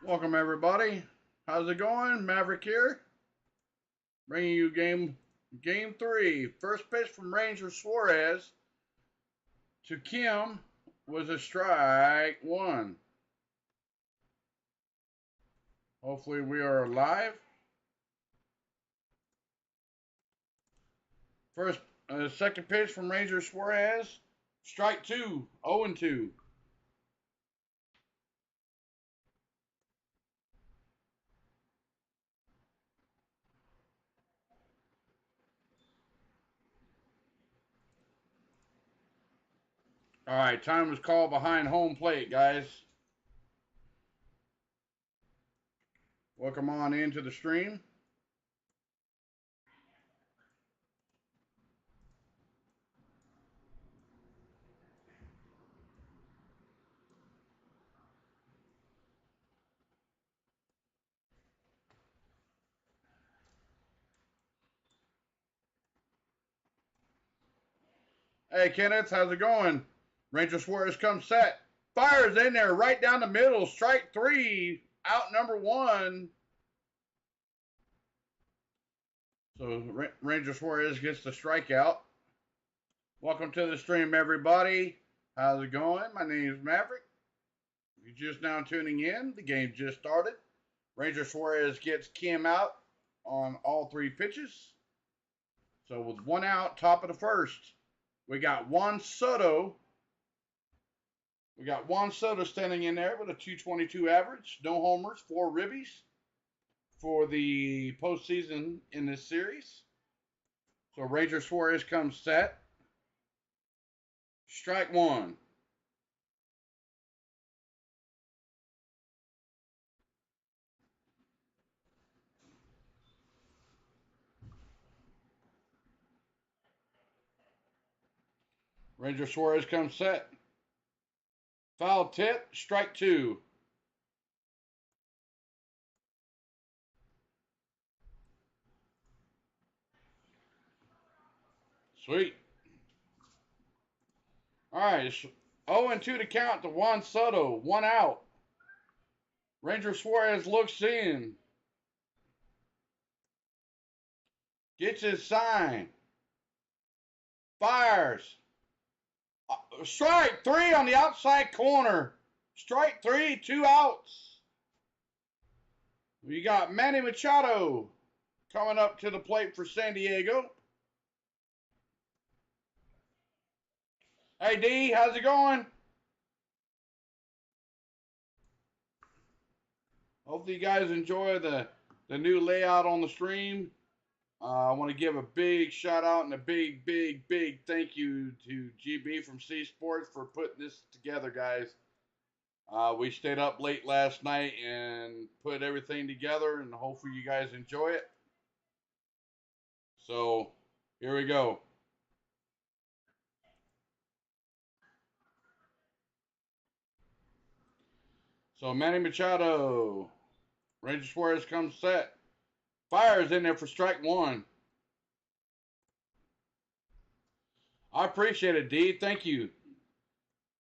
Welcome everybody. How's it going? Maverick here, bringing you game three. First pitch from Ranger Suarez to Kim was a strike one. Hopefully we are live. Second pitch from Ranger Suarez, strike two, 0-2. All right, time was called behind home plate, guys. Welcome on into the stream. Hey, Kenneth, how's it going? Ranger Suarez comes set. Fires in there right down the middle. Strike three. Out number one. So Ranger Suarez gets the strikeout. Welcome to the stream, everybody. How's it going? My name is Maverick. If you're just now tuning in, the game just started. Ranger Suarez gets Kim out on all three pitches. So with one out, top of the first, we got Juan Soto. We got Juan Soto standing in there with a 222 average, no homers, 4 ribbies for the postseason in this series. So Ranger Suarez comes set. Strike one. Ranger Suarez comes set. Foul tip, strike two. Sweet. All right, 0-2 to count to Juan Soto, 1 out. Ranger Suarez looks in. Gets his sign. Fires. Strike three on the outside corner. Strike three, 2 outs. We got Manny Machado coming up to the plate for San Diego. Hey, D, how's it going? Hopefully you guys enjoy the new layout on the stream. I want to give a big shout out and a big thank you to GB from C Sports for putting this together, guys. We stayed up late last night and put everything together, and hopefully you guys enjoy it. So, here we go. So, Manny Machado. Ranger Suarez comes set. Fires in there for strike one. I appreciate it, D. Thank you.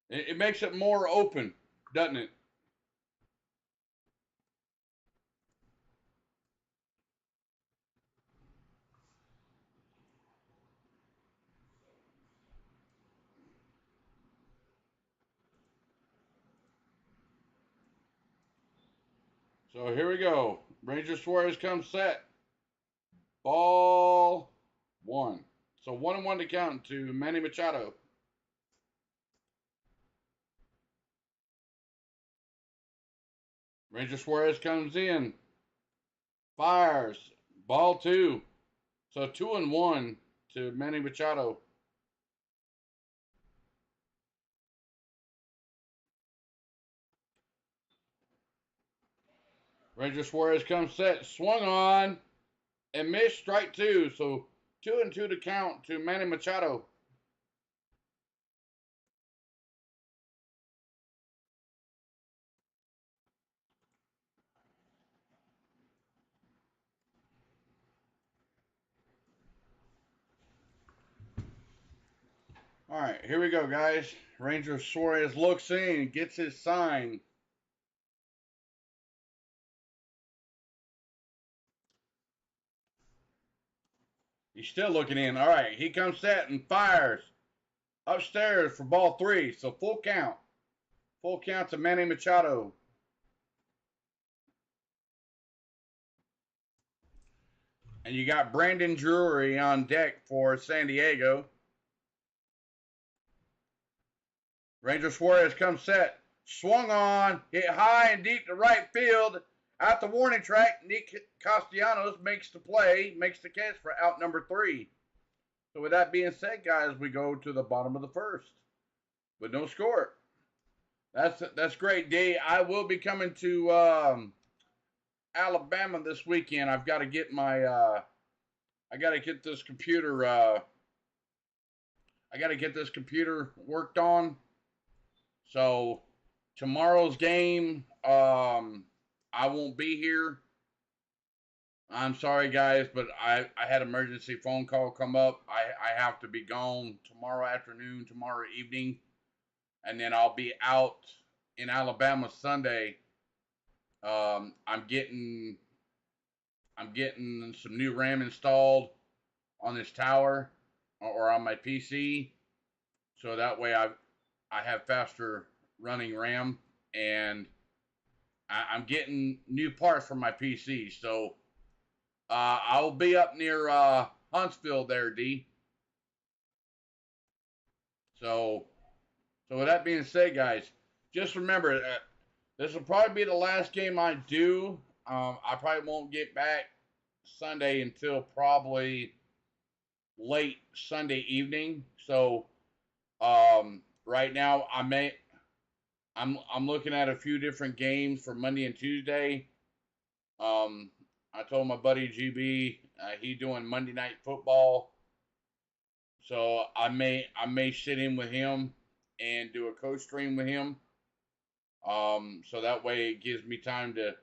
It makes it more open, doesn't it? So here we go. Ranger Suarez comes set. Ball one. So 1-1 to count to Manny Machado. Ranger Suarez comes in. Fires. Ball two. So 2-1 to Manny Machado. Ranger Suarez comes set. Swung on and missed, strike two. So 2-2 to count to Manny Machado. All right, here we go, guys. Ranger Suarez looks in, gets his sign. He's still looking in. All right, he comes set and fires upstairs for ball 3. So full count. Full count to Manny Machado. And you got Brandon Drury on deck for San Diego. Ranger Suarez comes set. Swung on. Hit high and deep to right field. At the warning track, Nick Castellanos makes the play, makes the catch for out number 3. So with that being said, guys, we go to the bottom of the first with no score. That's great, D. I will be coming to Alabama this weekend. I've got to get my I got to get this computer worked on. So tomorrow's game, I won't be here. I'm sorry, guys, but I had an emergency phone call come up. I have to be gone tomorrow afternoon, tomorrow evening, and then I'll be out in Alabama Sunday. I'm getting some new RAM installed on this tower or on my PC, so that way I have faster running RAM, and I'm getting new parts for my PC. So I'll be up near Huntsville there, D. So with that being said, guys, just remember this will probably be the last game I do. I probably won't get back Sunday until probably late Sunday evening. So right now I'm looking at a few different games for Monday and Tuesday. I told my buddy GB he doing Monday Night Football, so I may sit in with him and do a co-stream with him. So that way it gives me time to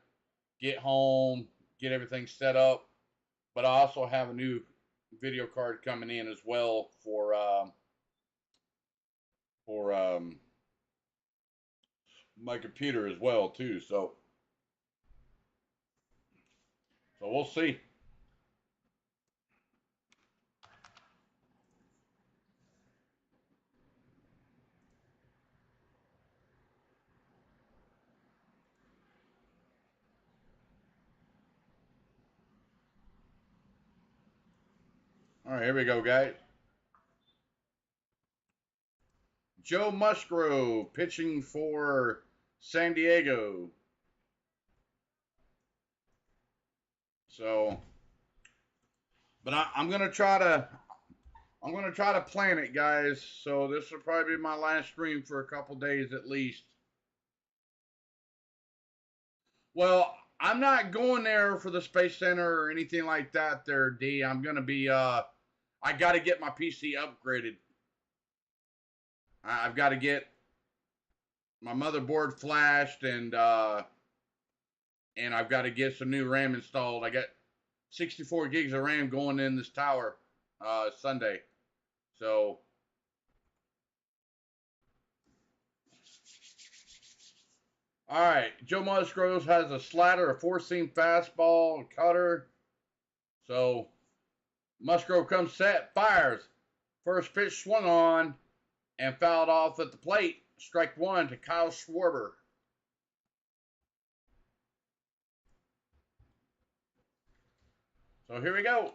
get home, get everything set up. But I also have a new video card coming in as well for my computer as well too. So we'll see. All right, here we go, guys. Joe Musgrove pitching for San Diego. So, but I'm gonna try to plan it, guys. So this will probably be my last stream for a couple days at least. Well, I'm not going there for the Space Center or anything like that there, D. I'm gonna be I gotta get my PC upgraded. I've got to get my motherboard flashed and I've got to get some new RAM installed. I got 64 gigs of RAM going in this tower Sunday. So all right, Joe Musgrove has a slider, a 4-seam fastball, a cutter. So Musgrove comes set, fires. First pitch swung on and fouled off at the plate. Strike 1 to Kyle Schwarber. So here we go.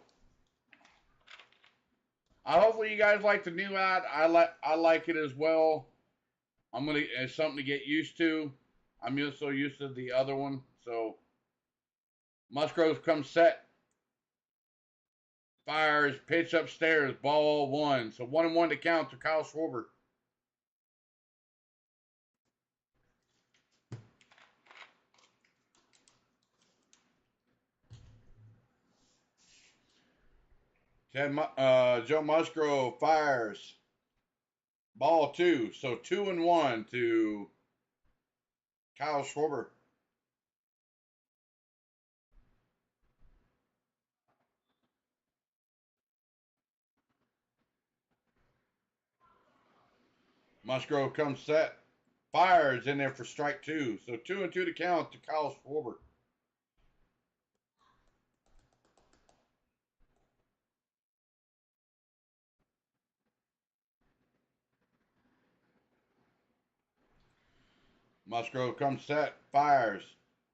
Hopefully you guys like the new ad. I like it as well. It's something to get used to. I'm so used to the other one. So Musgrove comes set. Fires, pitch upstairs, ball 1. So 1-1 to count to Kyle Schwarber. Joe Musgrove fires. Ball 2. So 2-1 to Kyle Schwarber. Musgrove comes set. Fires in there for strike 2. So 2-2 to count to Kyle Schwarber. Musgrove comes set, fires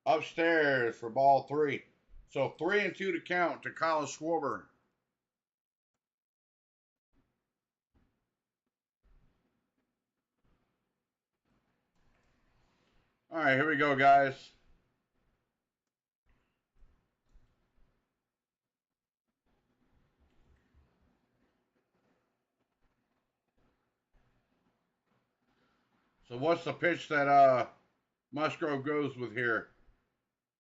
upstairs for ball 3. So 3-2 to count to Kyle Schwarber. All right, here we go, guys. So what's the pitch that Musgrove goes with here?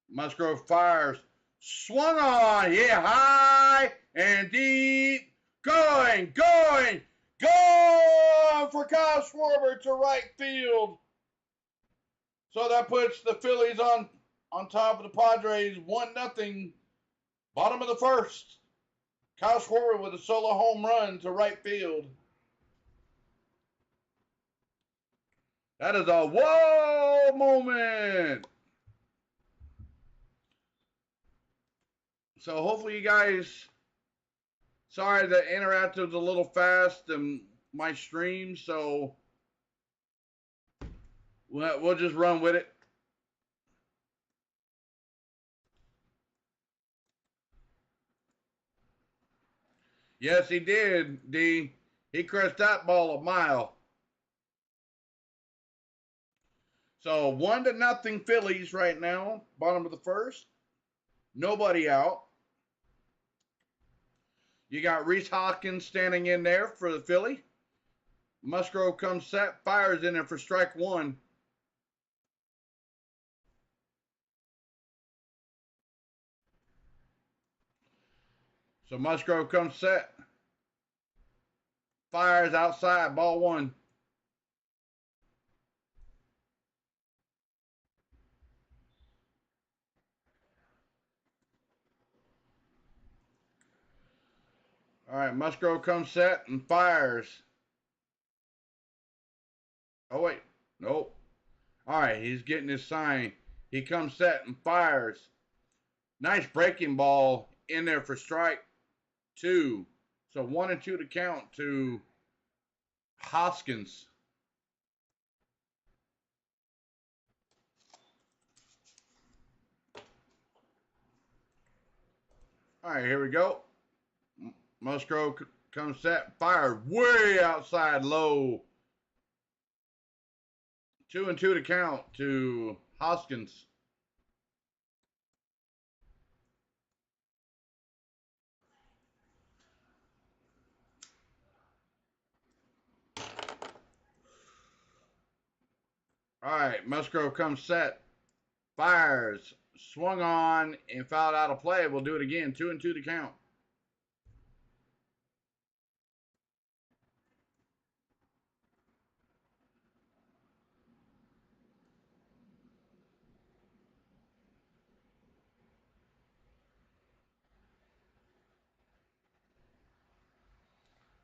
Musgrove fires. Swung on. Yeah, high and deep. Going for Kyle Schwarber to right field. So that puts the Phillies on top of the Padres 1-0. Bottom of the first. Kyle Schwarber with a solo home run to right field. That is a whoa moment. So hopefully you guys, sorry the interactive's a little fast in my stream, so we'll just run with it. Yes, he did, D. He crushed that ball a mile. So 1-0 Phillies right now, bottom of the first. Nobody out. You got Rhys Hoskins standing in there for the Philly. Musgrove comes set, fires in there for strike 1. So Musgrove comes set, fires outside, ball 1. All right, Musgrove comes set and fires. Oh, wait. Nope. All right, he's getting his sign. He comes set and fires. Nice breaking ball in there for strike 2. So 1-2 to count to Hoskins. All right, here we go. Musgrove comes set, fired way outside low. 2-2 to count to Hoskins. All right, Musgrove comes set, fires, swung on, and fouled out of play. We'll do it again. 2-2 to count.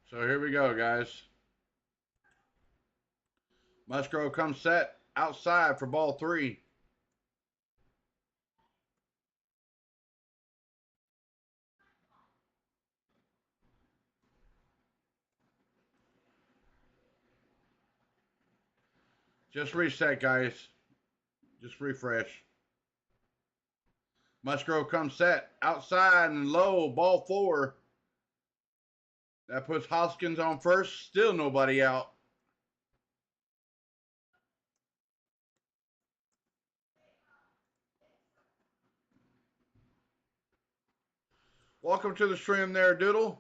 So here we go, guys. Musgrove comes set outside for ball 3. Just reset, guys. Just refresh. Musgrove comes set outside and low, ball 4. That puts Hoskins on first. Still nobody out. Welcome to the stream there, Doodle.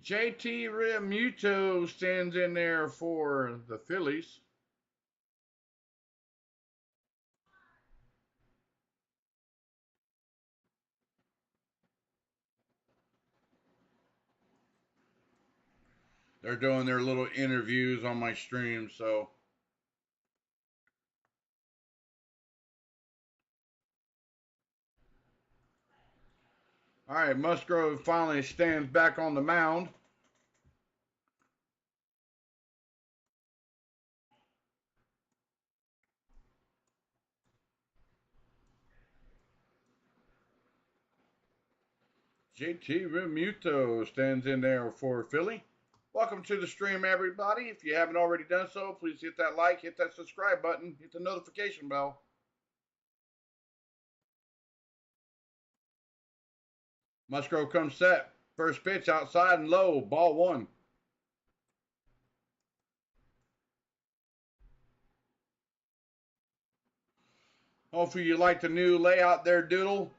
JT Realmuto stands in there for the Phillies. They're doing their little interviews on my stream, so. All right, Musgrove finally stands back on the mound. JT Remuto stands in there for Philly. Welcome to the stream, everybody. If you haven't already done so, please hit that like, hit that subscribe button, hit the notification bell. Musgrove comes set. First pitch outside and low. Ball one. Hopefully you like the new layout there, Doodle.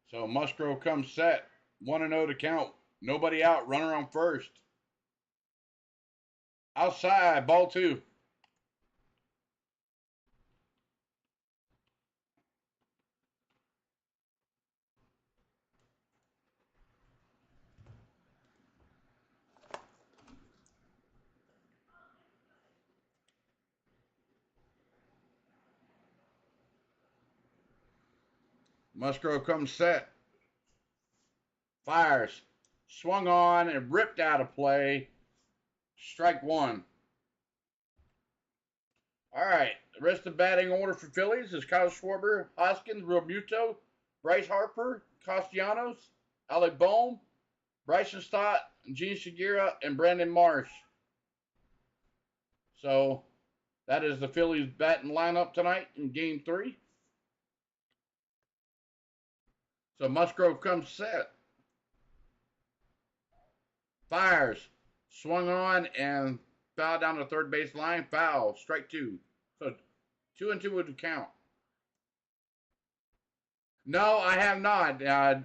So Musgrove comes set. 1-0 to count. Nobody out. Runner on first. Outside. Ball two. Musgrove comes set. Fires. Swung on and ripped out of play. Strike one. All right. The rest of the batting order for Phillies is Kyle Schwarber, Hoskins, Realmuto, Bryce Harper, Castellanos, Alec Bohm, Bryson Stott, Gene Segura, and Brandon Marsh. So that is the Phillies batting lineup tonight in Game 3. So Musgrove comes set. Fires. Swung on and foul down the third base line. Foul. Strike two. So 2-2 would count. No, I have not. I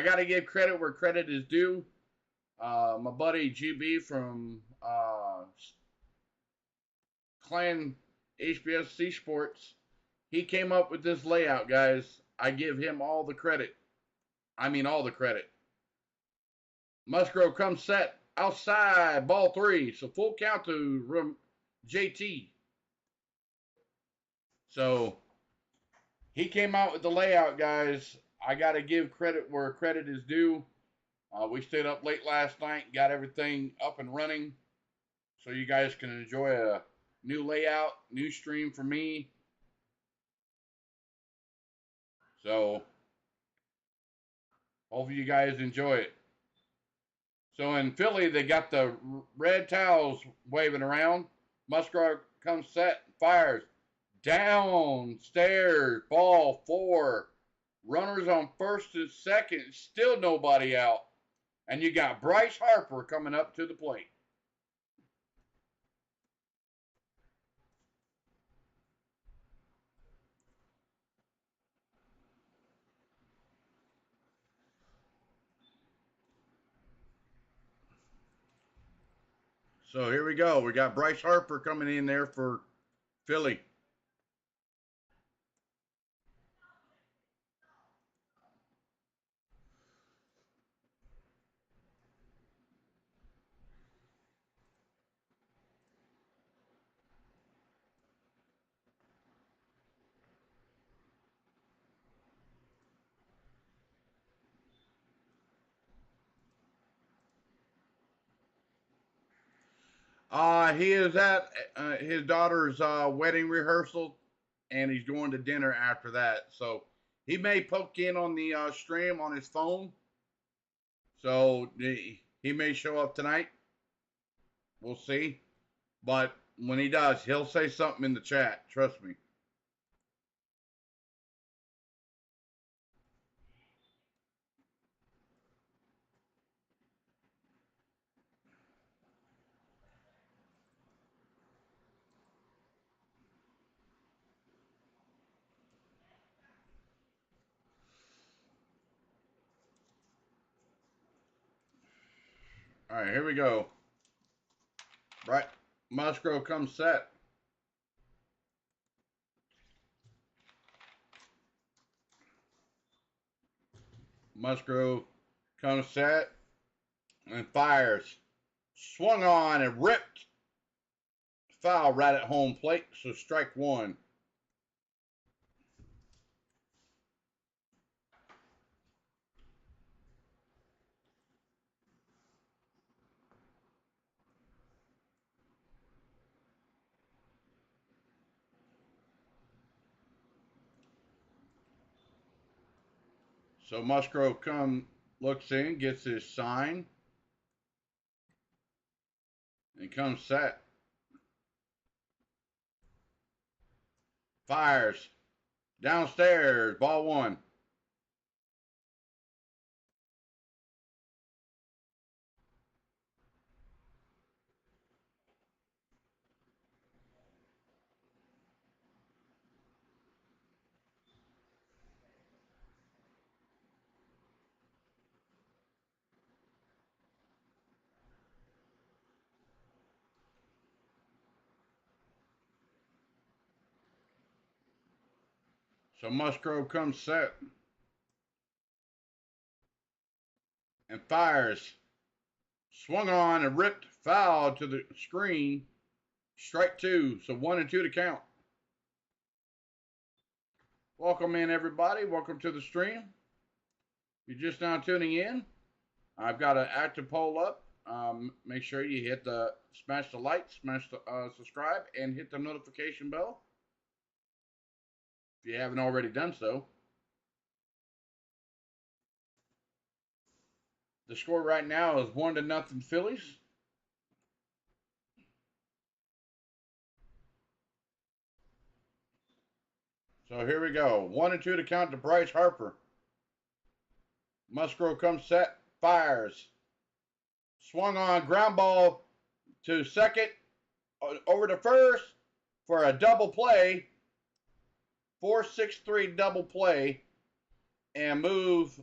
got to give credit where credit is due. My buddy GB from ClanHBS Sports, he came up with this layout, guys. I give him all the credit. I mean all the credit. Musgrove comes set. Outside. Ball three. So full count to JT. So he came out with the layout, guys. I got to give credit where credit is due. We stayed up late last night, got everything up and running, so you guys can enjoy a new layout, new stream for me. So hopefully you guys enjoy it. So in Philly, they got the red towels waving around. Musgrove comes set, fires. Downstairs, ball four. Runners on first and second, still nobody out. And you got Bryce Harper coming up to the plate. So here we go. We got Bryce Harper coming in there for Philly. He is at his daughter's wedding rehearsal, and he's going to dinner after that. So he may poke in on the stream on his phone. So he may show up tonight. We'll see. But when he does, he'll say something in the chat. Trust me. All right, here we go. Right, Musgrove comes set. Musgrove comes set and fires. Swung on and ripped. Foul right at home plate, so strike one. So Musgrove looks in, gets his sign, and comes set. Fires. Downstairs. Ball one. So Musgrove comes set and fires. Swung on and ripped foul to the screen. Strike two. So 1-2 to count. Welcome in, everybody. Welcome to the stream. You're just now tuning in. I've got an active poll up. Make sure you smash the like, smash the subscribe, and hit the notification bell if you haven't already done so. The score right now is 1-0 Phillies. So here we go. 1-2 to count to Bryce Harper. Musgrove comes set, fires. Swung on, ground ball to second, over to first for a double play. 4-6-3 double play, and move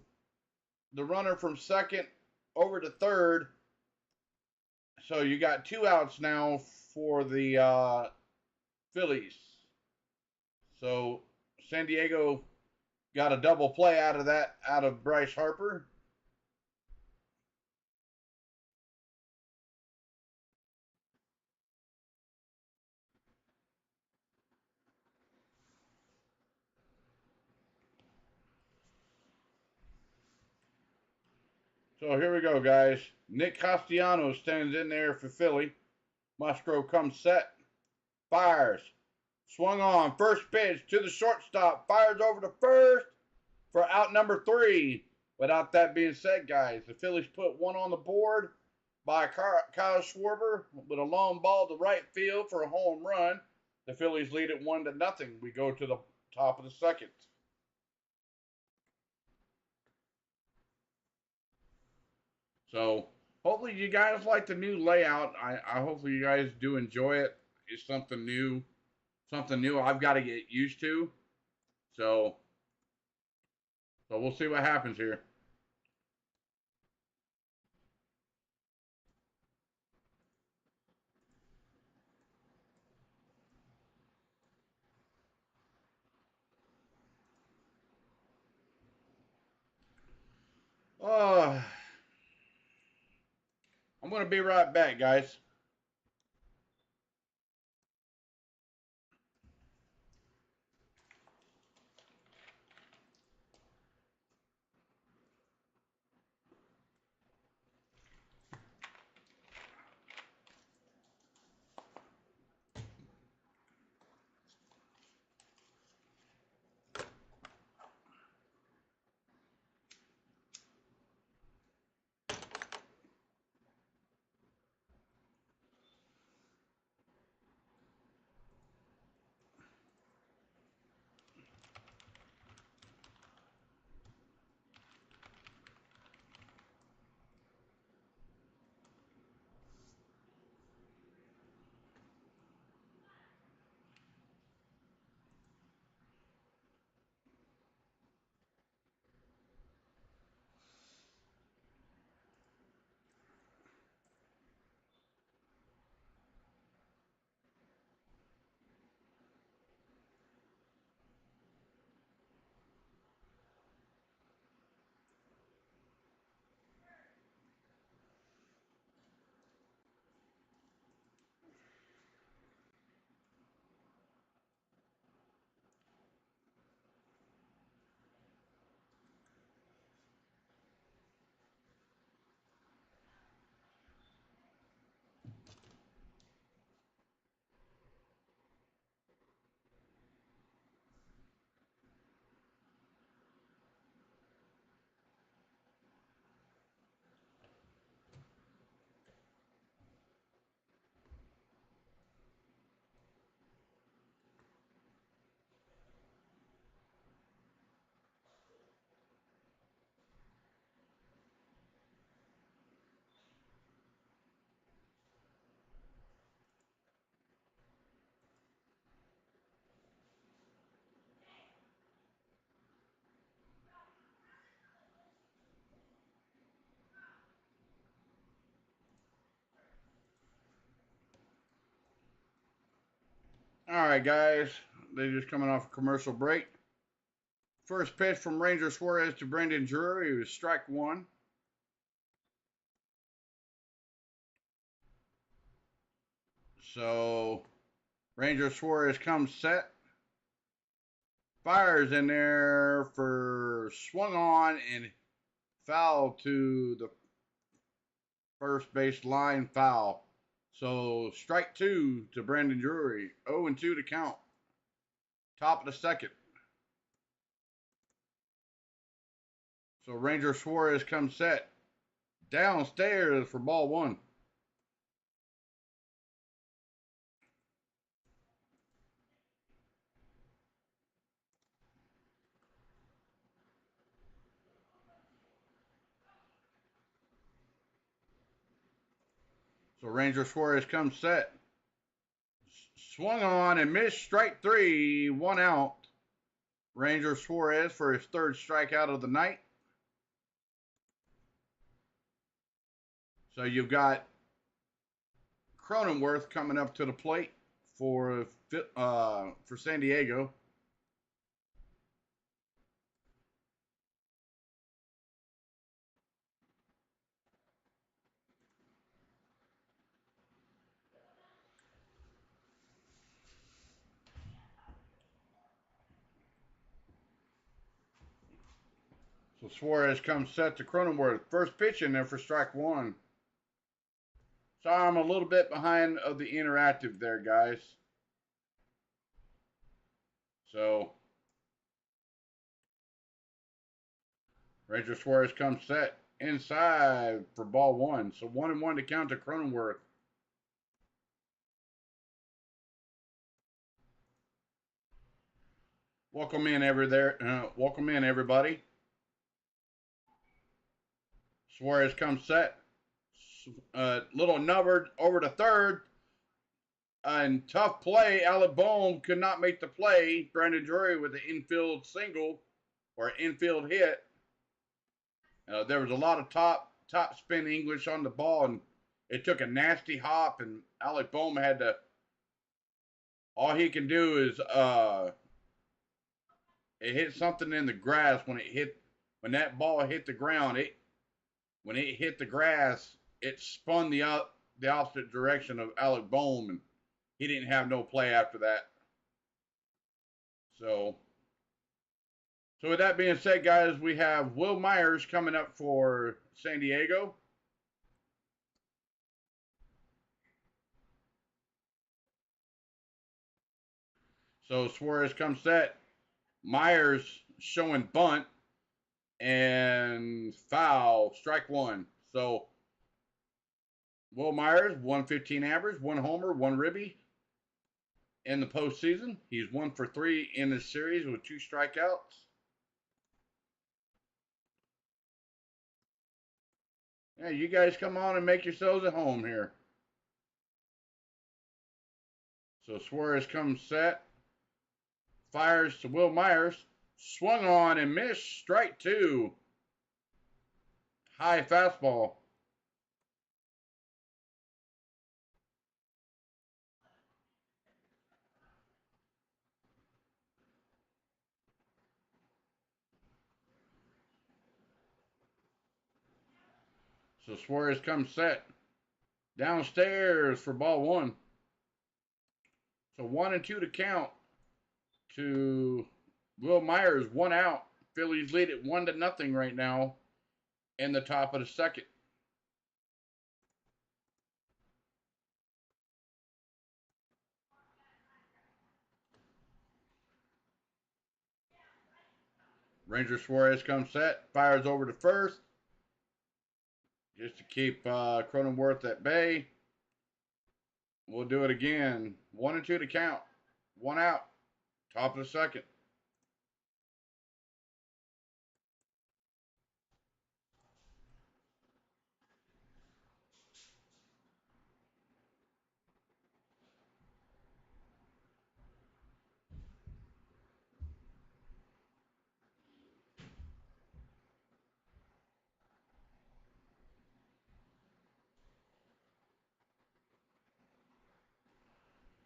the runner from second over to third. So you got 2 outs now for the Phillies. So San Diego got a double play out of Bryce Harper. So here we go, guys. Nick Castellanos stands in there for Philly. Musgrove comes set, fires. Swung on, first pitch to the shortstop, fires over to first for out number 3. Without that being said, guys, the Phillies put one on the board by Kyle Schwarber with a long ball to right field for a home run. The Phillies lead it 1-0. We go to the top of the second. So hopefully you guys like the new layout. I hopefully you guys do enjoy it. It's something new I've got to get used to. So we'll see what happens here. I'm going to be right back, guys. All right, guys. They're just coming off a commercial break. First pitch from Ranger Suarez to Brandon Drury was strike one. So Ranger Suarez comes set. Fires in there for swung on and foul to the first base line, foul. So strike two to Brandon Drury. 0-2 to count. Top of the second. So Ranger Suarez comes set. Downstairs for ball one. So Ranger Suarez comes set. Swung on and missed, strike three, one out. Ranger Suarez for his third strikeout of the night. So you've got Cronenworth coming up to the plate for San Diego. So Suarez comes set to Cronenworth. First pitch in there for strike one. So I'm a little bit behind of the interactive there, guys. So Ranger Suarez comes set inside for ball one. So 1-1 to count to Cronenworth. Welcome in, everybody. Suarez comes set. Little numbered over to third. And tough play. Alec Bohm could not make the play. Brandon Drury with an infield single or infield hit. There was a lot of top spin English on the ball, and it took a nasty hop, and Alec Bohm had to. All he can do is it hit something in the grass when that ball hit the ground. When it hit the grass, it spun the opposite direction of Alec Bohm, and he didn't have no play after that. So with that being said, guys, we have Will Myers coming up for San Diego. So Suarez comes set. Myers showing bunt and foul, strike one. So Will Myers, 115 average, one homer, one ribby in the postseason. He's 1 for 3 in the series with 2 strikeouts. Yeah, you guys come on and make yourselves at home here. So Suarez comes set. Fires to Will Myers. Swung on and missed. Strike two. High fastball. So Suarez comes set. Downstairs for ball one. So 1-2 to count to Will Myers, 1 out. Phillies lead it 1-0 right now in the top of the second. Ranger Suarez comes set, fires over to first, just to keep Cronenworth at bay. We'll do it again. 1-2 to count. 1 out. Top of the second.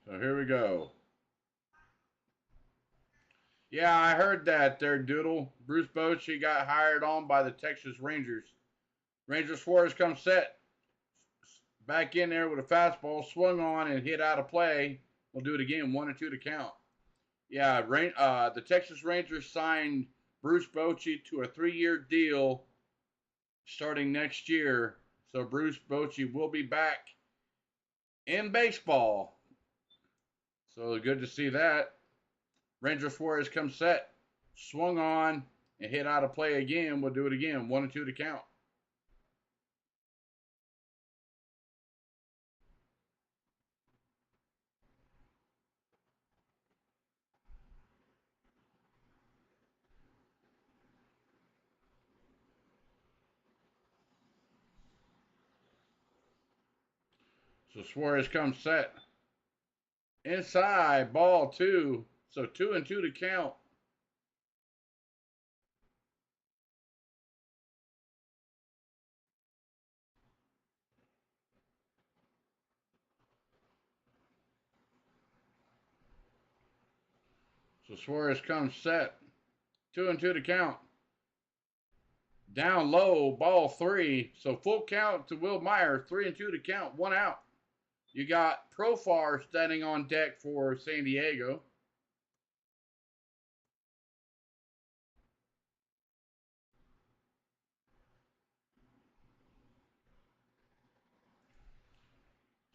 So here we go. Yeah, I heard that there, Doodle. Bruce Bochy got hired on by the Texas Rangers. Ranger Suarez comes set. Back in there with a fastball, swung on and hit out of play. We'll do it again, 1-2 to count. Yeah, the Texas Rangers signed Bruce Bochy to a 3-year deal starting next year. So Bruce Bochy will be back in baseball. So good to see that. Ranger Suarez comes set, swung on, and hit out of play again. We'll do it again, 1-2 to count. So Suarez comes set. Inside, ball 2. So 2-2 to count. So Suarez comes set. 2-2 to count. Down low, ball 3. So full count to Will Meyer. 3-2 to count. 1 out. You got Profar standing on deck for San Diego.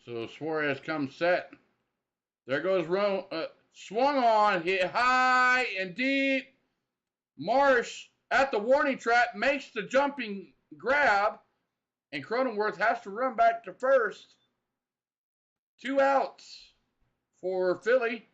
So Suarez comes set. There goes Rome. Swung on, hit high and deep. Marsh at the warning track makes the jumping grab, and Cronenworth has to run back to first. 2 outs for Philly.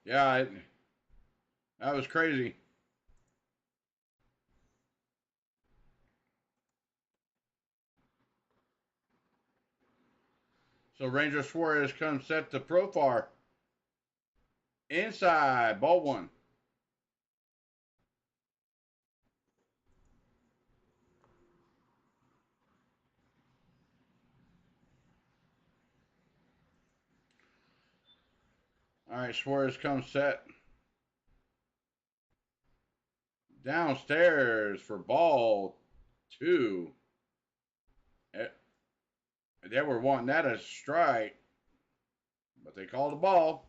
Yeah, that was crazy. So Ranger Suarez comes set to Profar. Inside, ball 1. All right, Suarez comes set. Downstairs for ball 2. They were wanting that as a strike, but they called the ball.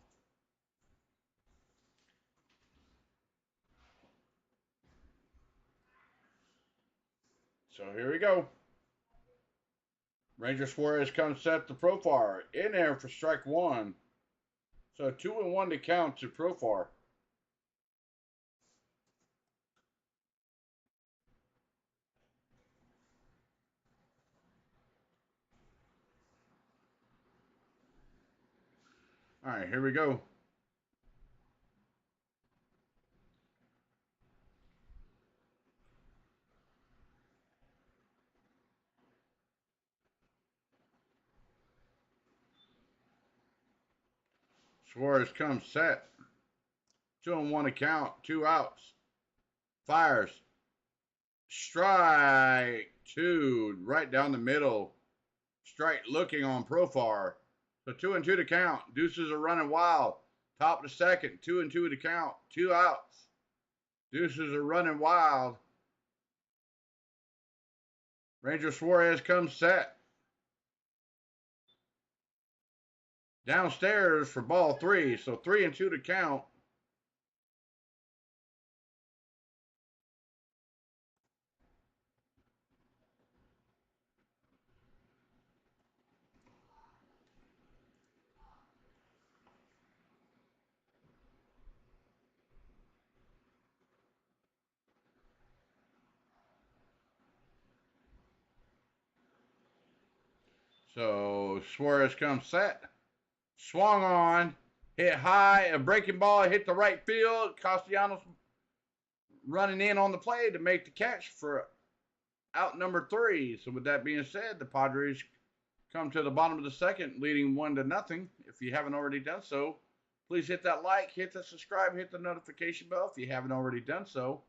So here we go. Ranger Suarez comes set to Profar. In there for strike 1. So 2-1 to count to Profar. All right, here we go. Suarez comes set. 2-1 to count. 2 outs. Fires. Strike 2. Right down the middle. Strike looking on Profar. So 2-2 to count. Deuces are running wild. Top of the second. 2-2 to count. 2 outs. Deuces are running wild. Ranger Suarez comes set. Downstairs for ball 3. So 3-2 to count. So Suarez comes set. Swung on. Hit high. A breaking ball hit the right field. Castellanos running in on the play to make the catch for out number 3. So with that being said, the Padres come to the bottom of the second, leading 1-0. If you haven't already done so, please hit that like, hit the subscribe, hit the notification bell if you haven't already done so.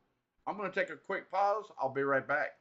I'm going to take a quick pause. I'll be right back.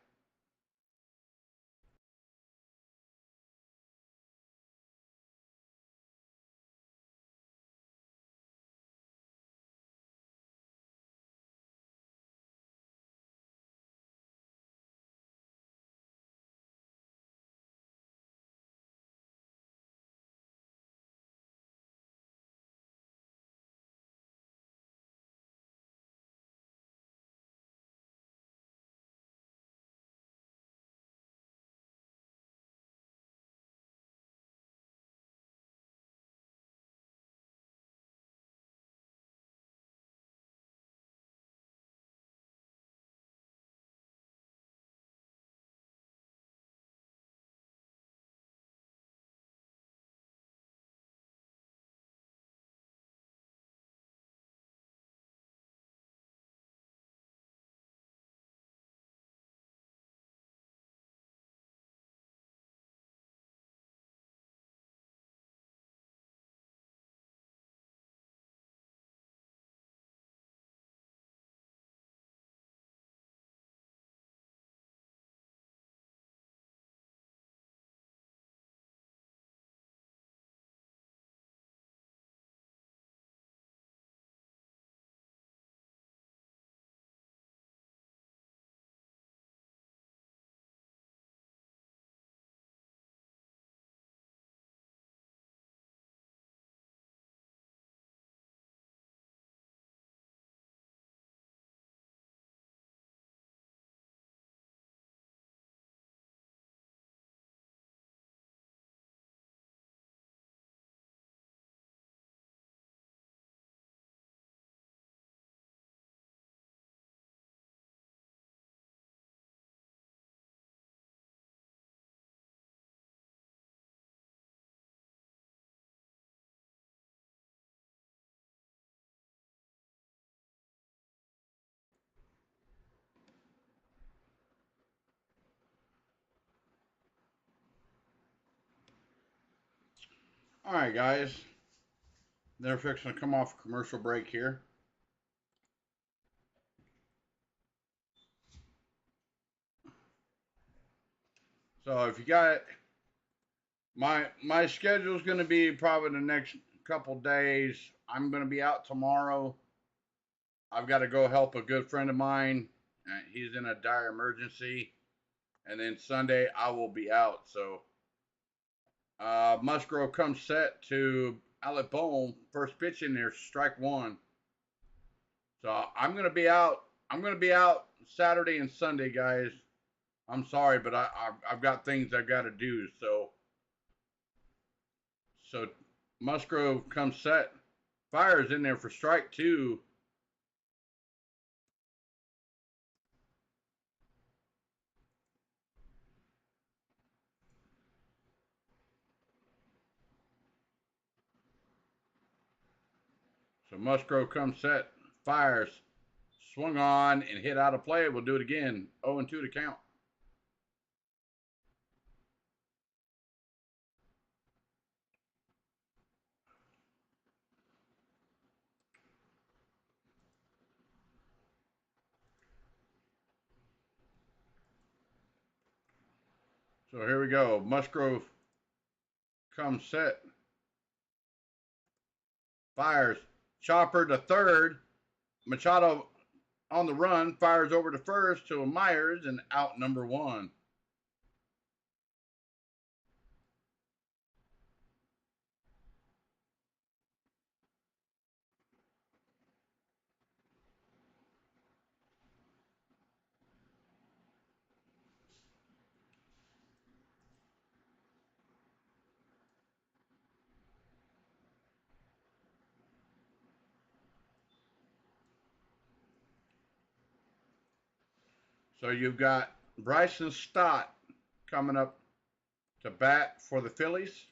All right, guys. They're fixing to come off a commercial break here. So if you got my schedule is going to be probably the next couple days. I'm going to be out tomorrow. I've got to go help a good friend of mine. He's in a dire emergency, and then Sunday I will be out. So Musgrove comes set to Alec Bohm. First pitch in there, strike one. So I'm going to be out. I'm going to be out Saturday and Sunday, guys. I'm sorry, but I've got things I've got to do. So Musgrove comes set, fires in there for strike two. So Musgrove comes set, fires, swung on and hit out of play. We'll do it again. 0-2 to count. So here we go. Musgrove comes set, fires, chopper to third. Machado on the run, fires over to first to Myers and out number one. So you've got Bryson Stott coming up to bat for the Phillies.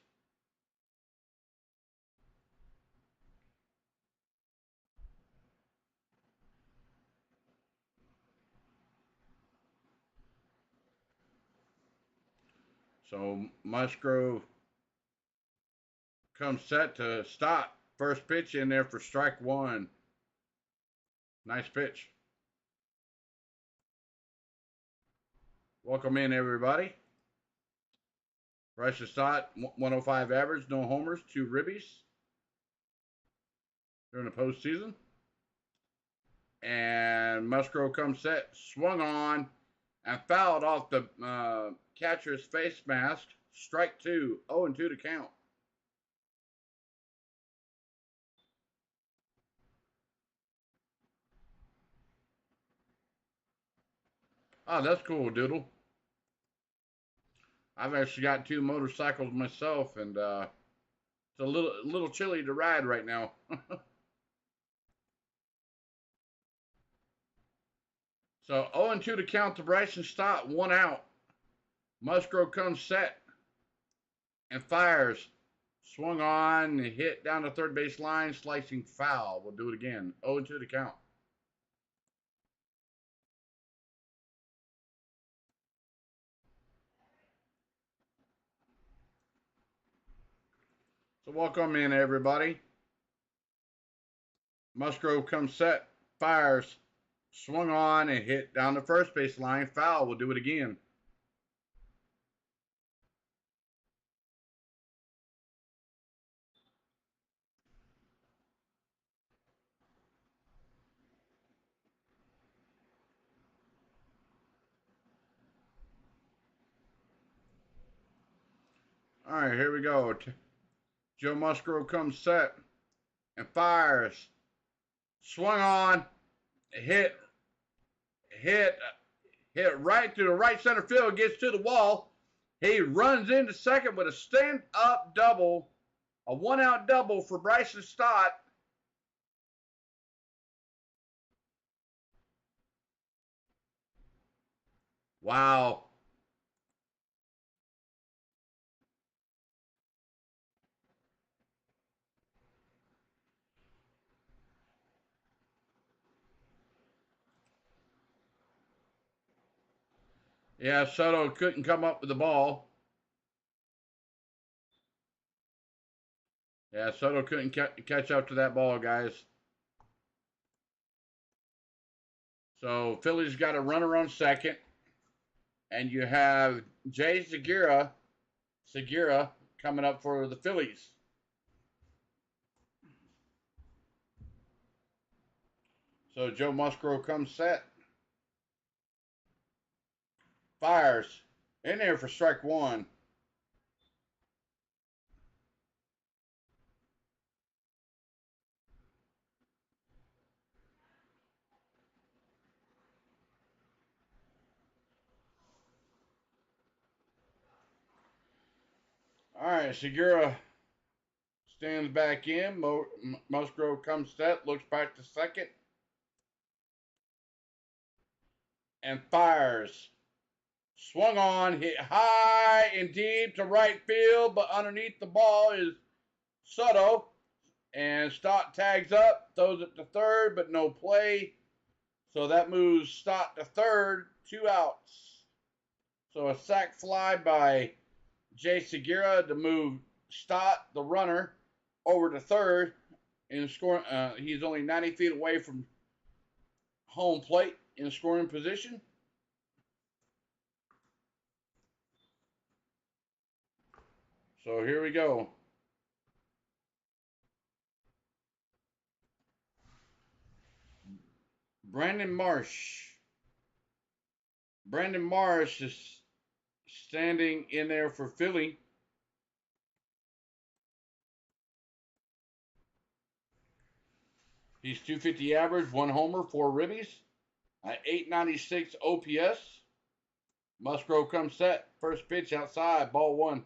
So Musgrove comes set to stop. First pitch in there for strike one. Nice pitch. Welcome in, everybody. Bryson Stott, 105 average, no homers, 2 ribbies during the postseason. And Musgrove comes set, swung on, and fouled off the catcher's face mask. Strike 2, 0-2 to count. Oh, that's cool, Doodle. I've actually got 2 motorcycles myself, and it's a little chilly to ride right now. So 0-2 to count to Bryson Stott, 1 out. Musgrove comes set and fires. Swung on, hit down the third base line, slicing foul. We'll do it again. 0-2 to count. So welcome in, everybody. Musgrove comes set, fires, swung on, and hit down the first base line. Foul. We'll do it again. All right, here we go. Joe Musgrove comes set and fires. Swung on, hit right to the right center field, gets to the wall. He runs into second with a stand-up double, a 1-out double for Bryson Stott. Wow. Yeah, Soto couldn't come up with the ball. Yeah, Soto couldn't catch up to that ball, guys. So Phillies got a runner on second. And you have Jay Segura coming up for the Phillies. So Joe Musgrove comes set. Fires. In there for strike 1. All right, Segura stands back in. Musgrove comes set, looks back to second, and fires. Swung on, hit high and deep to right field, but underneath the ball is Soto. And Stott tags up, throws it to third, but no play. So that moves Stott to third, 2 outs. So a sac fly by Jay Segura to move Stott, the runner, over to third. In scoring, he's only 90 feet away from home plate in scoring position. So here we go. Brandon Marsh is standing in there for Philly. He's 250 average, 1 homer, 4 ribbies, 896 OPS. Musgrove comes set. First pitch outside, ball 1.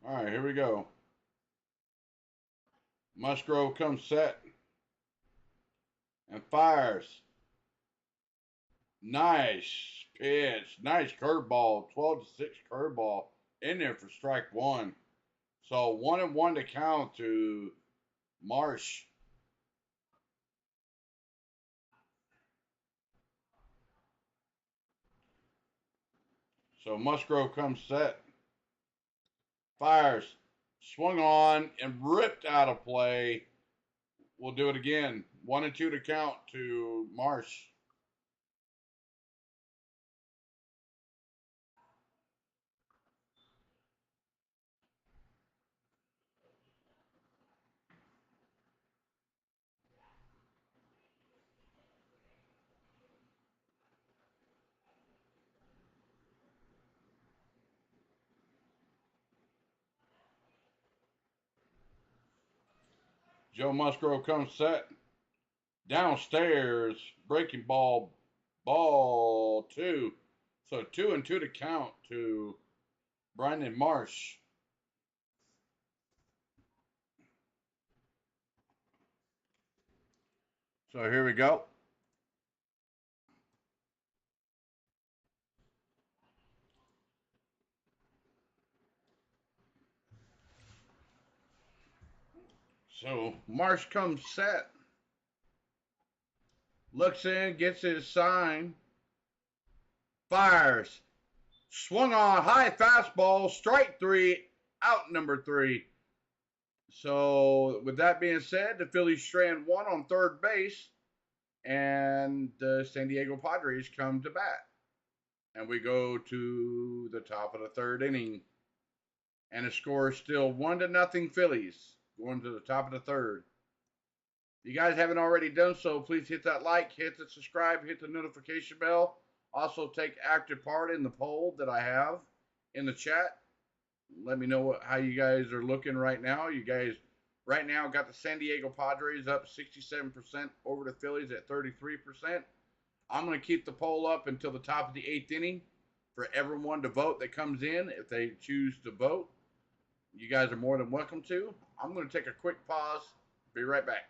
All right, here we go. Musgrove comes set and fires. Nice pitch. Nice curveball. 12-6 curveball in there for strike 1. So 1-1 to count to Marsh. So Musgrove comes set. Fires. Swung on and ripped out of play. We'll do it again. 1-2 to count to Marsh. Joe Musgrove comes set. Downstairs. Breaking ball. Ball 2. So 2-2 to count to Brandon Marsh. So here we go. So Marsh comes set. Looks in, gets his sign. Fires. Swung on, high fastball, strike 3, out number 3. So with that being said, the Phillies strand 1 on third base, and the San Diego Padres come to bat. And we go to the top of the third inning. And the score is still 1-0 Phillies, going to the top of the third. If you guys haven't already done so, please hit that like, hit the subscribe, hit the notification bell. Also take active part in the poll that I have in the chat. Let me know how you guys are looking right now. You guys right now got the San Diego Padres up 67% over the Phillies at 33%. I'm going to keep the poll up until the top of the 8th inning for everyone to vote that comes in if they choose to vote. You guys are more than welcome to. I'm going to take a quick pause. Be right back.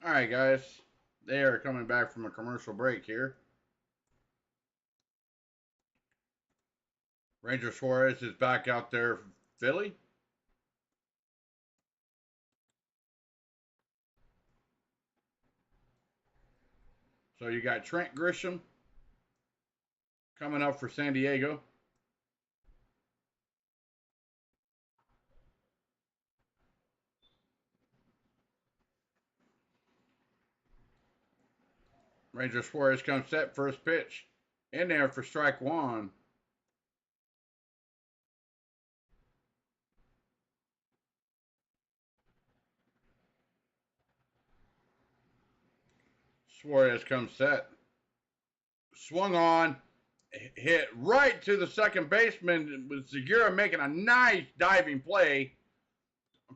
All right, guys. They are coming back from a commercial break here. Ranger Suarez is back out there for Philly. So you got Trent Grisham coming up for San Diego. Ranger Suarez comes set, first pitch in there for strike 1. Suarez comes set. Swung on. Hit right to the second baseman with Segura making a nice diving play.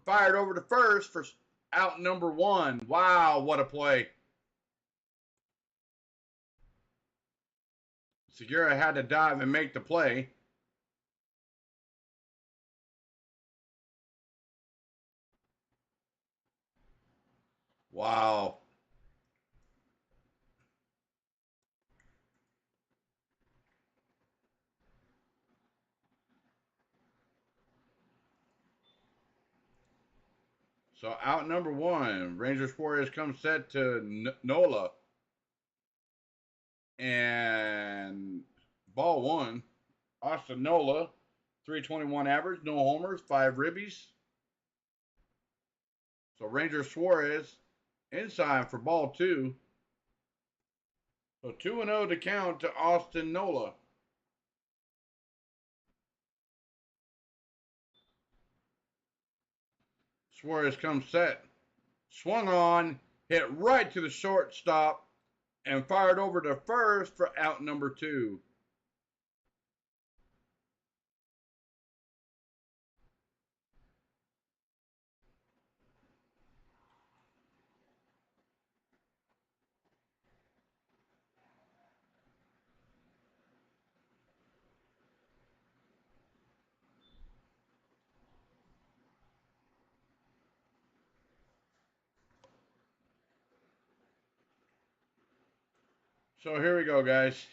Fired over to first for out number 1. Wow, what a play. Segura had to dive and make the play. Wow. So out number 1, Ranger Suarez comes set to Nola. And ball 1, Austin Nola, 321 average, no homers, 5 ribbies. So Ranger Suarez inside for ball 2. So 2-0 to count to Austin Nola. Suarez comes set. Swung on, hit right to the shortstop, and fired over to first for out number 2. So here we go, guys.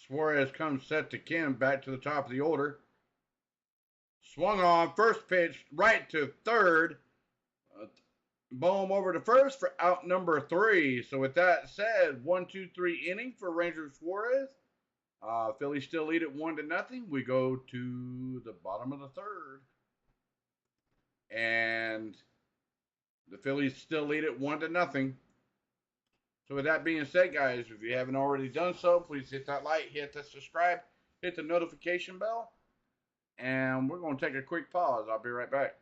Suarez comes set to Kim, back to the top of the order. Swung on, first pitch right to third. Boom over to first for out number 3. So with that said, 1-2-3 inning for Ranger Suarez. Phillies still lead it 1-0. We go to the bottom of the third. And the Phillies still lead it 1-0. So with that being said, guys, if you haven't already done so, please hit that like, hit that subscribe, hit the notification bell. And we're going to take a quick pause. I'll be right back.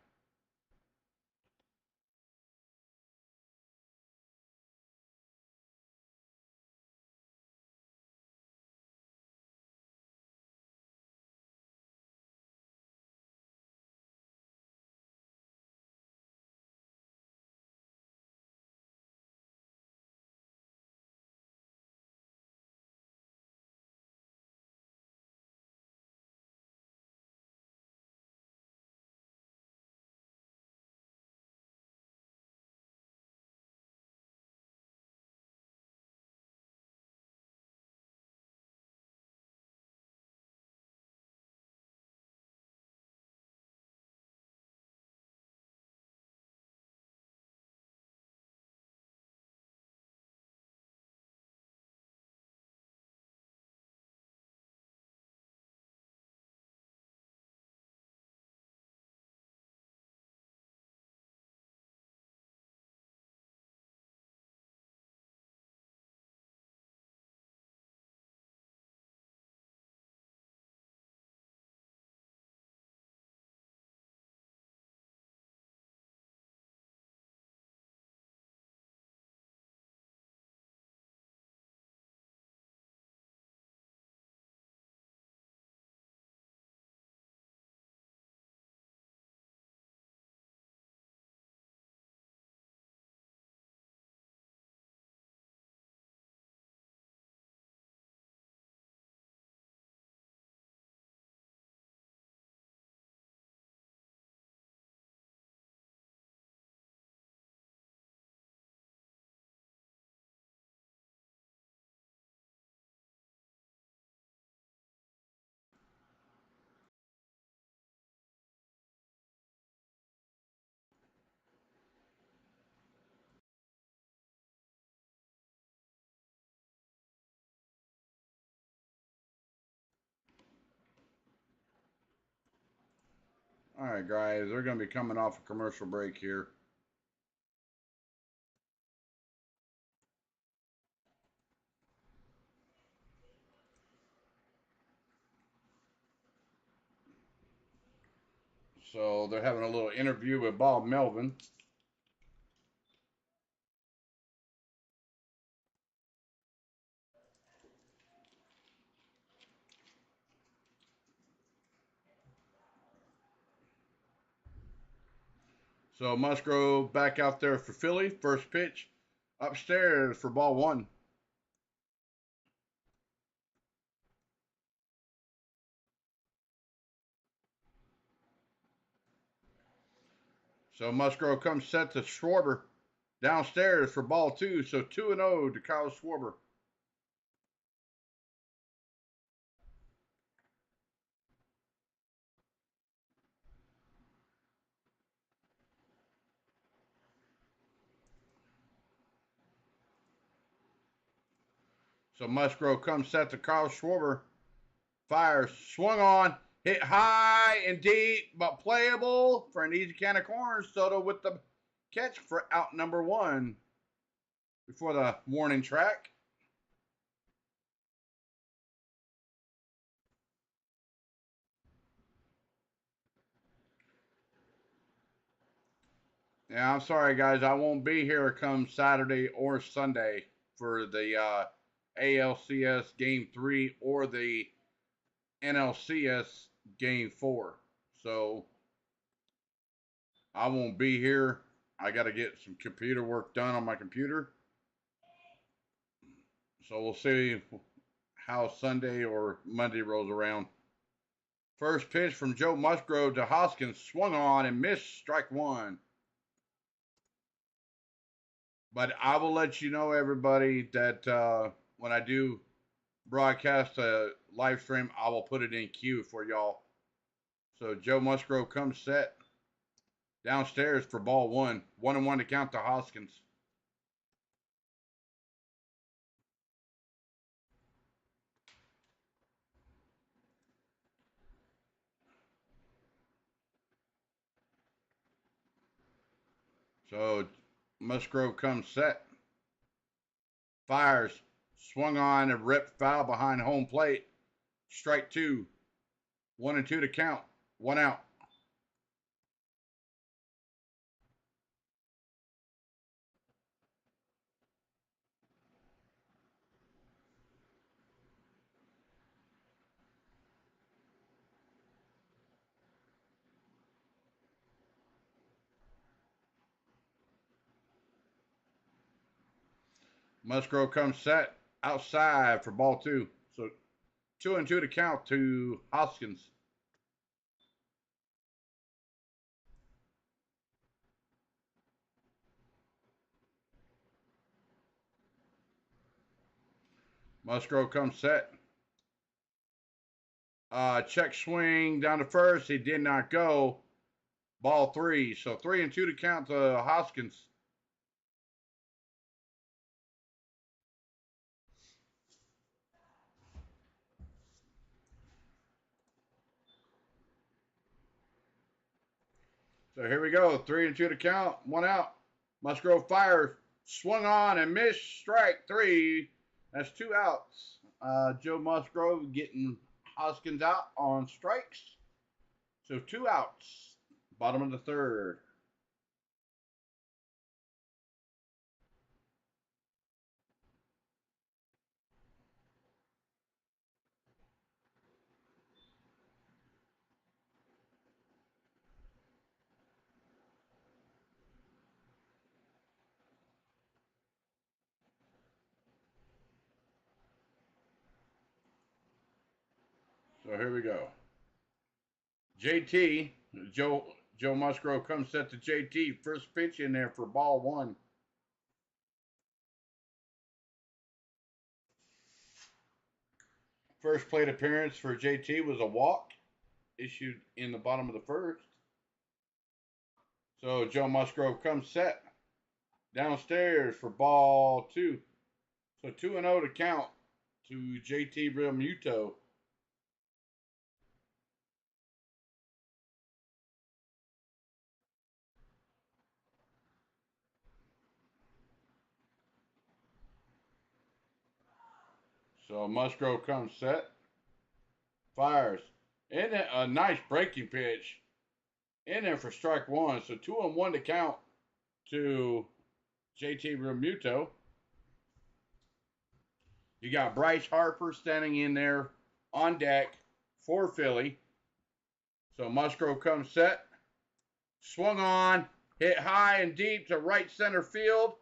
All right, guys, they're going to be coming off a commercial break here. So they're having a little interview with Bob Melvin. So Musgrove back out there for Philly. First pitch upstairs for ball one. So Musgrove comes set to Schwarber downstairs for ball two. So 2-0 to Kyle Schwarber. So Musgrove comes set to Kyle Schwarber. Fires, swung on, hit high and deep, but playable for an easy can of corn. Soto with the catch for out number one before the warning track. Yeah, I'm sorry, guys. I won't be here come Saturday or Sunday for the ALCS Game 3 or the NLCS Game 4. So I won't be here. I got to get some computer work done on my computer. So we'll see how Sunday or Monday rolls around. First pitch from Joe Musgrove to Hoskins, swung on and missed, strike one. But I will let you know, everybody, that when I do broadcast a live stream, I will put it in queue for y'all. So Joe Musgrove comes set downstairs for ball one. 1-1 to count to Hoskins. So Musgrove comes set. Fires. Swung on and ripped foul behind home plate. Strike two. 1-2 to count. 1 out. Musgrove comes set outside for ball two. So 2-2 to count to Hoskins. Musgrove comes set. Check swing down to first. He did not go. Ball three. So 3-2 to count to Hoskins. So here we go. 3-2 to count. 1 out. Musgrove fires. Swung on and missed. Strike three. That's 2 outs. Joe Musgrove getting Hoskins out on strikes. So 2 outs. Bottom of the third. So here we go. JT, Joe Musgrove comes set to JT. First pitch in there for ball one. First plate appearance for JT was a walk issued in the bottom of the first. So Joe Musgrove comes set downstairs for ball two. So 2-0 to count to JT Realmuto. So Musgrove comes set, fires, and a nice breaking pitch in there for strike one. So 2-1 to count to JT Realmuto. You got Bryce Harper standing in there on deck for Philly. So Musgrove comes set, swung on, Hit high and deep to right center field,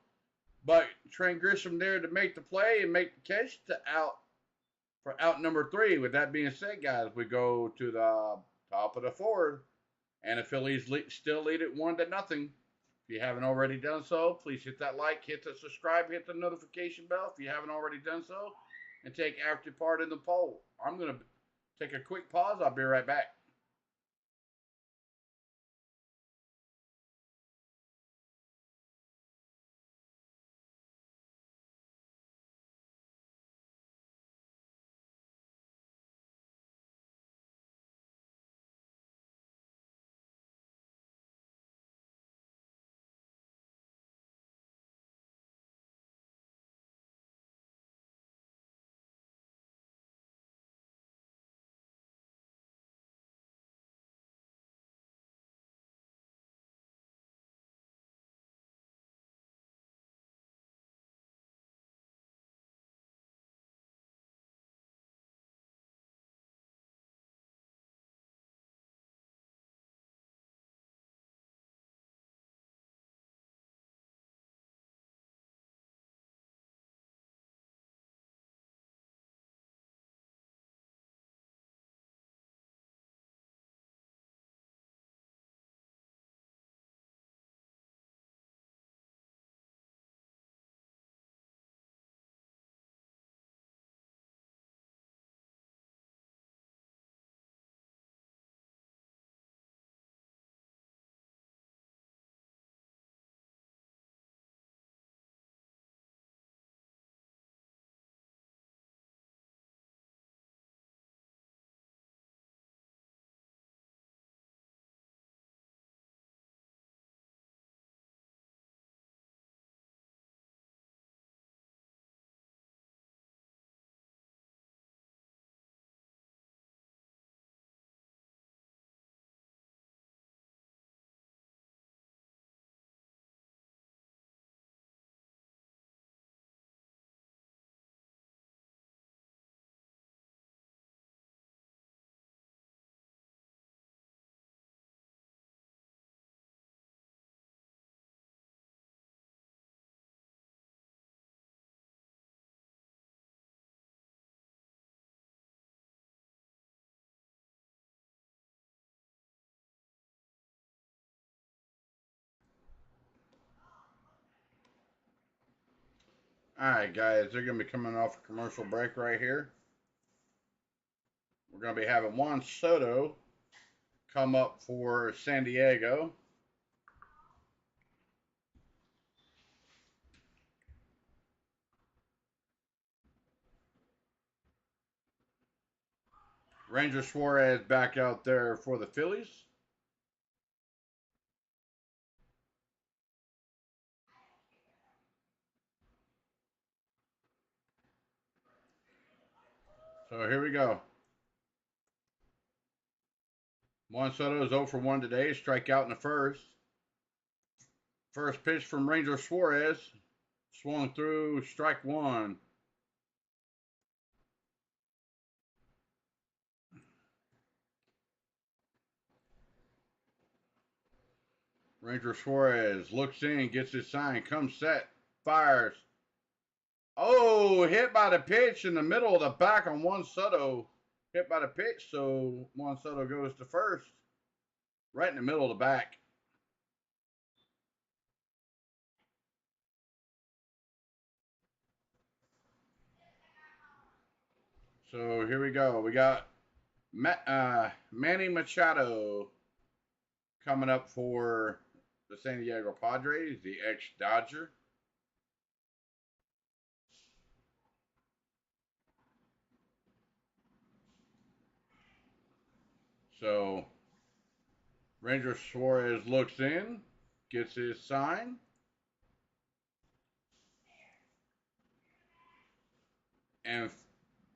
but Trent Grisham there to make the play and make the catch to out for out number 3. With that being said, guys, we go to the top of the 4th, and the Phillies still lead it 1-0. If you haven't already done so, please hit that like, hit the subscribe, hit the notification bell if you haven't already done so, and take active part in the poll. I'm going to take a quick pause. I'll be right back. All right, guys, they're going to be coming off a commercial break right here. We're going to be having Juan Soto come up for San Diego. Ranger Suarez back out there for the Phillies. So here we go. Juan Soto is 0 for 1 today. Strikeout in the first. First pitch from Ranger Suarez. Swung through, strike 1. Ranger Suarez looks in, gets his sign, comes set, fires. Oh, hit by the pitch in the middle of the back on Juan Soto. Hit by the pitch, so Juan Soto goes to first. Right in the middle of the back. So here we go. We got Manny Machado coming up for the San Diego Padres, the ex-Dodger. So Ranger Suarez looks in, gets his sign. And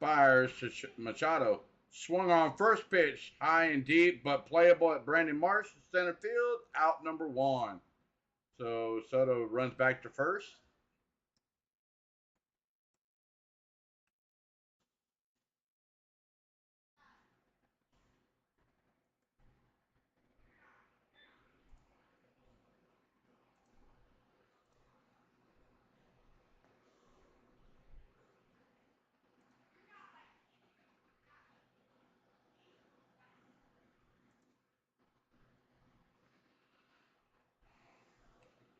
fires to Machado. Swung on first pitch, high and deep, but playable at Brandon Marsh, center field, out number 1. So Soto runs back to first.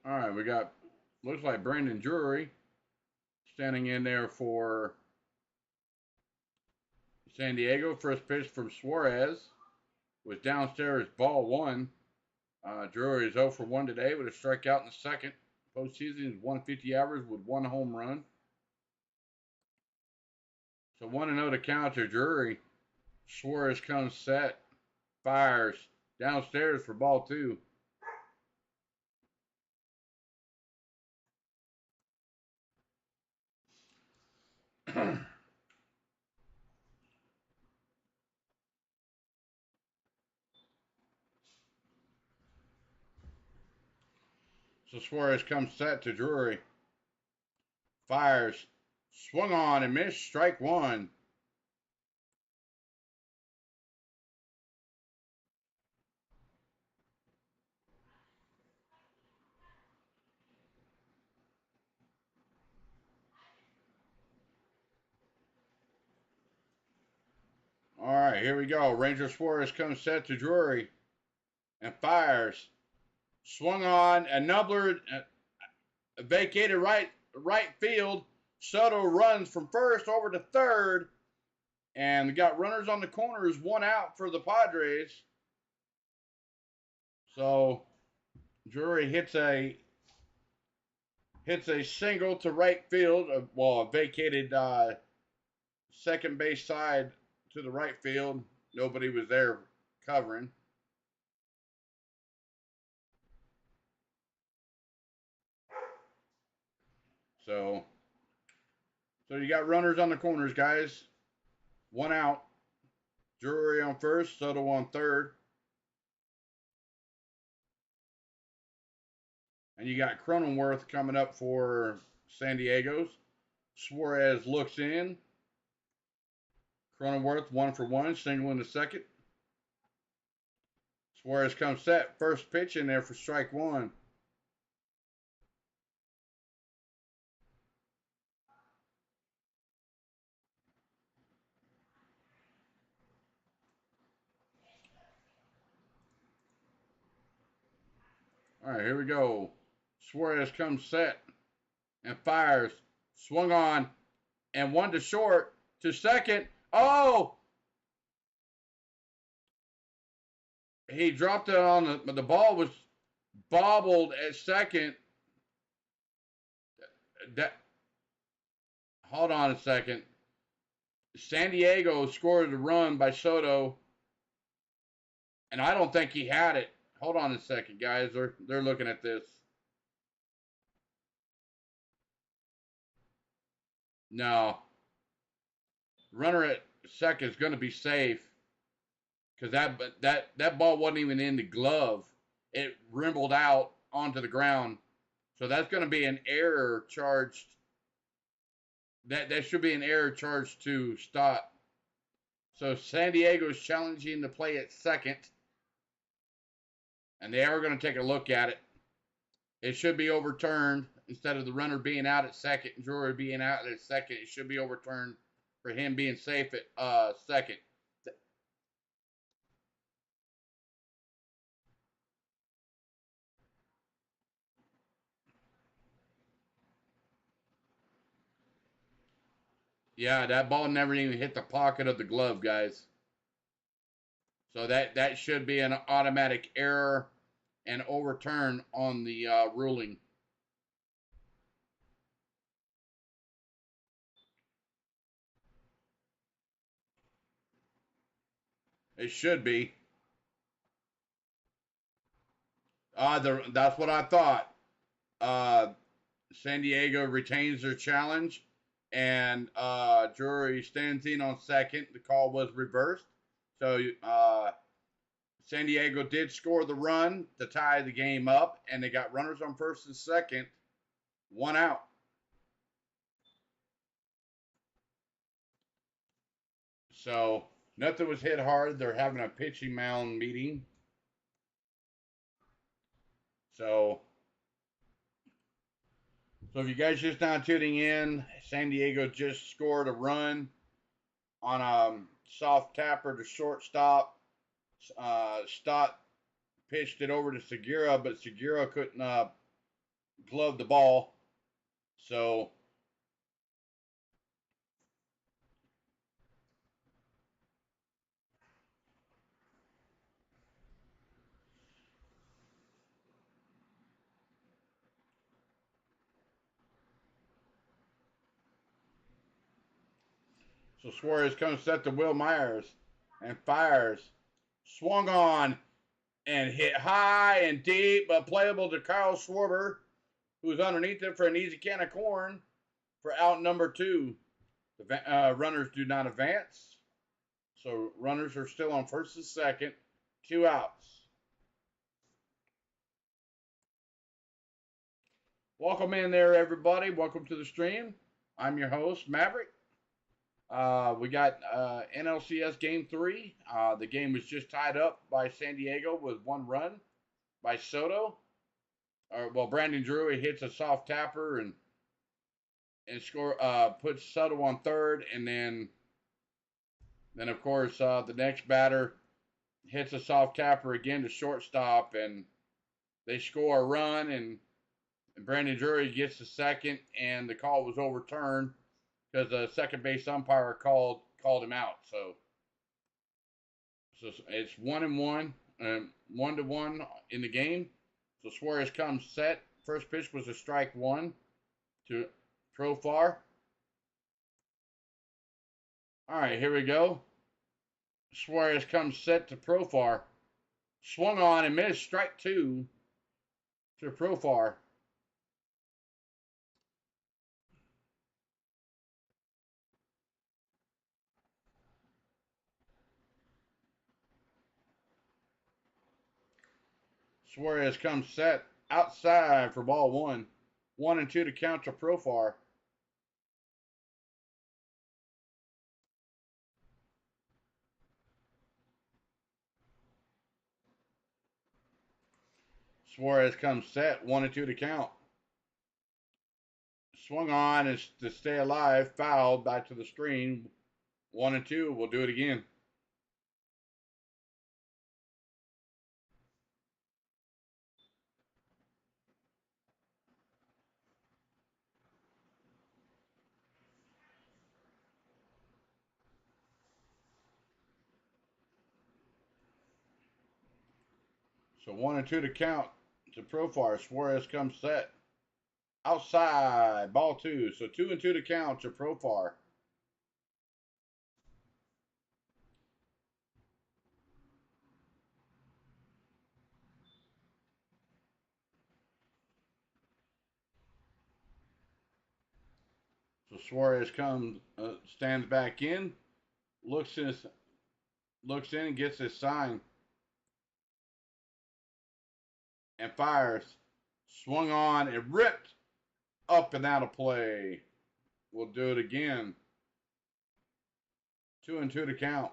All right, we got, looks like Brandon Drury standing in there for San Diego. First pitch from Suarez was downstairs, ball one. Drury is 0 for 1 today with a strikeout in the second. Postseason is 150 average with 1 home run. So 1-0 to counter Drury. Suarez comes set, fires downstairs for ball two. So Suarez comes set to Drury. Fires. Swung on and missed. Strike one. All right, here we go. Ranger Suarez comes set to Drury and fires. Swung on. A nubbler vacated right field. Soto runs from first over to third. And we got runners on the corners, 1 out for the Padres. So Drury hits a single to right field. A vacated second base side to the right field. Nobody was there covering. So you got runners on the corners, guys. 1 out. Drury on first, Soto on third. And you got Cronenworth coming up for San Diego's. Suarez looks in. Cronenworth 1 for 1, single in the second. Suarez comes set. First pitch in there for strike one. All right, here we go. Suarez comes set and fires. Swung on and 1 to short to second. Oh! He dropped it on the ball was bobbled at second. Hold on a second. San Diego scored a run by Soto, and I don't think he had it. Hold on a second, guys. They're looking at this. No. Runner at second is going to be safe because that ball wasn't even in the glove. It rimbled out onto the ground. So that's going to be an error charged. That should be an error charged to stop. So San Diego is challenging the play at second. And they are going to take a look at it. It should be overturned. Instead of the runner being out at second and Drury being out at second, it should be overturned for him being safe at second. Yeah, that ball never even hit the pocket of the glove, guys. So that should be an automatic error and overturn on the ruling. It should be. That's what I thought. San Diego retains their challenge, and Drury stands in on second. The call was reversed. So San Diego did score the run to tie the game up, and they got runners on first and second, 1 out. So nothing was hit hard. They're having a pitching mound meeting. So if you guys just now tuning in, San Diego just scored a run on a soft tapper to shortstop. Stott pitched it over to Segura, but Segura couldn't glove the ball. So Suarez comes set to Will Myers and fires. Swung on and hit high and deep, but playable to Kyle Schwarber, who's underneath it for an easy can of corn for out number 2. The runners do not advance. So runners are still on first and second. 2 outs. Welcome in there, everybody. Welcome to the stream. I'm your host, Maverick. We got NLCS Game 3. The game was just tied up by San Diego with 1 run by Soto. Brandon Drury hits a soft tapper and puts Soto on third, and then of course the next batter hits a soft tapper again to shortstop, and they score a run, and Brandon Drury gets the second, and the call was overturned because the second base umpire called him out. So it's 1-1, 1-1 in the game. So Suarez comes set. First pitch was a strike 1 to Profar. All right, here we go. Suarez comes set to Profar. Swung on and missed, strike 2 to Profar. Suarez comes set outside for ball 1. 1-2 to count to Profar. Suarez comes set, 1-2 to count. Swung on is to stay alive, fouled back to the screen. 1-2, we'll do it again. So 1-2 to count to Profar. Suarez comes set. Outside, ball 2. So 2-2 to count to Profar. So Suarez stands back in, looks in, and gets his sign, and fires. Swung on and ripped up and out of play. We'll do it again. 2-2 to count.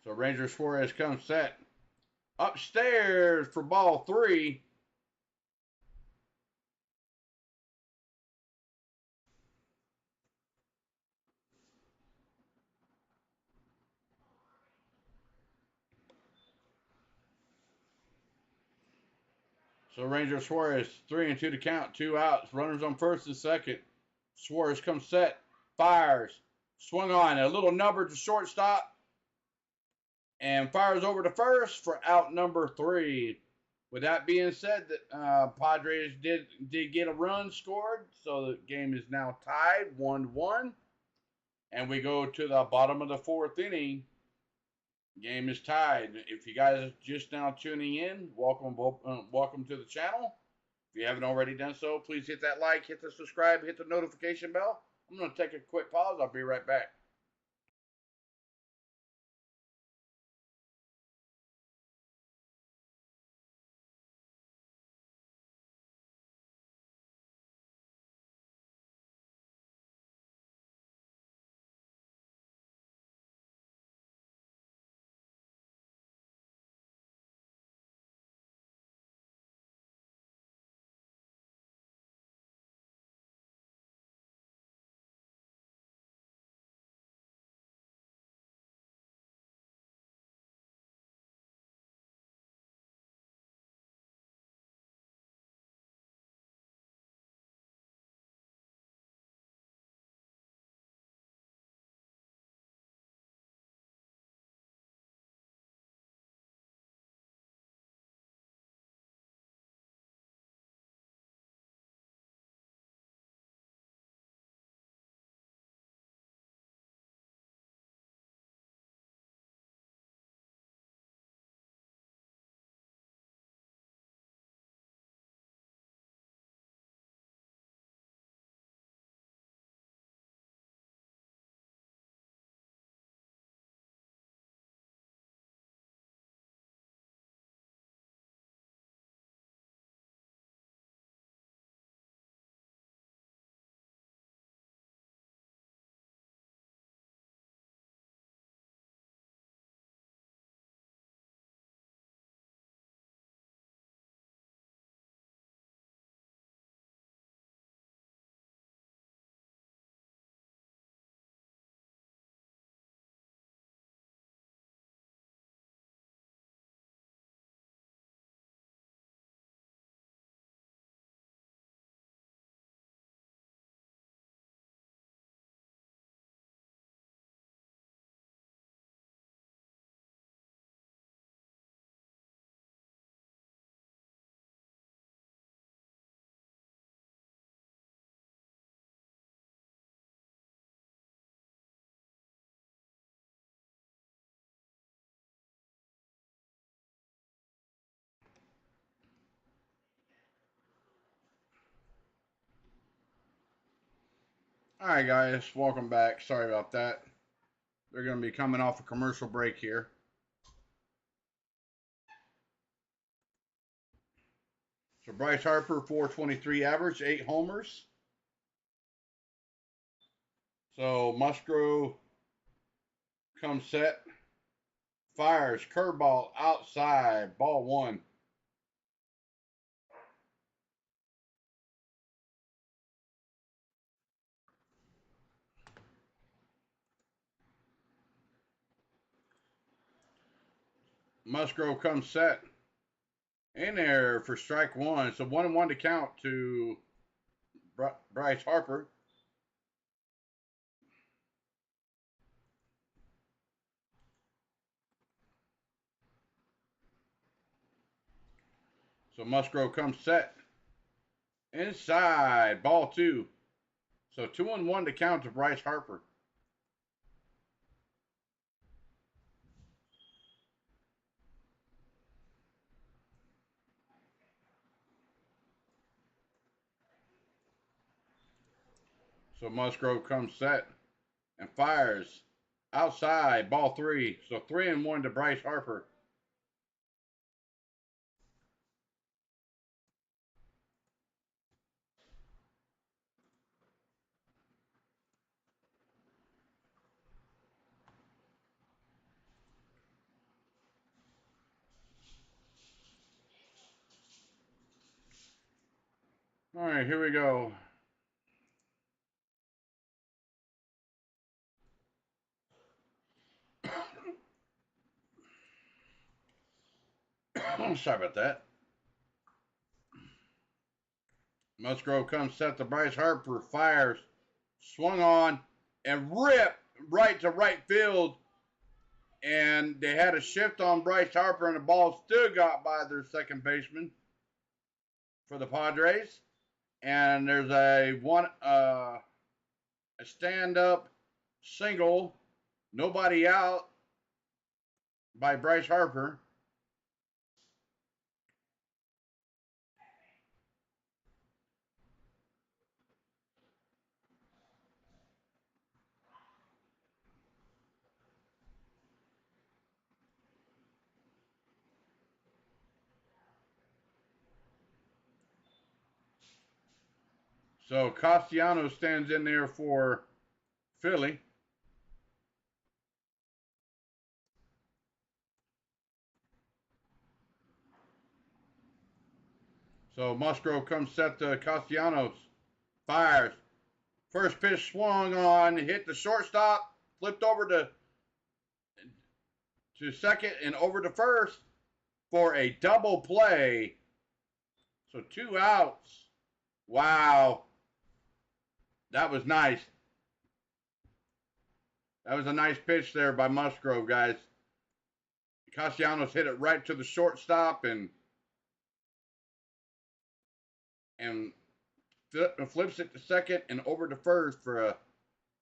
So Ranger Suarez comes set. Upstairs for ball 3. So Ranger Suarez, 3-2 to count, 2 outs, runners on first and second. Suarez comes set, fires, swung on, a little number to shortstop, and fires over to first for out number 3. With that being said, that Padres did get a run scored, so the game is now tied 1-1, and we go to the bottom of the 4th inning. Game is tied. If you guys are just now tuning in, welcome to the channel. If you haven't already done so, please hit that like, hit the subscribe, hit the notification bell. I'm going to take a quick pause. I'll be right back. All right, guys, welcome back. Sorry about that. They're going to be coming off a commercial break here. So Bryce Harper, 423 average, 8 homers. So Musgrove comes set, fires, curveball outside, ball 1. Musgrove comes set, in there for strike 1. So 1-1 to count to Bryce Harper. So Musgrove comes set, inside, ball 2. So 2-1 to count to Bryce Harper. So Musgrove comes set and fires outside, ball 3. So 3-1 to Bryce Harper. All right, here we go. Sorry about that. Musgrove comes set to Bryce Harper, fires, swung on, and ripped right to right field. And they had a shift on Bryce Harper, and the ball still got by their second baseman for the Padres. And there's a stand-up single, nobody out by Bryce Harper. So Castellanos stands in there for Philly. So Musgrove comes set to Castellanos, fires. First pitch swung on, hit the shortstop, flipped over to second and over to first for a double play. So 2 outs. Wow. That was nice. That was a nice pitch there by Musgrove, guys. Castellanos hit it right to the shortstop and flips it to second and over to first for a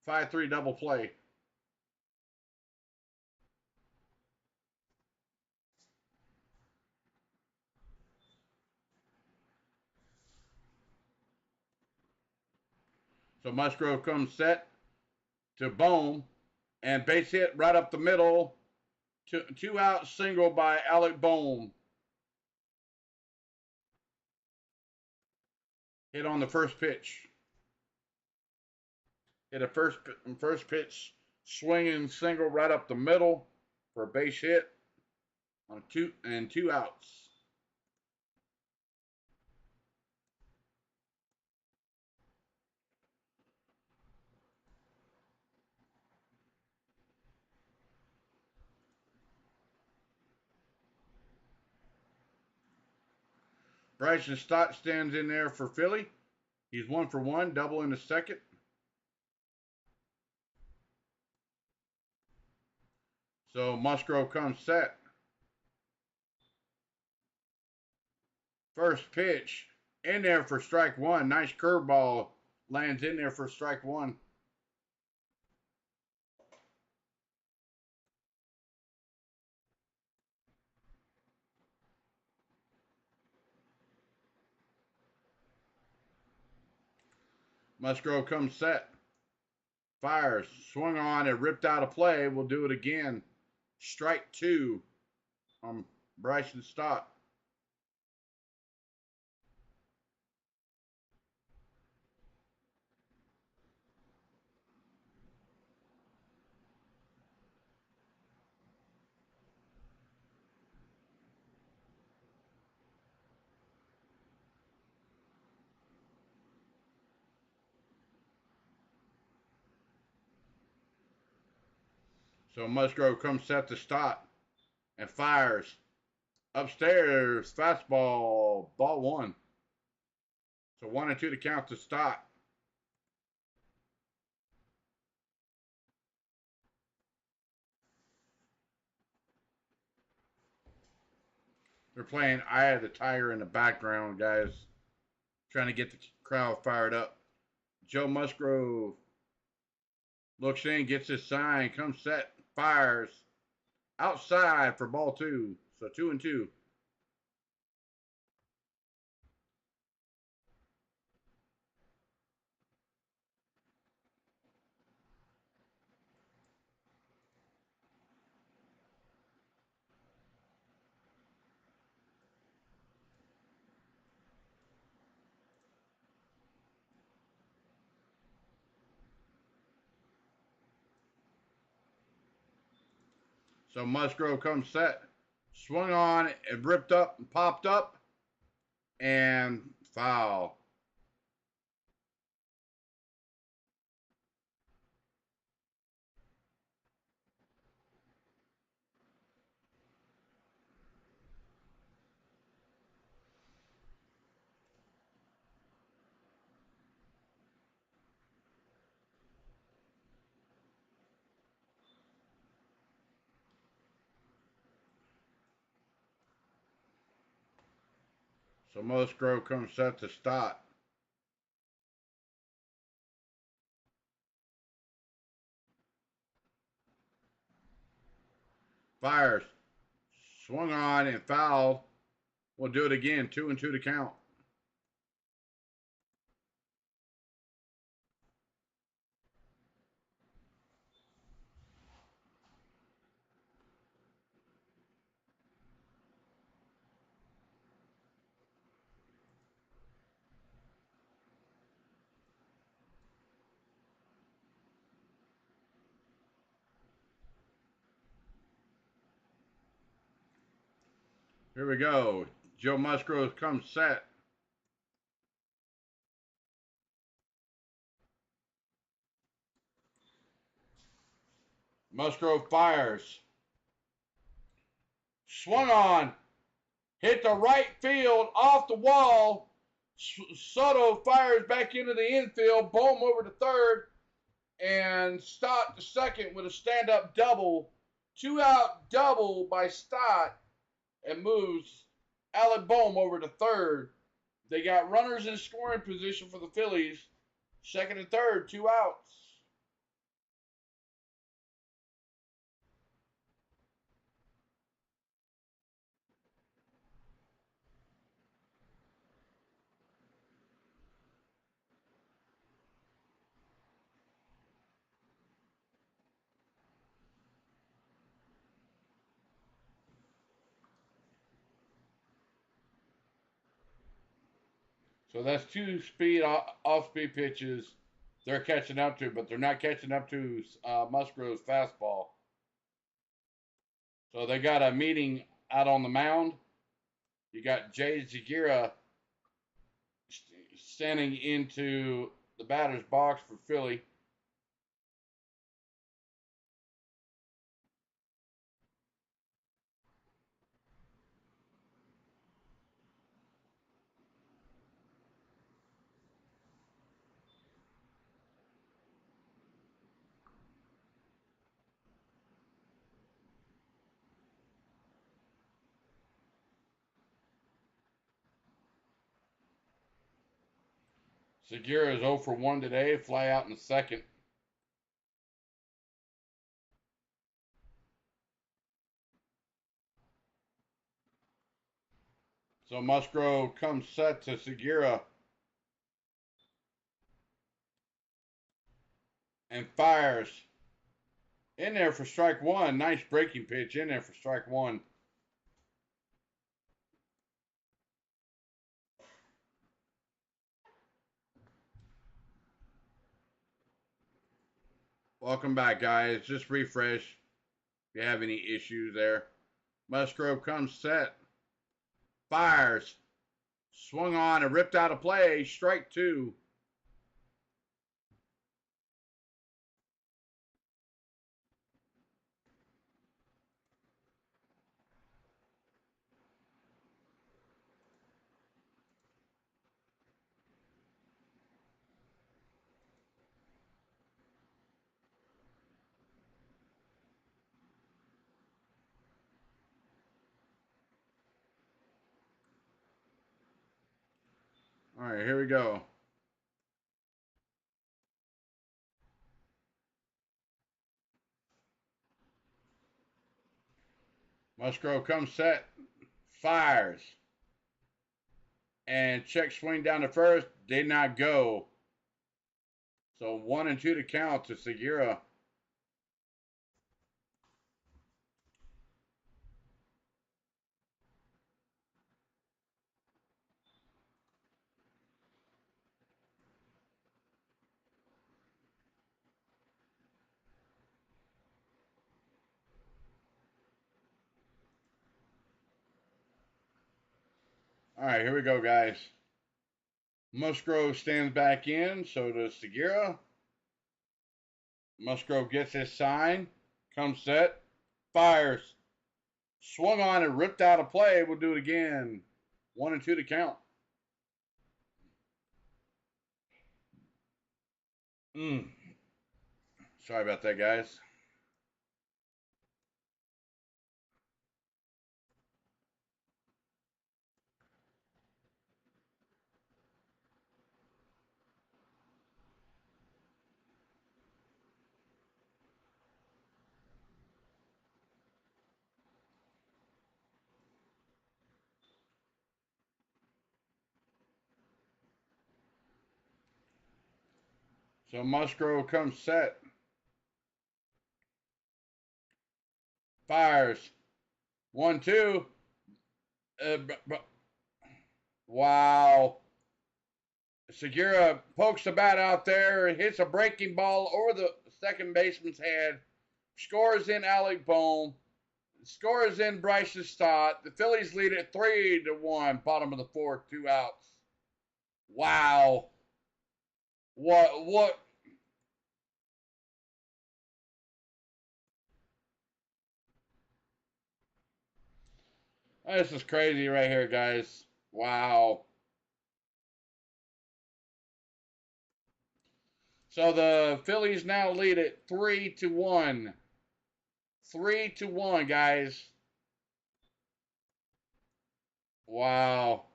5-3 double play. So Musgrove comes set to Bohm and base hit right up the middle. 2 out single by Alec Bohm. Hit on the first pitch. Hit a first pitch swinging single right up the middle for a base hit on 2 outs. Bryson Stott stands in there for Philly. He's 1 for 1, double in the second. So Musgrove comes set. First pitch in there for strike 1. Nice curveball lands in there for strike 1. Musgrove comes set. Fires. Swung on and ripped out a play. We'll do it again. Strike 2 on Bryson Stott. So Musgrove comes set to Stott and fires. Upstairs, fastball, ball 1. So 1-2 to count to Stott. They're playing Eye of the Tiger in the background, guys. Trying to get the crowd fired up. Joe Musgrove looks in, gets his sign, comes set, fires. Outside for ball 2. So 2-2. So Musgrove comes set, swung on, and ripped up and popped up, and foul. So Musgrove comes set to Stott. Fires. Swung on and fouled. We'll do it again. 2-2 to count. Here we go. Joe Musgrove comes set. Musgrove fires. Swung on. Hit the right field off the wall. Soto fires back into the infield. Bohm over to third. And Stott to second with a stand-up double. 2-out double by Stott. And moves Alec Bohm over to third. They got runners in scoring position for the Phillies. Second and third, 2 outs. So that's 2 speed off-speed pitches they're catching up to, but they're not catching up to Musgrove's fastball. So they got a meeting out on the mound. You got Jay Zagira standing into the batter's box for Philly. Zagira is 0 for 1 today, fly out in the second. So Musgrove comes set to Zagira. and fires in there for strike one. Nice breaking pitch in there for strike one. Welcome back, guys. Just refresh if you have any issues there. Musgrove comes set. Fires. Swung on and ripped out of play. Strike two. All right, here we go. Musgrove comes set. Fires. And check swing down to first. Did not go. So 1-2 to count to Segura. All right, here we go, guys. Musgrove stands back in. So does Segura. Musgrove gets his sign. Comes set. Fires. Swung on and ripped out of play. We'll do it again. 1-2 to count. Sorry about that, guys. So Musgrove comes set. Fires. 1-2. Wow. Segura pokes the bat out there, hits a breaking ball over the second baseman's head, scores in Alec Bohm, scores in Bryce's Stott. The Phillies lead it 3-1, bottom of the fourth, 2 outs. Wow. What? This is crazy right here, guys. Wow. So the Phillies now lead it 3-1. 3-1, guys. Wow.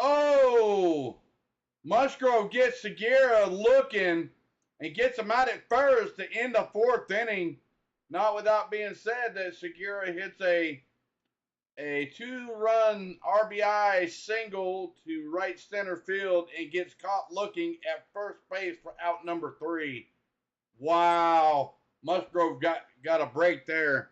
Oh! Musgrove gets Segura looking and gets him out at first to end the fourth inning. Not without being said that Segura hits a 2-run RBI single to right center field and gets caught looking at first base for out number 3. Wow. Musgrove got a break there.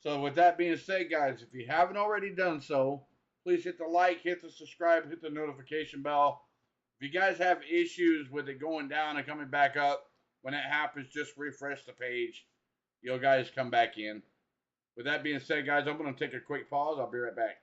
So with that being said, guys, if you haven't already done so, please hit the like, hit the subscribe, hit the notification bell. If you guys have issues with it going down and coming back up, when that happens, just refresh the page. You'll guys come back in. With that being said, guys, I'm going to take a quick pause. I'll be right back.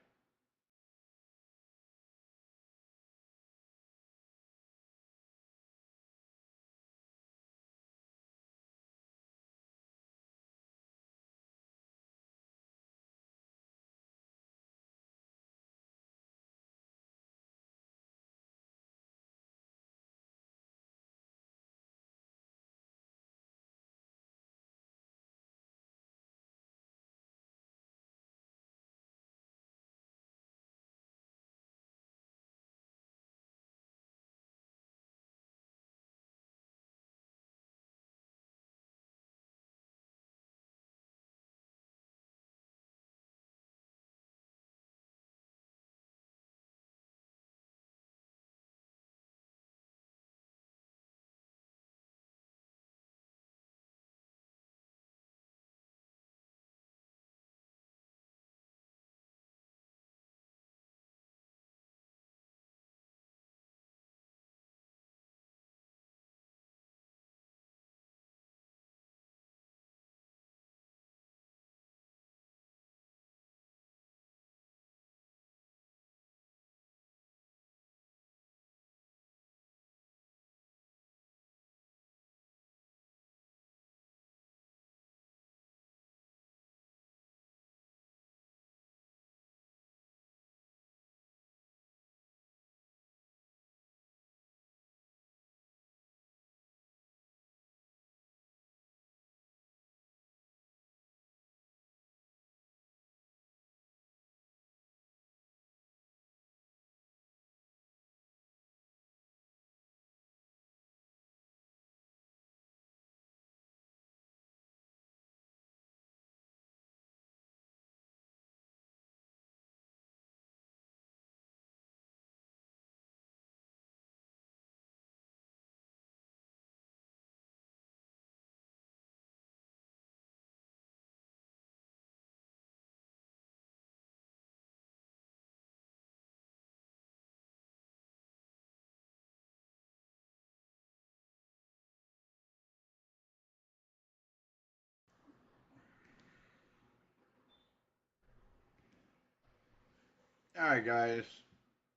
All right, guys,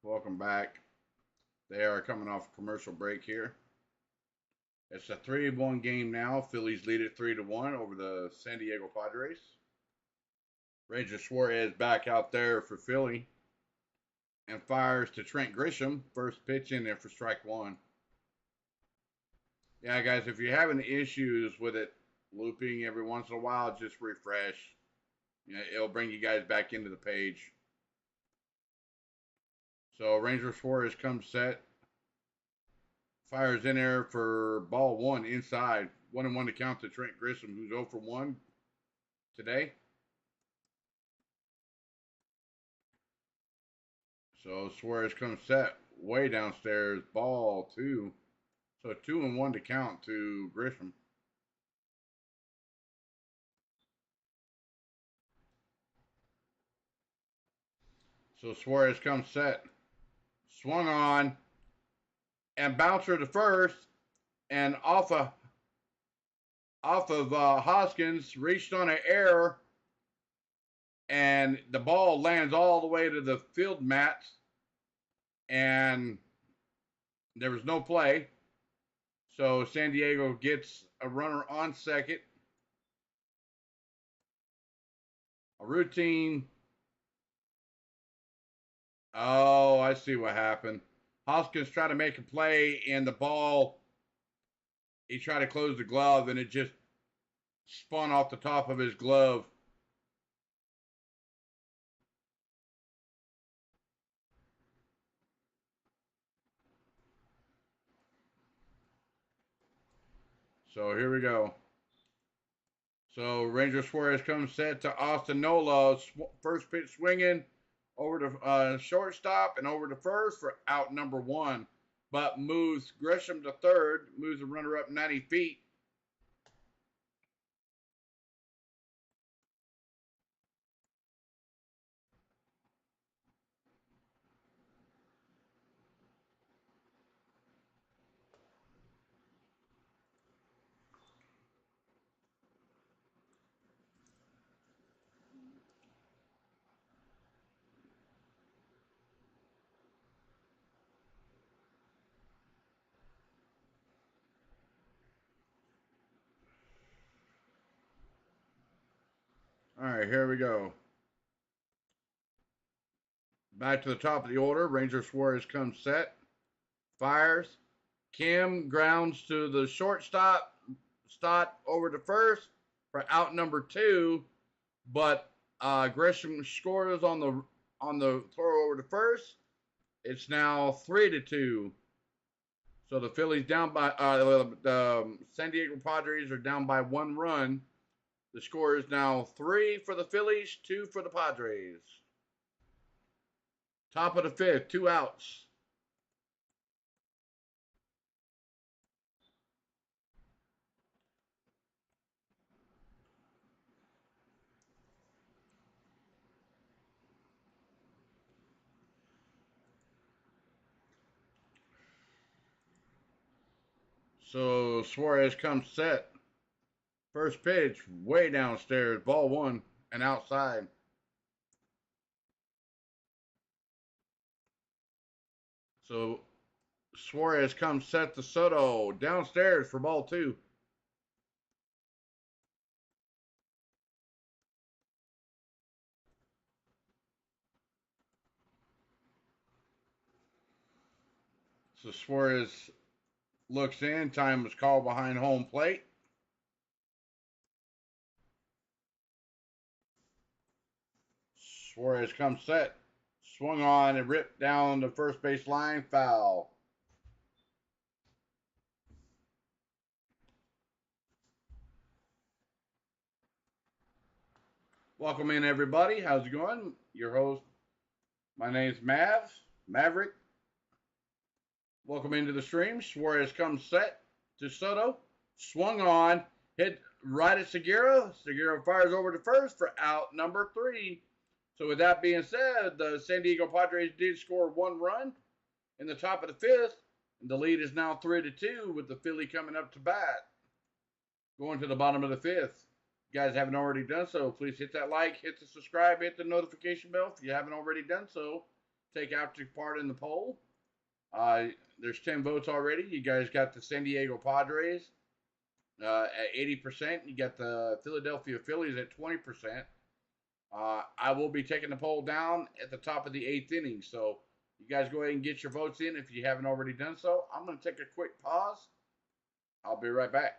welcome back. They are coming off a commercial break here. It's a 3-1 game now. Phillies lead it 3-1 over the San Diego Padres. Ranger Suarez back out there for Philly and fires to Trent Grisham. First pitch in there for strike one. Yeah, guys, if you're having issues with it looping every once in a while, just refresh. It'll bring you guys back into the page. So Ranger Suarez comes set. Fires in there for ball one inside. 1-1 to count to Trent Grisham, who's 0 for 1 today. So Suarez comes set way downstairs. Ball two. So 2-1 to count to Grisham. So Suarez comes set. Swung on. And bouncer to first. And off of Hoskins. Reached on an error. And the ball lands all the way to the field mat. And there was no play. So San Diego gets a runner on second. A routine. Oh, I see what happened. Hoskins tried to make a play, and the ball, he tried to close the glove, and it just spun off the top of his glove. So here we go. So Ranger Suarez comes set to Austin Nola. First pitch swinging over to shortstop and over to first for out number one. But moves Grisham to third, moves the runner up 90 feet. All right, here we go. Back to the top of the order. Ranger Suarez comes set. Fires. Kim grounds to the shortstop. Stott over to first for out number two. But Grisham scores on the throw over to first. It's now 3-2. So the Phillies down by the San Diego Padres are down by 1 run. The score is now 3 for the Phillies, 2 for the Padres. Top of the fifth, 2 outs. So Suarez comes set. First pitch, way downstairs, ball one and outside. So Suarez comes set to Soto downstairs for ball two. So Suarez looks in. Time was called behind home plate. Suarez comes set. Swung on and ripped down the first base line. Foul. Welcome in, everybody. How's it going? Your host, my name's Maverick. Welcome into the stream. Suarez comes set to Soto. Swung on. Hit right at Segura. Segura fires over to first for out number 3. So with that being said, the San Diego Padres did score 1 run in the top of the fifth. And the lead is now 3-2 with the Philly coming up to bat. Going to the bottom of the fifth. you guys haven't already done so, please hit that like, hit the subscribe, hit the notification bell. If you haven't already done so, take active part in the poll. There's 10 votes already. You guys got the San Diego Padres at 80%. You got the Philadelphia Phillies at 20%. I will be taking the poll down at the top of the 8th inning. So you guys go ahead and get your votes in if you haven't already done so. I'm going to take a quick pause. I'll be right back.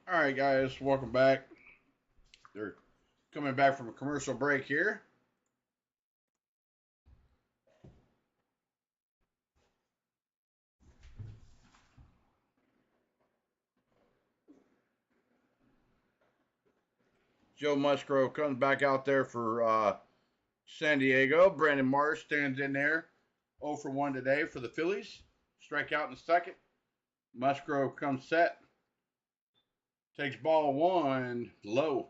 All right, guys, welcome back. They're coming back from a commercial break here. Joe Musgrove comes back out there for San Diego. Brandon Marsh stands in there 0 for 1 today for the Phillies. Strikeout in the second. Musgrove comes set. Takes ball one low.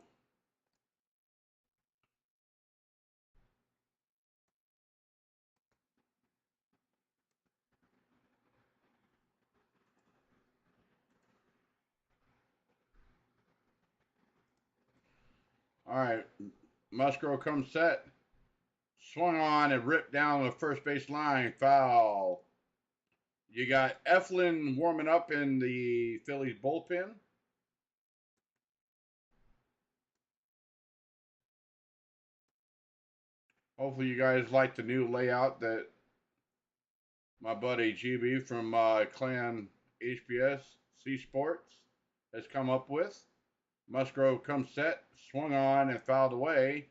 All right. Musgrove comes set. Swung on and ripped down the first base line. Foul. You got Eflin warming up in the Phillies bullpen. Hopefully you guys like the new layout that my buddy GB from ClanHBS Sports has come up with. Musgrove comes set, swung on and fouled away.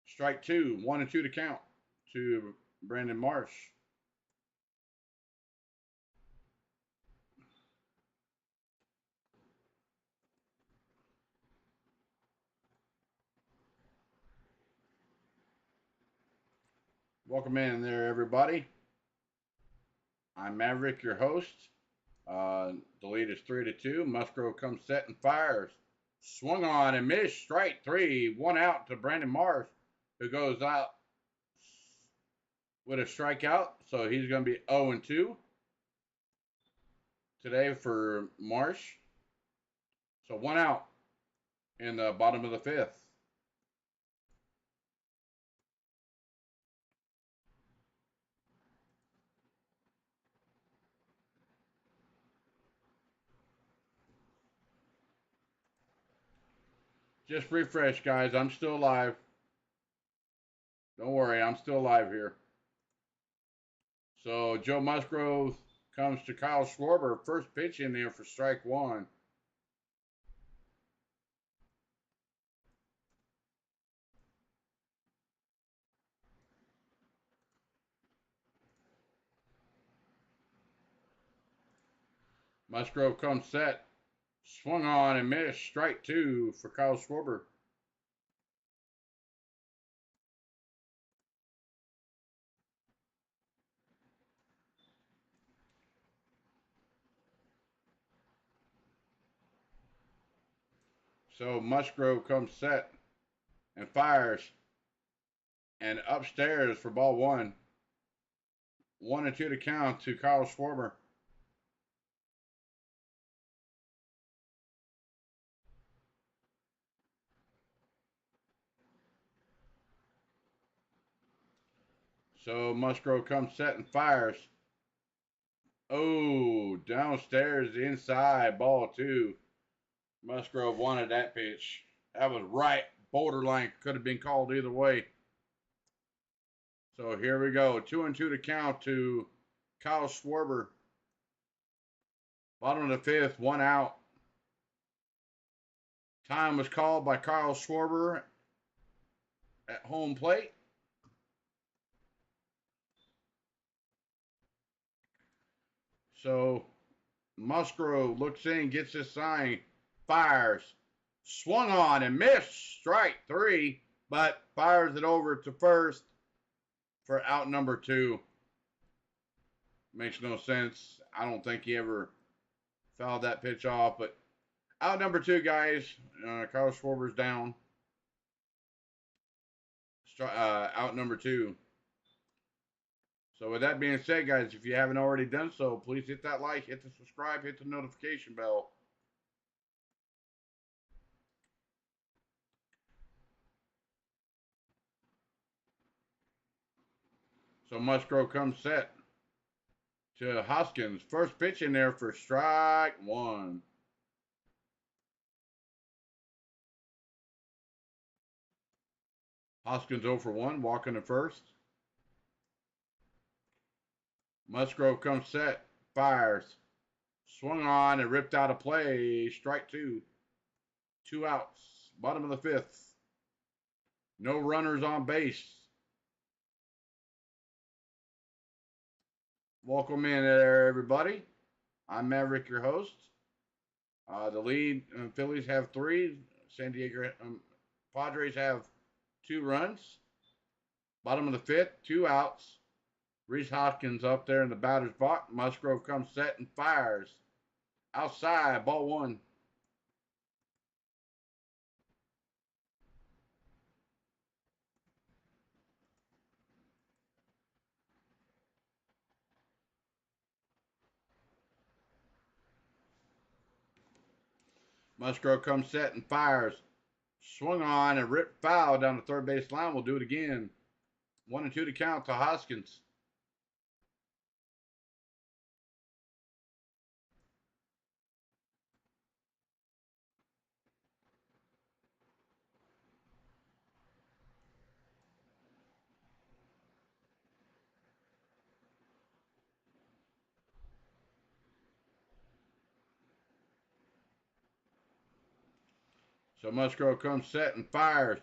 Strike two, 1-2 to count to Brandon Marsh. Welcome in there, everybody. I'm Maverick, your host. The lead is 3-2. Musgrove comes set and fires. Swung on and missed. Strike three. One out to Brandon Marsh, who goes out with a strikeout. So he's going to be 0-2 today for Marsh. So one out in the bottom of the fifth. Just refresh, guys. I'm still live. Don't worry, I'm still live here. So Joe Musgrove comes to Kyle Schwarber. First pitch in there for strike one. Musgrove comes set. Swung on and missed. Strike two for Kyle Schwarber. So Musgrove comes set and fires. And upstairs for ball one. 1-2 to count to Kyle Schwarber. So Musgrove comes set and fires. Oh, downstairs inside, ball two. Musgrove wanted that pitch. That was right, borderline. Could have been called either way. So here we go. 2-2 to count to Kyle Schwarber. Bottom of the fifth, one out. Time was called by Kyle Schwarber at home plate. So Musgrove looks in, gets his sign, fires, swung on and missed. Strike three, but fires it over to first for out number two. Makes no sense. I don't think he ever fouled that pitch off, but out number two, guys. Kyle Schwarber's down. Out number two. So with that being said, guys, if you haven't already done so, please hit that like, hit the subscribe, hit the notification bell. So Musgrove comes set to Hoskins. First pitch in there for strike one. Hoskins 0 for 1, walking to first. Musgrove comes set, fires, swung on and ripped out of play. Strike two. 2 outs. Bottom of the fifth. No runners on base. Welcome in there, everybody. I'm Maverick, your host. The lead Phillies have 3. San Diego Padres have 2 runs. Bottom of the fifth, 2 outs. Rhys Hoskins up there in the batter's box. Musgrove comes set and fires. Outside, ball one. Musgrove comes set and fires. Swung on and ripped foul down the third base line. We'll do it again. 1-2 to count to Hoskins. So Musgrove comes set and fires.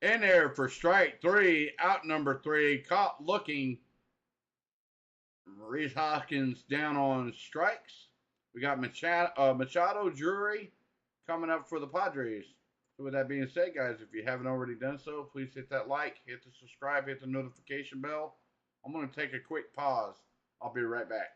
In there for strike three. Out number 3. Caught looking. Rhys Hoskins down on strikes. We got Machado Drury coming up for the Padres. So with that being said, guys, if you haven't already done so, please hit that like, hit the subscribe, hit the notification bell. I'm going to take a quick pause. I'll be right back.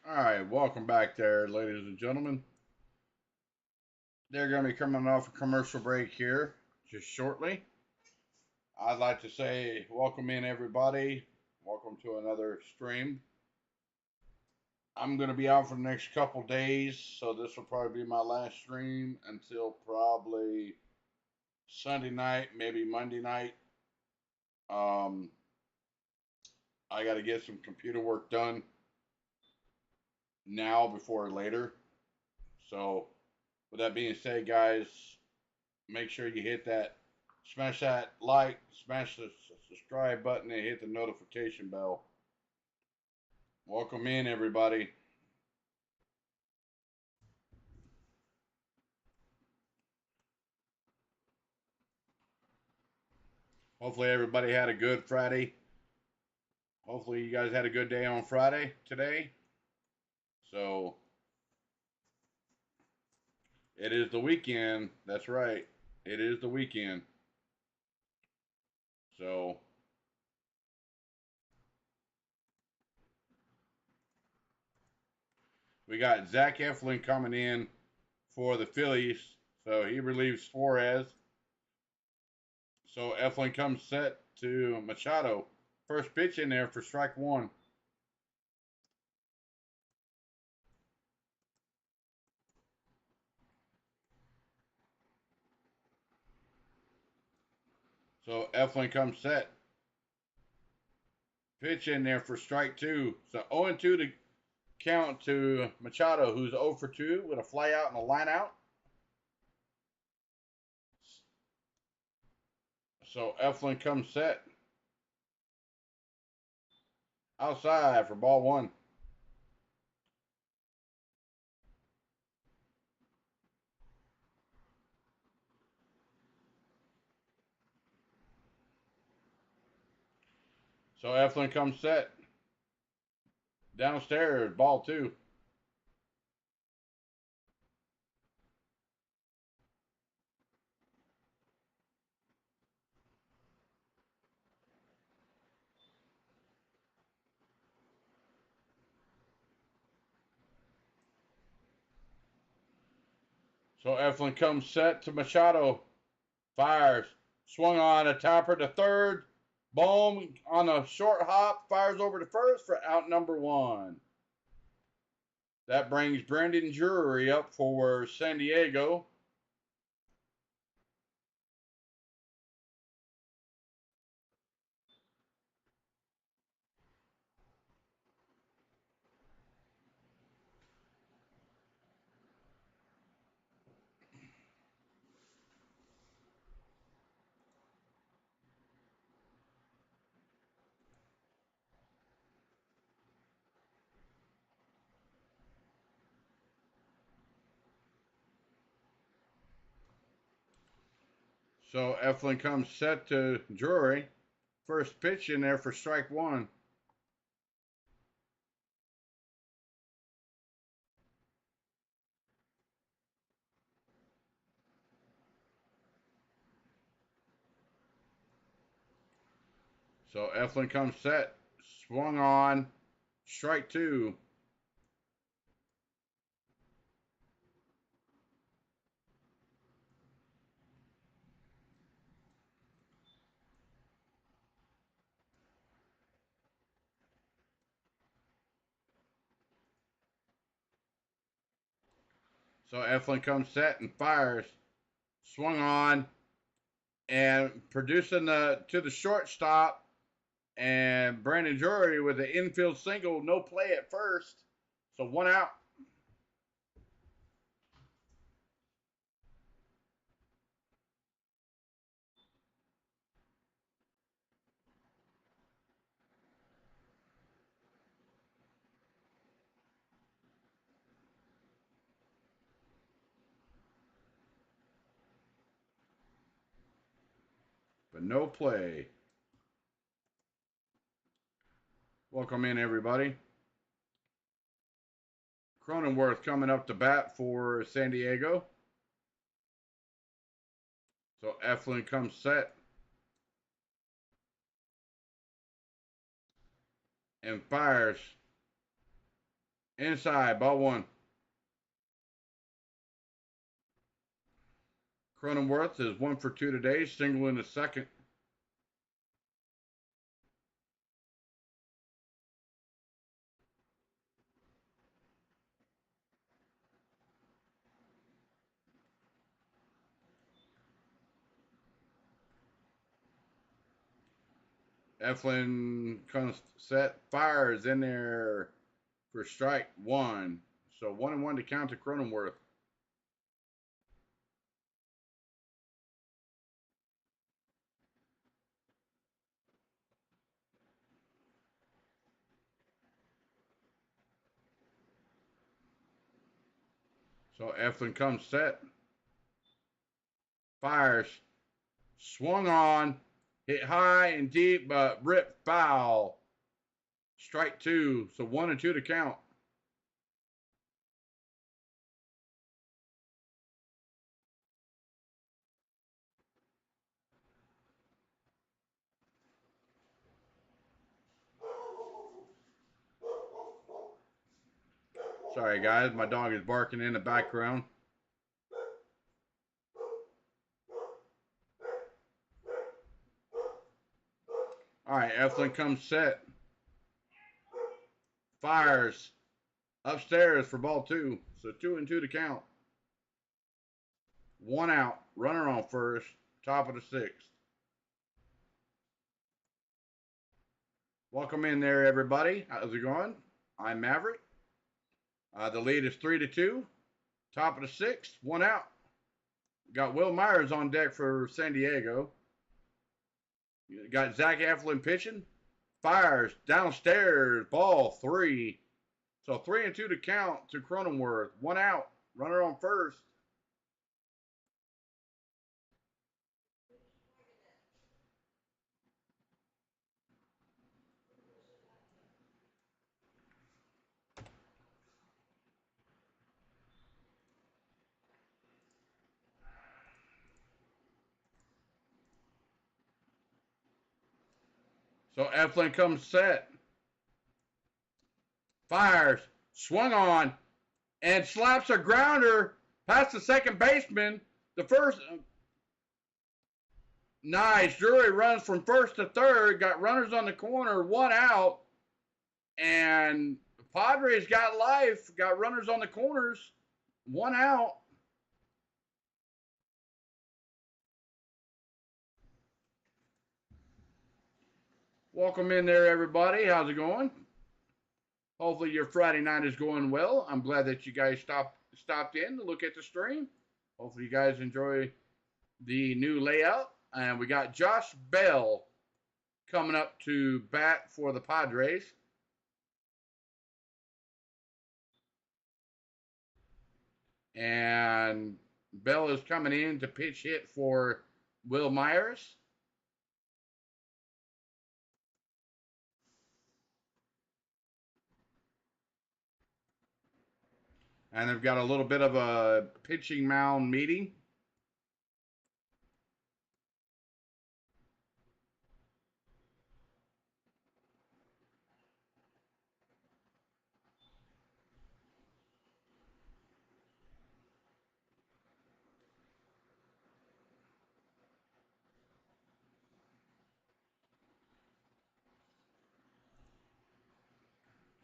All right, welcome back there, ladies and gentlemen. They're going to be coming off a commercial break here just shortly. I'd like to say welcome in, everybody. Welcome to another stream. I'm going to be out for the next couple days, so this will probably be my last stream until probably Sunday night, maybe Monday night. I got to get some computer work done now before later. So, with that being said, guys, make sure you hit that, smash that like, smash the subscribe button, and hit the notification bell. Welcome in, everybody. Hopefully, everybody had a good Friday. Hopefully, you guys had a good day on Friday today. So, it is the weekend. That's right. It is the weekend. So, we got Zach Eflin coming in for the Phillies. So, he relieves Suarez. So, Eflin comes set to Machado. First pitch in there for strike one. So Eflin comes set. Pitch in there for strike two. So 0-2 to count to Machado, who's 0 for 2 with a fly out and a line out. So Eflin comes set. Outside for ball one. So Eflin comes set. Downstairs, ball two. So Eflin comes set to Machado. Fires. Swung on a topper to third. Boom on a short hop. Fires over to first for out number one. That brings Brandon Drury up for San Diego. So Eflin comes set to Drury. First pitch in there for strike one. So Eflin comes set. Swung on. Strike two. So Eflin comes set and fires. Swung on and producing to the shortstop. And Brandon Drury with an infield single, no play at first. So one out. But no play. Welcome in, everybody. Cronenworth coming up to bat for San Diego. So Eflin comes set and fires. Inside, ball one. Cronenworth is 1 for 2 today, single in the second. Eflin comes set, fires in there for strike one. So 1-1 to count to Cronenworth. So Eflin comes set, fires, swung on, hit high and deep, but ripped foul. Strike two. So 1-2 to count. Sorry, guys. My dog is barking in the background. All right, Eflin comes set. Fires upstairs for ball two. So 2-2 to count. 1 out. Runner on first. Top of the sixth. Welcome in there, everybody. How's it going? I'm Maverick. The lead is 3-2. Top of the sixth. 1 out. Got Will Myers on deck for San Diego. Got Zach Eflin pitching. Fires downstairs. Ball 3. So 3-2 to count to Cronenworth. 1 out. Runner on first. So Eflin comes set. Fires. Swung on. And slaps a grounder past the second baseman. The first. Nice. Drury runs from first to third. Got runners on the corner. 1 out. And the Padres got life. Got runners on the corners. 1 out. Welcome in there, everybody. How's it going? Hopefully your Friday night is going well. I'm glad that you guys stopped in to look at the stream. Hopefully you guys enjoy the new layout. And we got Josh Bell coming up to bat for the Padres. And Bell is coming in to pitch hit for Will Myers. And they've got a little bit of a pitching mound meeting.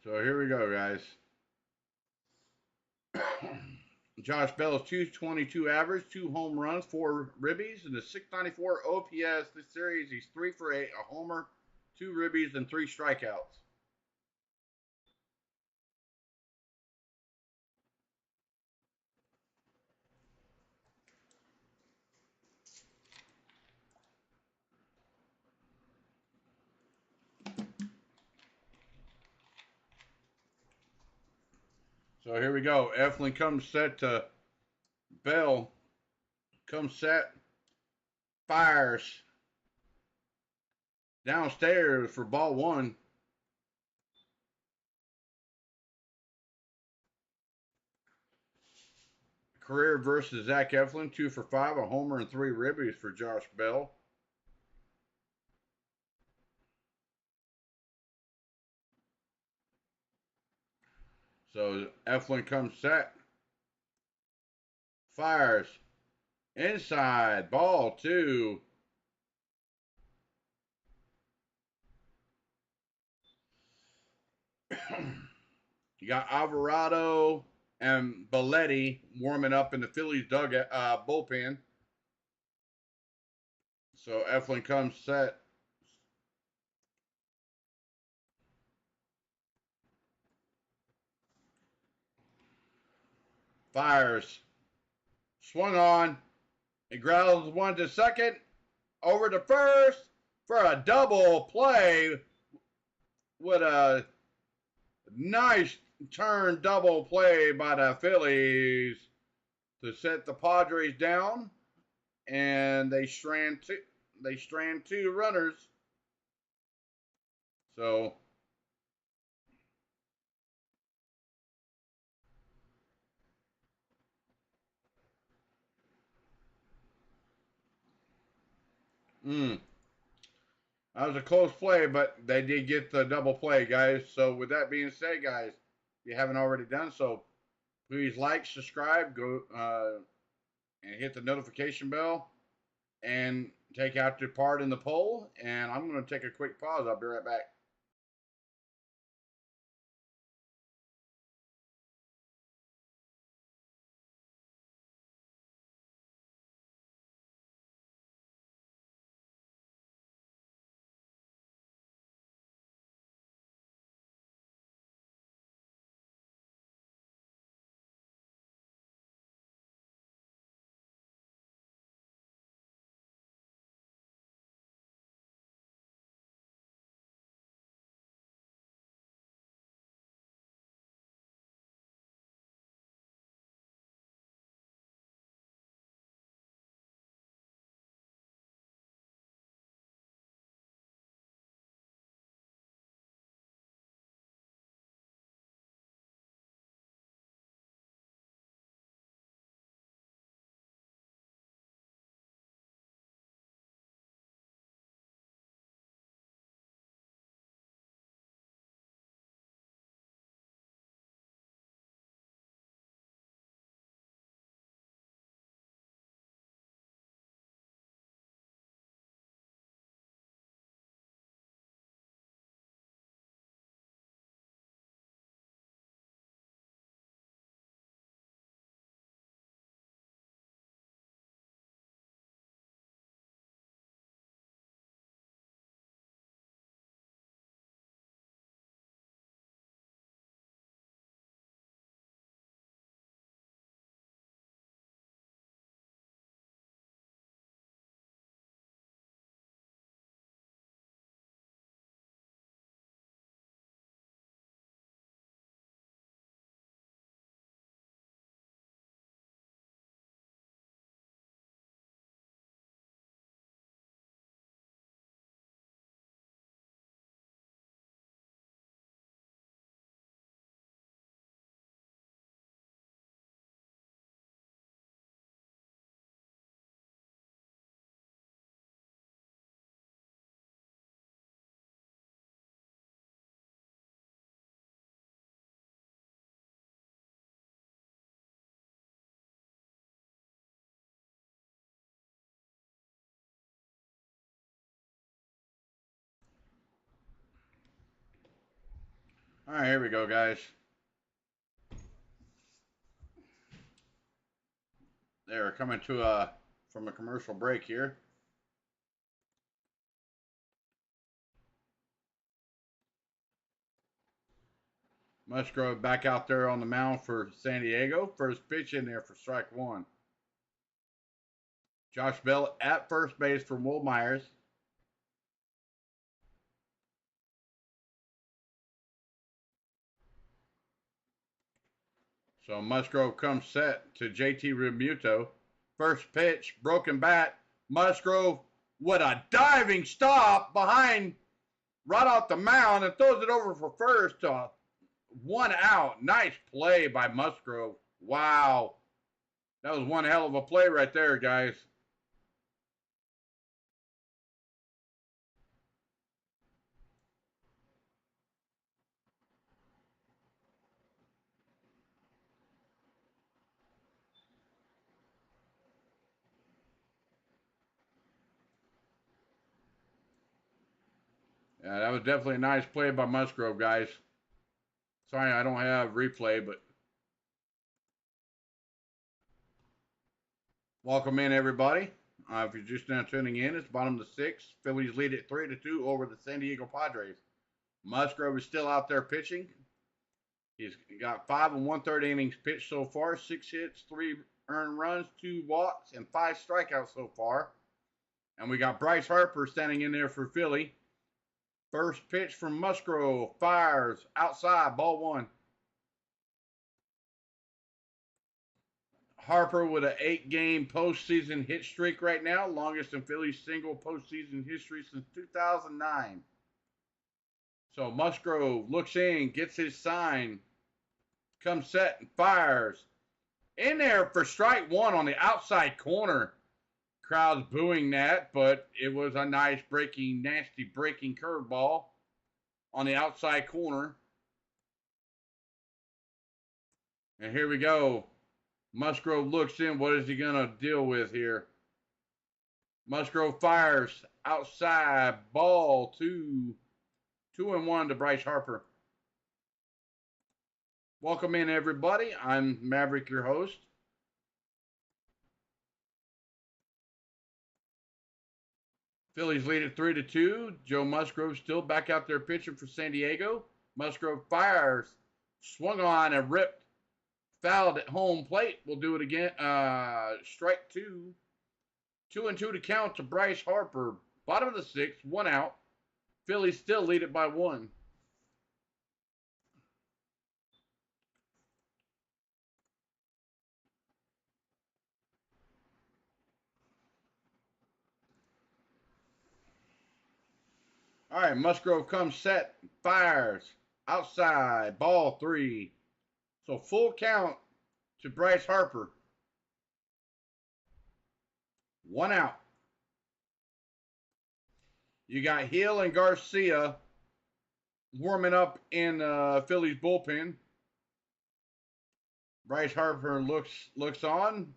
So here we go, guys. Josh Bell's 222 average, 2 home runs, 4 ribbies, and a 694 OPS. This series, he's 3 for 8, a homer, 2 ribbies, and 3 strikeouts. So here we go. Eflin comes set to Bell. Comes set. Fires. Downstairs for ball 1. Career versus Zach Eflin, 2 for 5, a homer and 3 ribbies for Josh Bell. So Eflin comes set. Fires. Inside. Ball 2. You got Alvarado and Belletti warming up in the Phillies bullpen. So Eflin comes set. Fires. Swung on. He grounds one to second. Over to first for a double play with a nice turn double play by the Phillies to set the Padres down, and they strand two runners. So that was a close play, but they did get the double play, guys. So with that being said, guys, if you haven't already done so, please like, subscribe, go and hit the notification bell, and take out your part in the poll. And I'm going to take a quick pause. I'll be right back. All right, here we go, guys. They're coming to from a commercial break here. Musgrove back out there on the mound for San Diego. First pitch in there for strike 1. Josh Bell at first base for Will Myers. So Musgrove comes set to JT Realmuto. First pitch, broken bat. Musgrove with a diving stop behind right off the mound and throws it over for first to 1 out. Nice play by Musgrove. Wow. That was one hell of a play right there, guys. Yeah, that was definitely a nice play by Musgrove, guys. Sorry, I don't have replay, but welcome in, everybody. If you're just now tuning in, it's bottom of the sixth. Phillies lead it 3-2 over the San Diego Padres. Musgrove is still out there pitching. He's got 5 1/3 innings pitched so far, 6 hits, 3 earned runs, 2 walks, and 5 strikeouts so far. And we got Bryce Harper standing in there for Philly. First pitch from Musgrove, fires outside, ball 1. Harper with an 8-game postseason hit streak right now, longest in Philly's single postseason history since 2009. So Musgrove looks in, gets his sign, comes set and fires. In there for strike 1 on the outside corner. Crowd's booing that, but it was a nice nasty breaking curveball on the outside corner. And here we go. Musgrove looks in. What is he going to deal with here? Musgrove fires outside. Ball 2. 2-1 to Bryce Harper. Welcome in, everybody. I'm Maverick, your host. Phillies lead it 3-2. Joe Musgrove still back out there pitching for San Diego. Musgrove fires. Swung on and ripped. Fouled at home plate. We'll do it again. Strike 2. 2-2 to count to Bryce Harper. Bottom of the sixth. 1 out. Phillies still lead it by 1. All right, Musgrove comes set, fires, outside, ball 3. So full count to Bryce Harper. 1 out. You got Hill and Garcia warming up in Phillies bullpen. Bryce Harper looks on.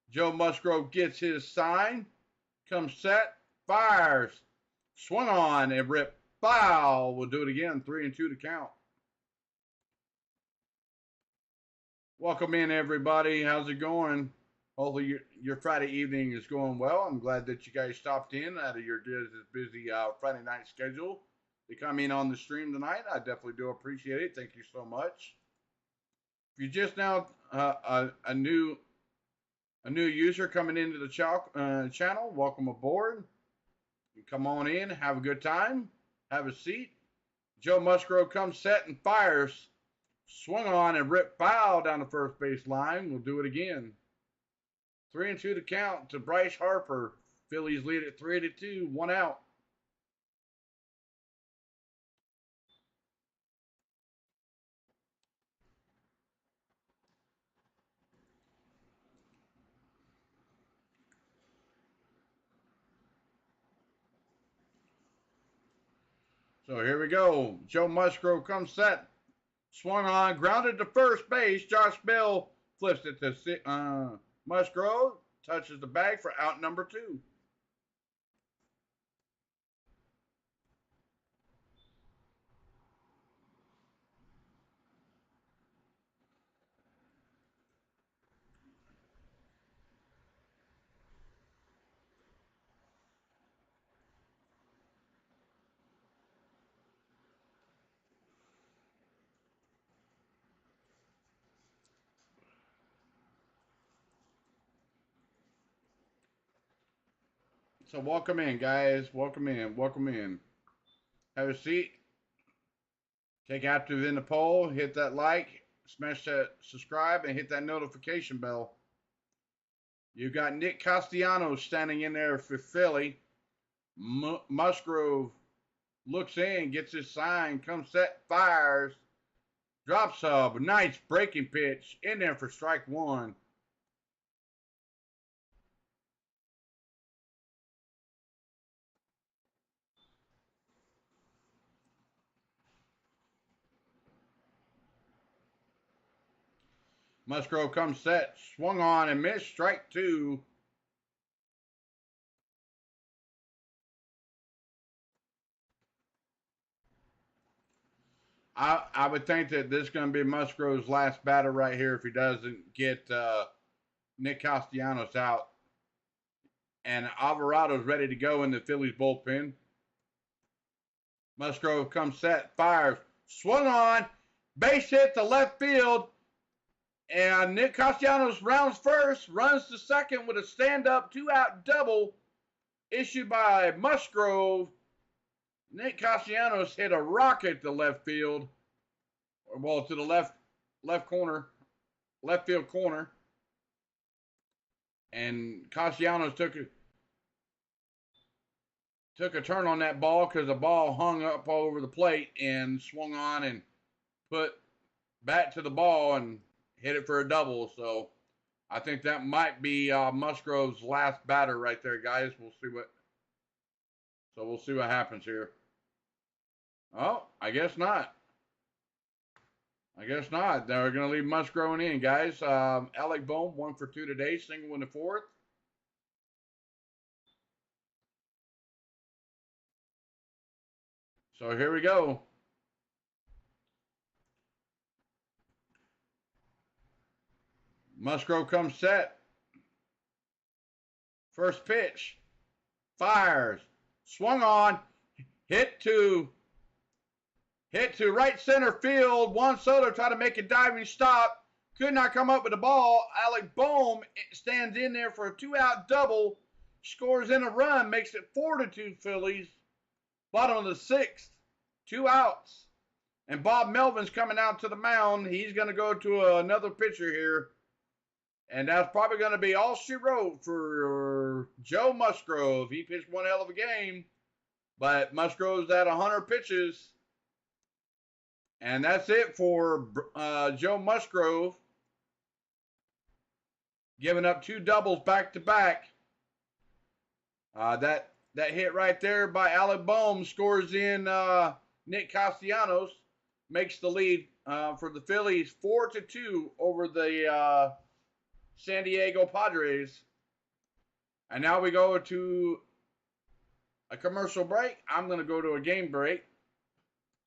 Joe Musgrove gets his sign, comes set, fires. Swung on and ripped. Foul. We'll do it again. 3-2 to count. Welcome in, everybody. How's it going? Hopefully your Friday evening is going well. I'm glad that you guys stopped in out of your busy Friday night schedule to come in on the stream tonight. I definitely do appreciate it. Thank you so much. If you're just now a new user coming into the channel, welcome aboard. Come on in, have a good time, have a seat. Joe Musgrove comes set and fires. Swung on and ripped foul down the first base line. We'll do it again. 3-2 to count to Bryce Harper. Phillies lead at 3-2, 1 out. So here we go. Joe Musgrove comes set. Swung on, grounded to first base. Josh Bell flips it to Musgrove. Touches the bag for out number 2. So welcome in, guys. Welcome in. Welcome in. Have a seat. Take active in the poll. Hit that like. Smash that subscribe and hit that notification bell. You got Nick Castellanos standing in there for Philly. Musgrove looks in, gets his sign, comes set, fires, drops a nice breaking pitch in there for strike 1. Musgrove comes set, swung on and missed, strike 2. I would think that this is going to be Musgrove's last batter right here if he doesn't get Nick Castellanos out. And Alvarado's ready to go in the Phillies bullpen. Musgrove comes set, fires, swung on, base hit to left field. And Nick Castellanos rounds first, runs to second with a stand-up 2-out double issued by Musgrove. Nick Castellanos hit a rocket to left field, well, to the left field corner. And Castellanos took a turn on that ball because the ball hung up all over the plate and swung on and put bat to the ball and hit it for a double. So I think that might be Musgrove's last batter right there, guys. We'll see what happens here. Oh, I guess not. They're going to leave Musgrove in, guys. Alec Bohm, 1 for 2 today, single in the fourth. So here we go. Musgrove comes set. First pitch. Fires. Swung on. Hit to right center field. Juan Soto tried to make a diving stop. Could not come up with the ball. Alec Bohm stands in there for a 2-out double. Scores in a run. Makes it 4-2 Phillies. Bottom of the sixth. 2 outs. And Bob Melvin's coming out to the mound. He's going to go to another pitcher here. And that's probably going to be all she wrote for Joe Musgrove. He pitched one hell of a game. But Musgrove's at 100 pitches. And that's it for Joe Musgrove. Giving up 2 doubles back to back. That hit right there by Alec Bohm scores in Nick Castellanos. Makes the lead for the Phillies 4-2 over the San Diego Padres. And now we go to a commercial break. I'm going to go to a game break.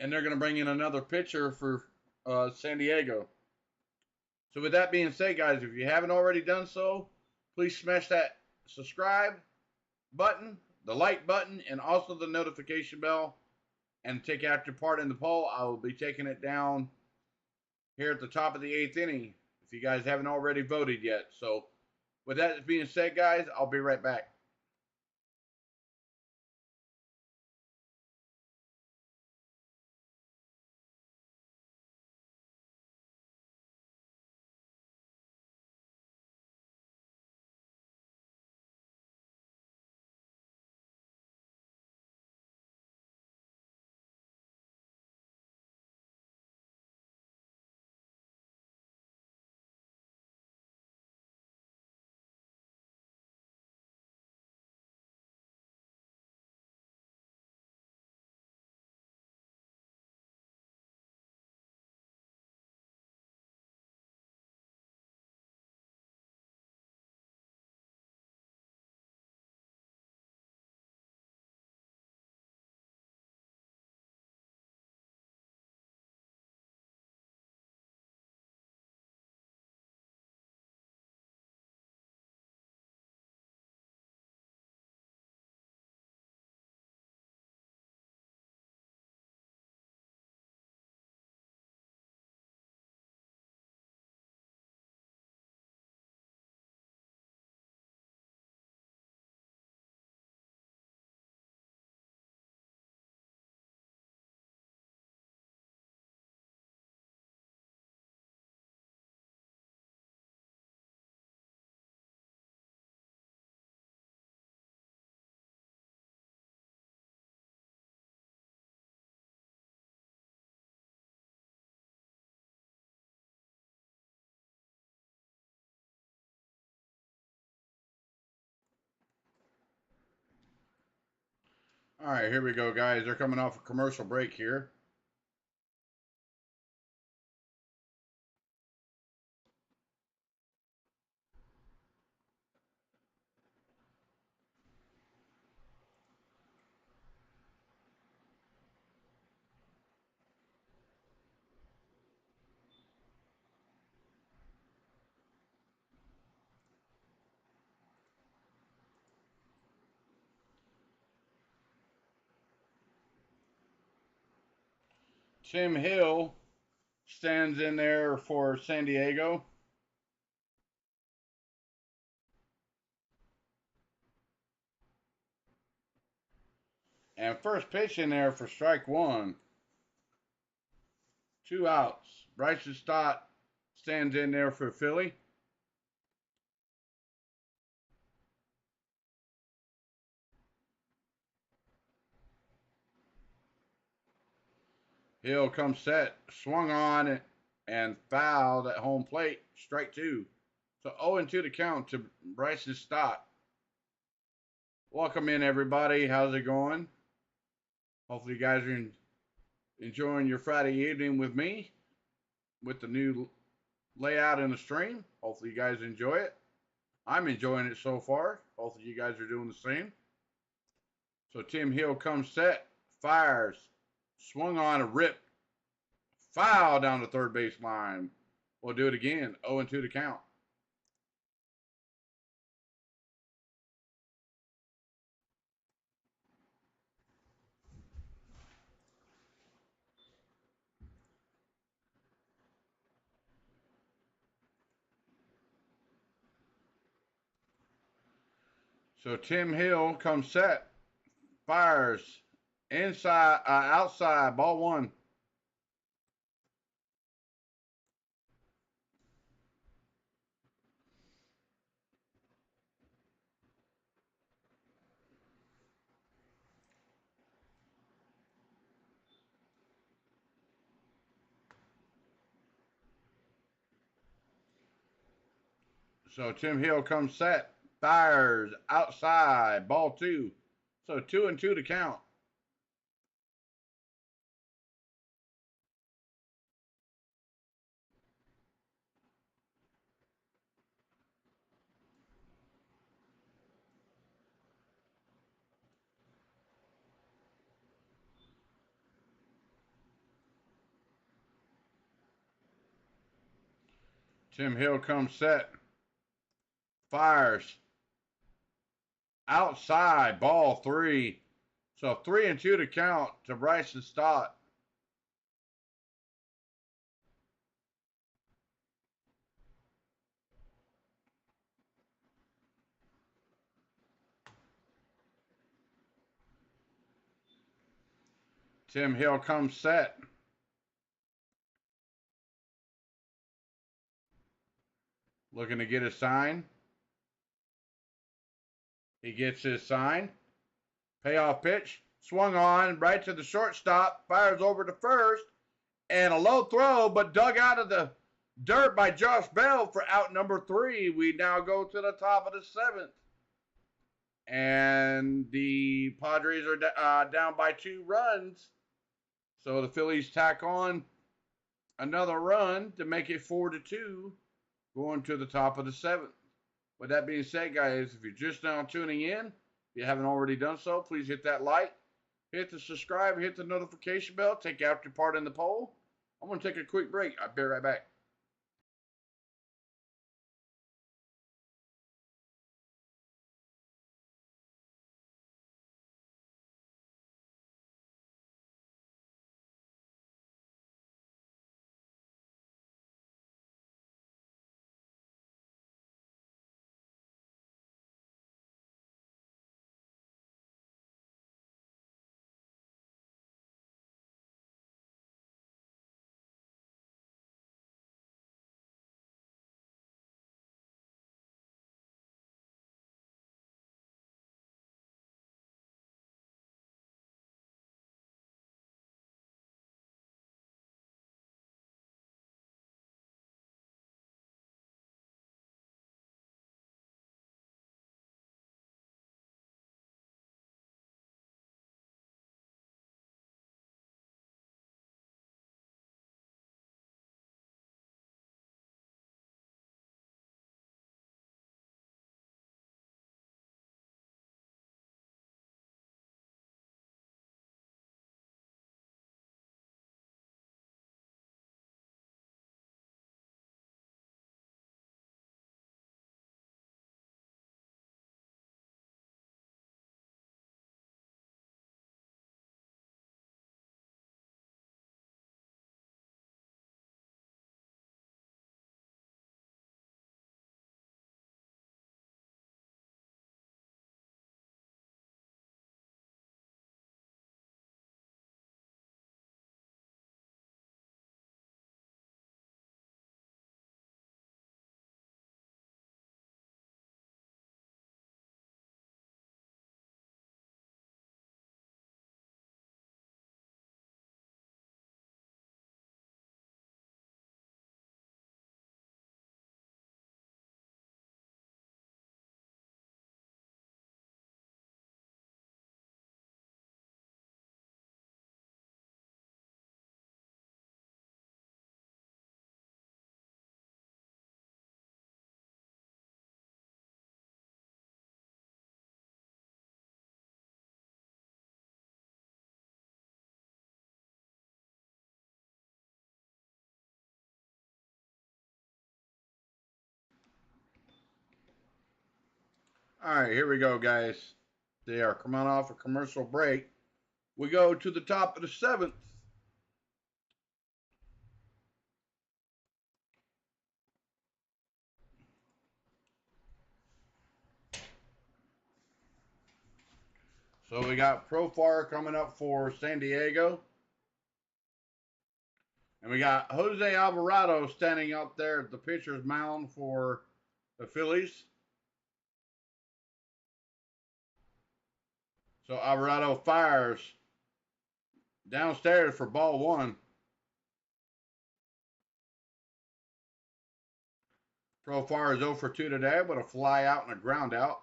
And they're going to bring in another pitcher for San Diego. So with that being said, guys, if you haven't already done so, please smash that subscribe button, the like button, and also the notification bell. And take active part in the poll. I will be taking it down here at the top of the 8th inning if you guys haven't already voted yet. So with that being said, guys, I'll be right back. All right, here we go, guys. They're coming off a commercial break here. Tim Hill stands in there for San Diego. And first pitch in there for strike one. 2 outs. Bryson Stott stands in there for Philly. Hill comes set, swung on and fouled at home plate. Strike two. So 0-2 to count to Bryson Stott. Welcome in, everybody. How's it going? Hopefully, you guys are enjoying your Friday evening with me with the new layout in the stream. Hopefully, you guys enjoy it. I'm enjoying it so far. Hopefully, you guys are doing the same. So, Tim Hill comes set, fires, swung on a rip, foul down the third base line. We'll do it again. 0-2 to count. So Tim Hill comes set, fires, inside, outside, ball one. So Tim Hill comes set, fires, outside, ball two. So 2-2 to count. Tim Hill comes set, fires, outside, ball three. So 3-2 to count to Bryson Stott. Tim Hill comes set. Looking to get a sign. He gets his sign. Payoff pitch. Swung on right to the shortstop. Fires over to first. And a low throw, but dug out of the dirt by Josh Bell for out number 3. We now go to the top of the 7th. And the Padres are down by 2 runs. So the Phillies tack on another run to make it 4-2, going to the top of the 7th. With that being said, guys, if you're just now tuning in, if you haven't already done so, please hit that like, hit the subscribe, hit the notification bell, take active part in the poll. I'm going to take a quick break. I'll be right back. All right, here we go, guys. They are coming off a commercial break. We go to the top of the seventh. So we got Profar coming up for San Diego. And we got Jose Alvarado standing up there at the pitcher's mound for the Phillies. So Alvarado fires downstairs for ball one. Profar is 0 for 2 today with a fly out and a ground out.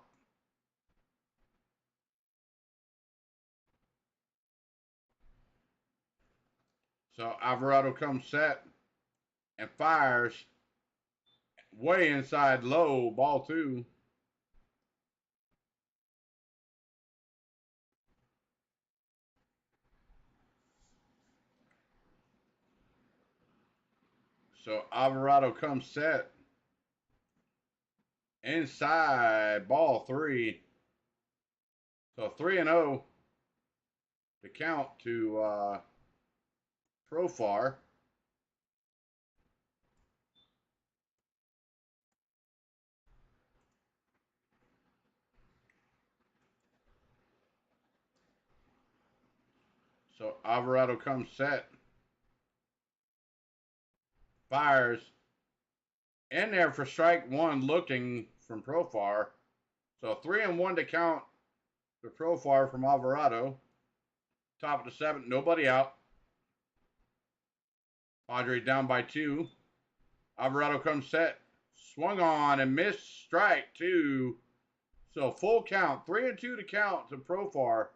So Alvarado comes set and fires way inside low, ball two. So Alvarado comes set inside, ball three. So 3-0 to count to Profar. So Alvarado comes set, fires in there for strike one, looking from Profar. So 3-1 to count to Profar from Alvarado. Top of the seventh, nobody out. Padres down by 2. Alvarado comes set, swung on and missed, strike 2. So full count, 3-2 to count to Profar.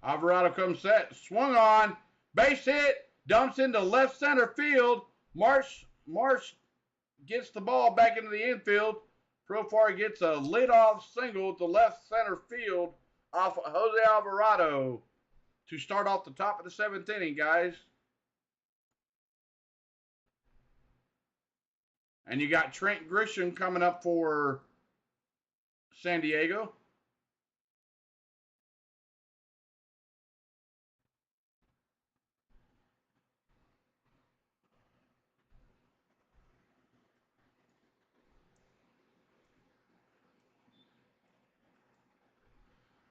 Alvarado comes set, swung on, base hit, dumps into left center field. Marsh gets the ball back into the infield. Profar gets a leadoff single to left center field off of Jose Alvarado to start off the top of the seventh inning, guys. And you got Trent Grisham coming up for San Diego.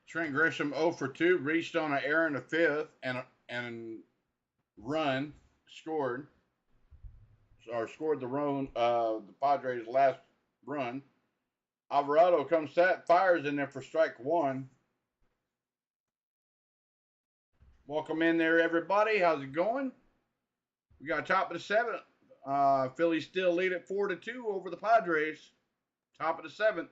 Trent Grisham 0 for 2, reached on an error in the fifth and run, scored the Padres' last run. Alvarado comes set, fires in there for strike one. Welcome in there, everybody. How's it going? We got top of the seventh. Phillies still lead at 4-2 over the Padres. Top of the seventh.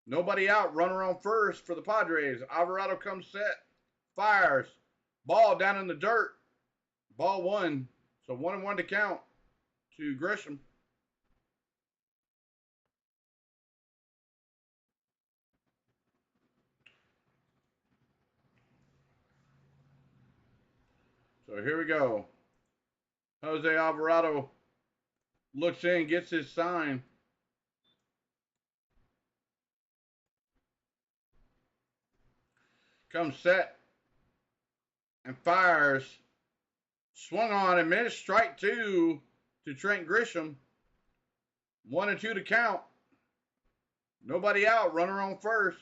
Nobody out. Runner on first for the Padres. Alvarado comes set. Fires. Ball down in the dirt. Ball one. So 1-1 to count to Grisham. So here we go. Jose Alvarado looks in, gets his sign. Comes set and fires. Swung on and missed. Strike two to Trent Grisham. 1-2 to count. Nobody out. Runner on first.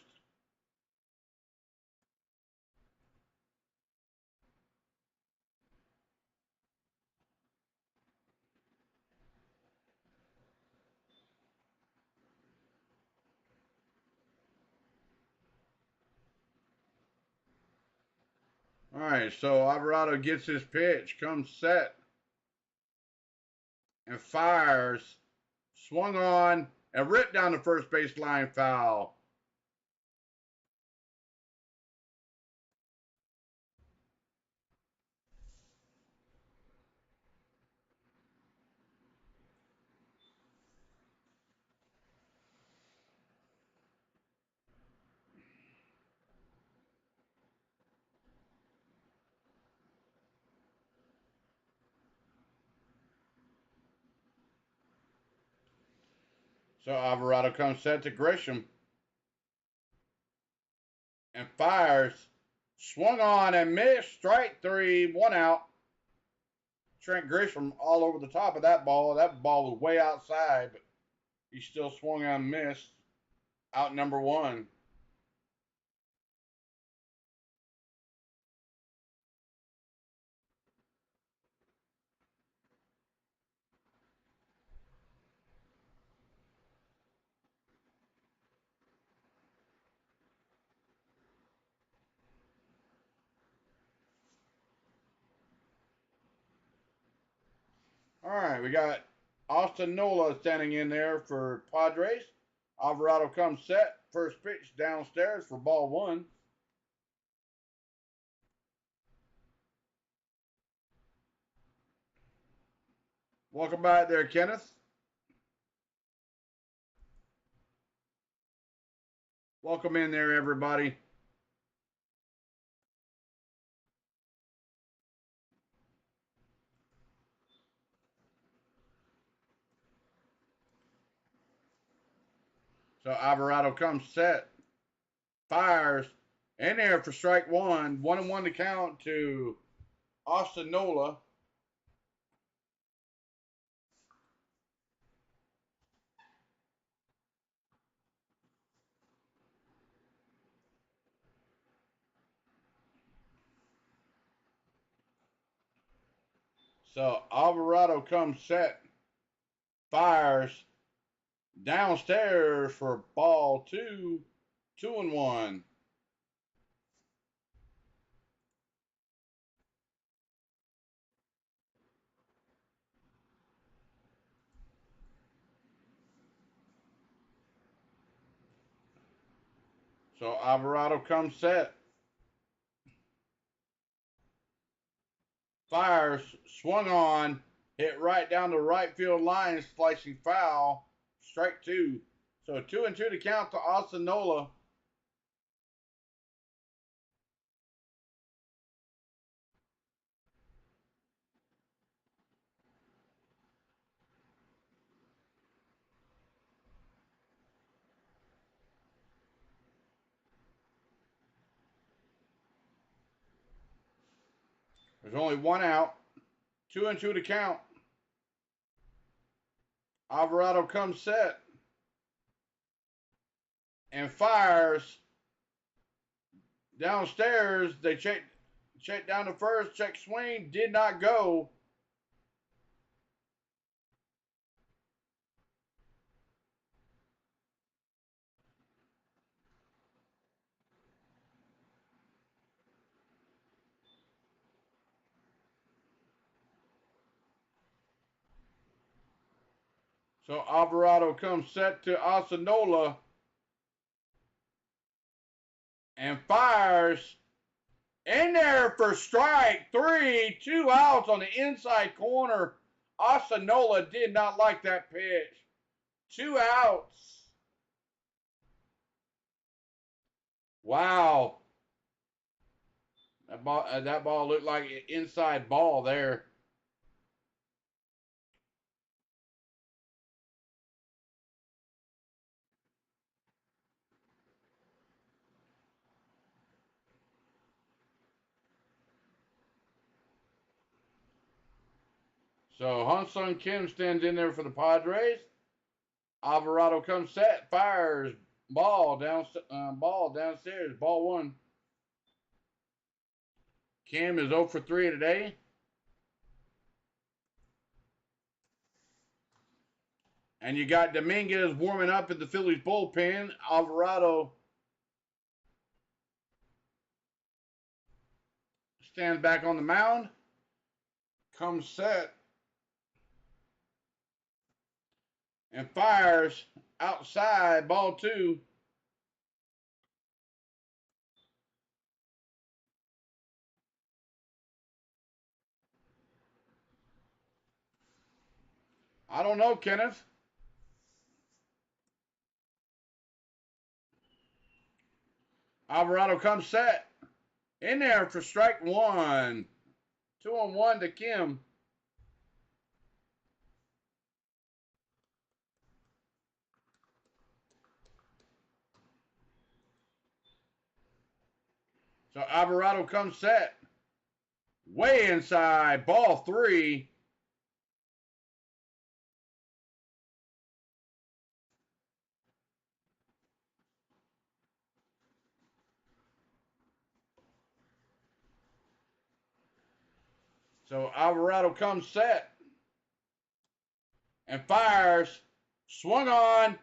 All right, so Alvarado gets his pitch, comes set, and fires. Swung on and ripped down the first base line, foul. So Alvarado comes set to Grisham and fires. Swung on and missed. Strike three. One out. Trent Grisham all over the top of that ball. That ball was way outside, but he still swung on and missed. Out number one. All right, we got Austin Nola standing in there for Padres. Alvarado comes set. First pitch downstairs for ball one. Welcome back there, Kenneth. Welcome in there, everybody. So Alvarado comes set. Fires in there for strike one. 1-1 to count to Austin Nola. So Alvarado comes set. Fires downstairs for ball two. 2-1. So Alvarado comes set. Fires, swung on, hit right down the right field line, slicing foul. Strike two. So 2-2 to count to Austin Nola. There's only one out. 2-2 to count. Alvarado comes set and fires downstairs. They check down to first. Check swing. Did not go. So Alvarado comes set to Austin Nola and fires in there for strike three. 2 outs on the inside corner. Austin Nola did not like that pitch. 2 outs. Wow. That ball looked like an inside ball there. So Han-Sung Kim stands in there for the Padres. Alvarado comes set, fires, ball downstairs, ball one. Kim is 0 for 3 today. And you got Dominguez warming up in the Phillies bullpen. Alvarado stands back on the mound. Comes set. And fires outside, ball two. I don't know, Kenneth. Alvarado comes set. In there for strike one. 2-1 to Kim. So Alvarado comes set. Way inside. Ball 3. So Alvarado comes set and fires. Swung on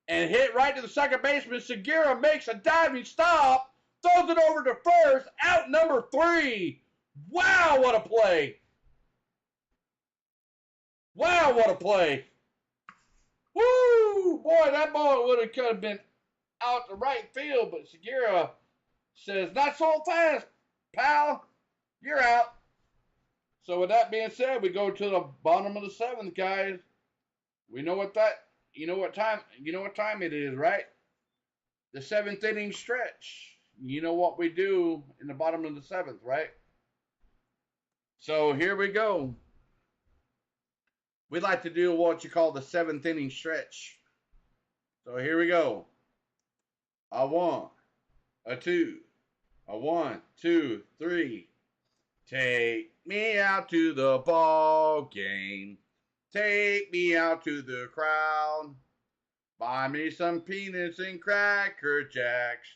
and hit right to the second baseman. Segura makes a diving stop. Throws it over to first. Out number 3. Wow, what a play. Wow, what a play. Woo! Boy, that ball could have been out the right field, but Segura says, not so fast, pal. You're out. So with that being said, we go to the bottom of the 7th, guys. We know what time it is, right? The 7th inning stretch. You know what we do in the bottom of the 7th, right? So here we go. We like to do what you call the 7th inning stretch. So here we go. A 1, a 2, a 1, 2, 3. Take me out to the ball game. Take me out to the crowd. Buy me some peanuts and Cracker Jacks.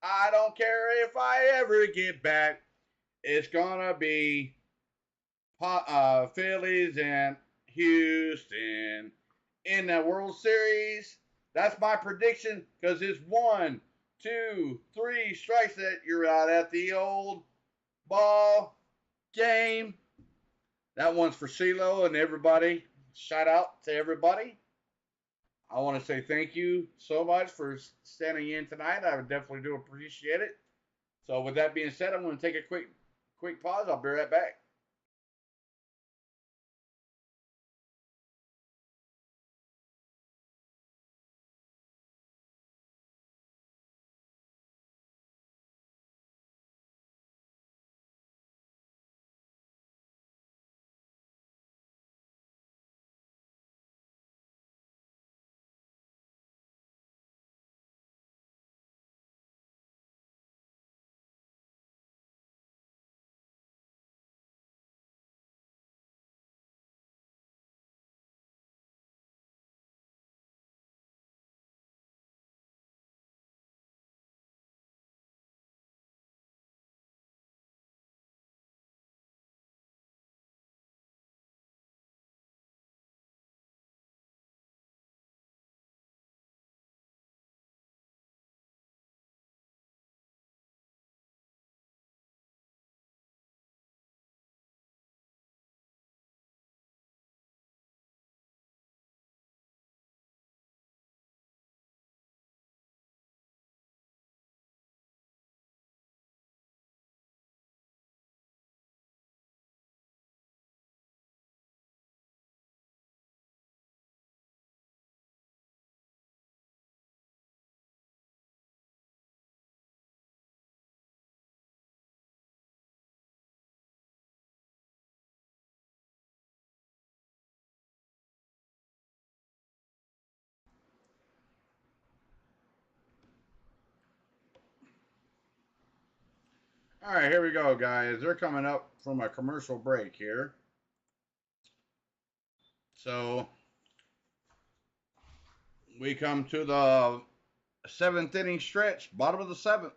I don't care if I ever get back. It's gonna be Phillies and Houston in the World Series. That's my prediction because it's 1, 2, 3 strikes that you're out at the old ball game. That one's for CeeLo and everybody. Shout out to everybody. I want to say thank you so much for standing in tonight. I would definitely do appreciate it. So with that being said, I'm going to take a quick pause. I'll be right back. All right, here we go, guys. They're coming up from a commercial break here. So we come to the 7th inning stretch, bottom of the 7th.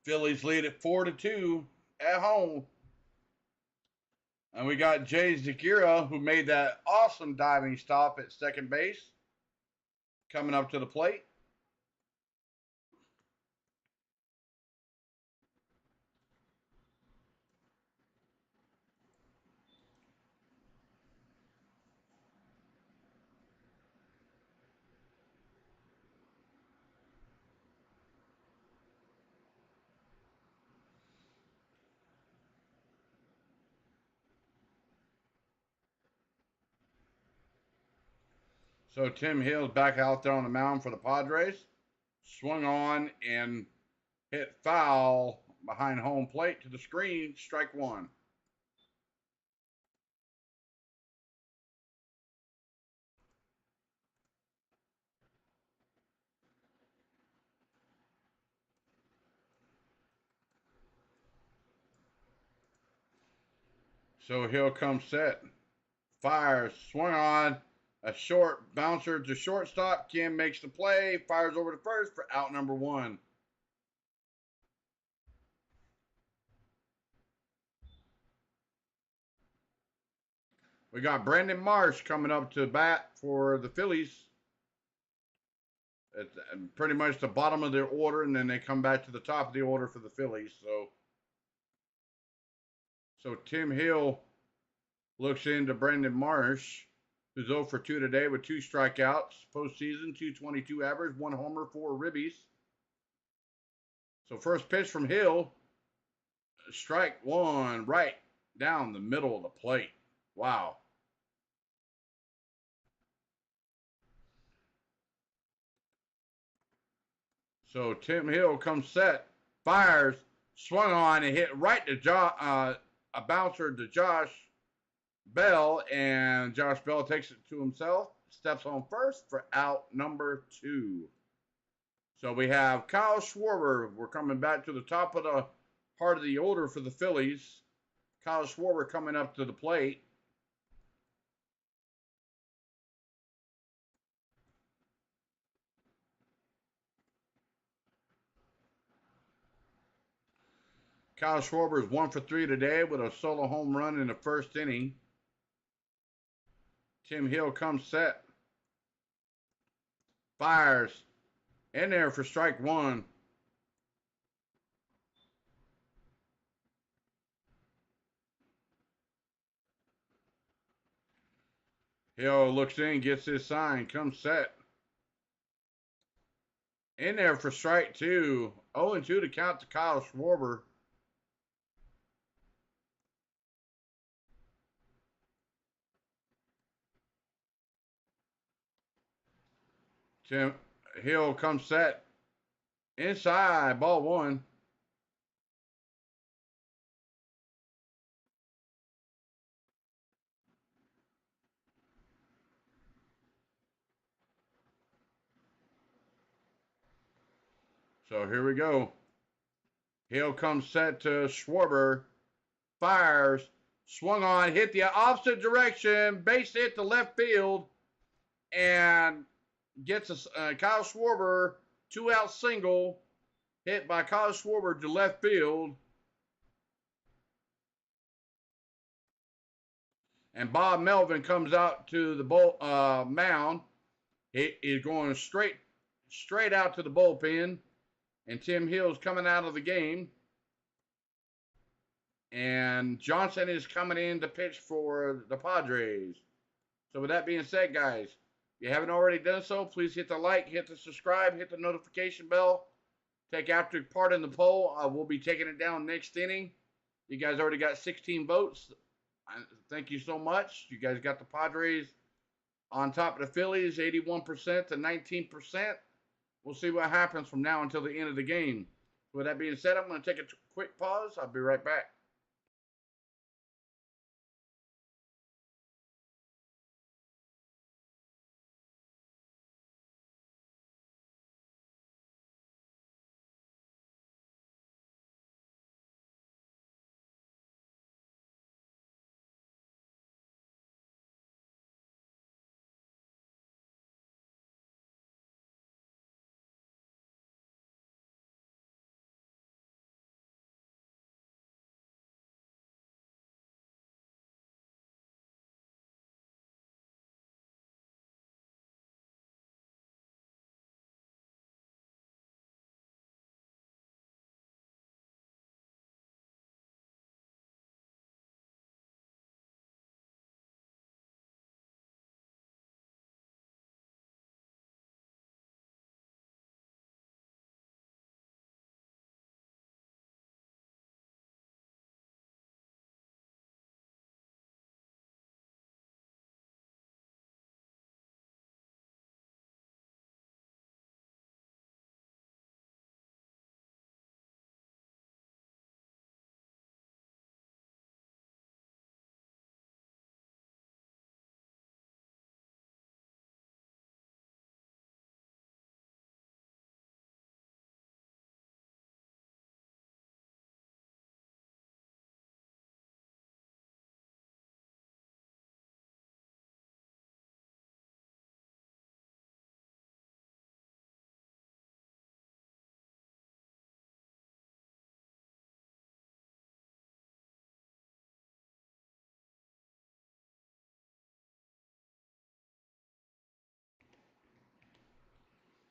Phillies lead at 4-2 at home. And we got Jay Segura, who made that awesome diving stop at second base, coming up to the plate. So Tim Hill's back out there on the mound for the Padres. Swung on and hit foul behind home plate to the screen. Strike 1. So Hill comes set. Fires. Swung on. A short bouncer to shortstop. Kim makes the play. Fires over to first for out number 1. We got Brandon Marsh coming up to bat for the Phillies. It's pretty much the bottom of their order, and then they come back to the top of the order for the Phillies. So Tim Hill looks into Brandon Marsh, who's 0 for 2 today with 2 strikeouts. Postseason, 222 average, 1 homer, 4 ribbies. So first pitch from Hill, strike 1 right down the middle of the plate. Wow. So Tim Hill comes set, fires, swung on and hit right to a bouncer to Josh Bell, and Josh Bell takes it to himself, steps on first for out number 2. So we have Kyle Schwarber. We're coming back to the top of the part of the order for the Phillies. Kyle Schwarber coming up to the plate. Kyle Schwarber is 1 for 3 today with a solo home run in the first inning. Tim Hill comes set. Fires. In there for strike 1. Hill looks in, gets his sign, comes set. In there for strike 2. 0-2 to count to Kyle Schwarber. Tim Hill comes set. Inside, ball 1. So here we go. Hill comes set to Schwarber. Fires. Swung on, hit the opposite direction. Base hit to left field. And gets a Kyle Schwarber 2-out single. Hit by Kyle Schwarber to left field. And Bob Melvin comes out to the mound. He's going straight out to the bullpen. And Tim Hill's coming out of the game. And Johnson is coming in to pitch for the Padres. So with that being said, guys, if you haven't already done so, please hit the like, hit the subscribe, hit the notification bell. Take active part in the poll. We'll be taking it down next inning. You guys already got 16 votes. Thank you so much. You guys got the Padres on top of the Phillies, 81% to 19%. We'll see what happens from now until the end of the game. With that being said, I'm going to take a quick pause. I'll be right back.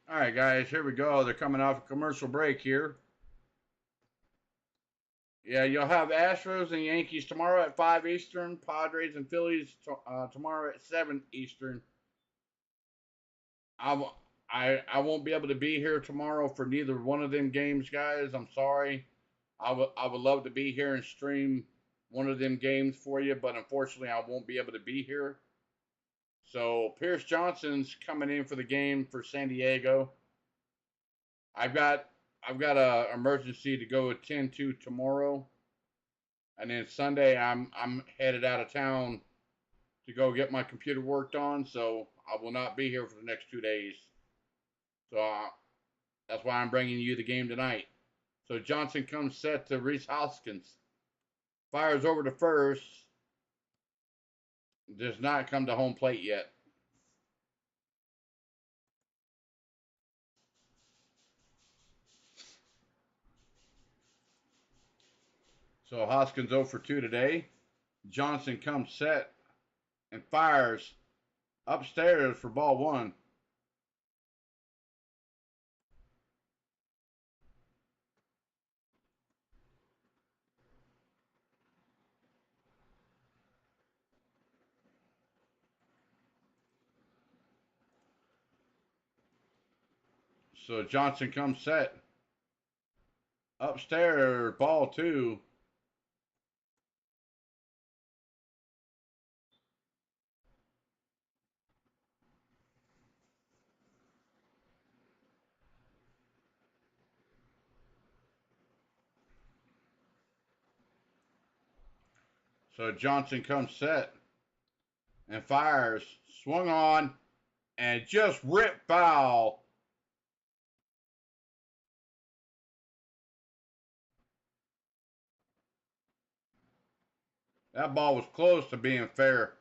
All right, guys, here we go. They're coming off a commercial break here. Yeah, you'll have Astros and Yankees tomorrow at 5 Eastern, Padres and Phillies tomorrow at 7 Eastern. I won't be able to be here tomorrow for neither one of them games, guys. I'm sorry. I would love to be here and stream one of them games for you, but unfortunately I won't be able to be here. So Pierce Johnson's coming in for the game for San Diego. I've got a emergency to go attend to tomorrow, and then Sunday I'm headed out of town to go get my computer worked on. So I will not be here for the next 2 days. So that's why I'm bringing you the game tonight. So Johnson comes set to Rhys Hoskins, fires over to first, does not come to home plate yet. So Hoskins 0 for 2 today. Johnson comes set and fires upstairs for ball one. So Johnson comes set upstairs, ball two. So Johnson comes set and fires, swung on, and just ripped foul. That ball was close to being fair.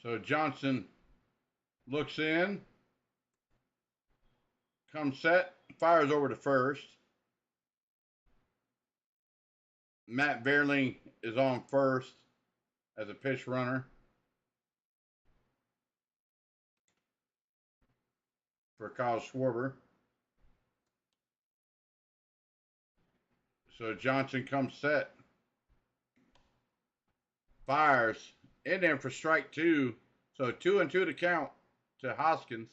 So Johnson looks in, comes set, fires over to first. Matt Beerling is on first as a pitch runner for Kyle Schwarber. So Johnson comes set, fires in there for strike two. So 2-2 to count to Hoskins.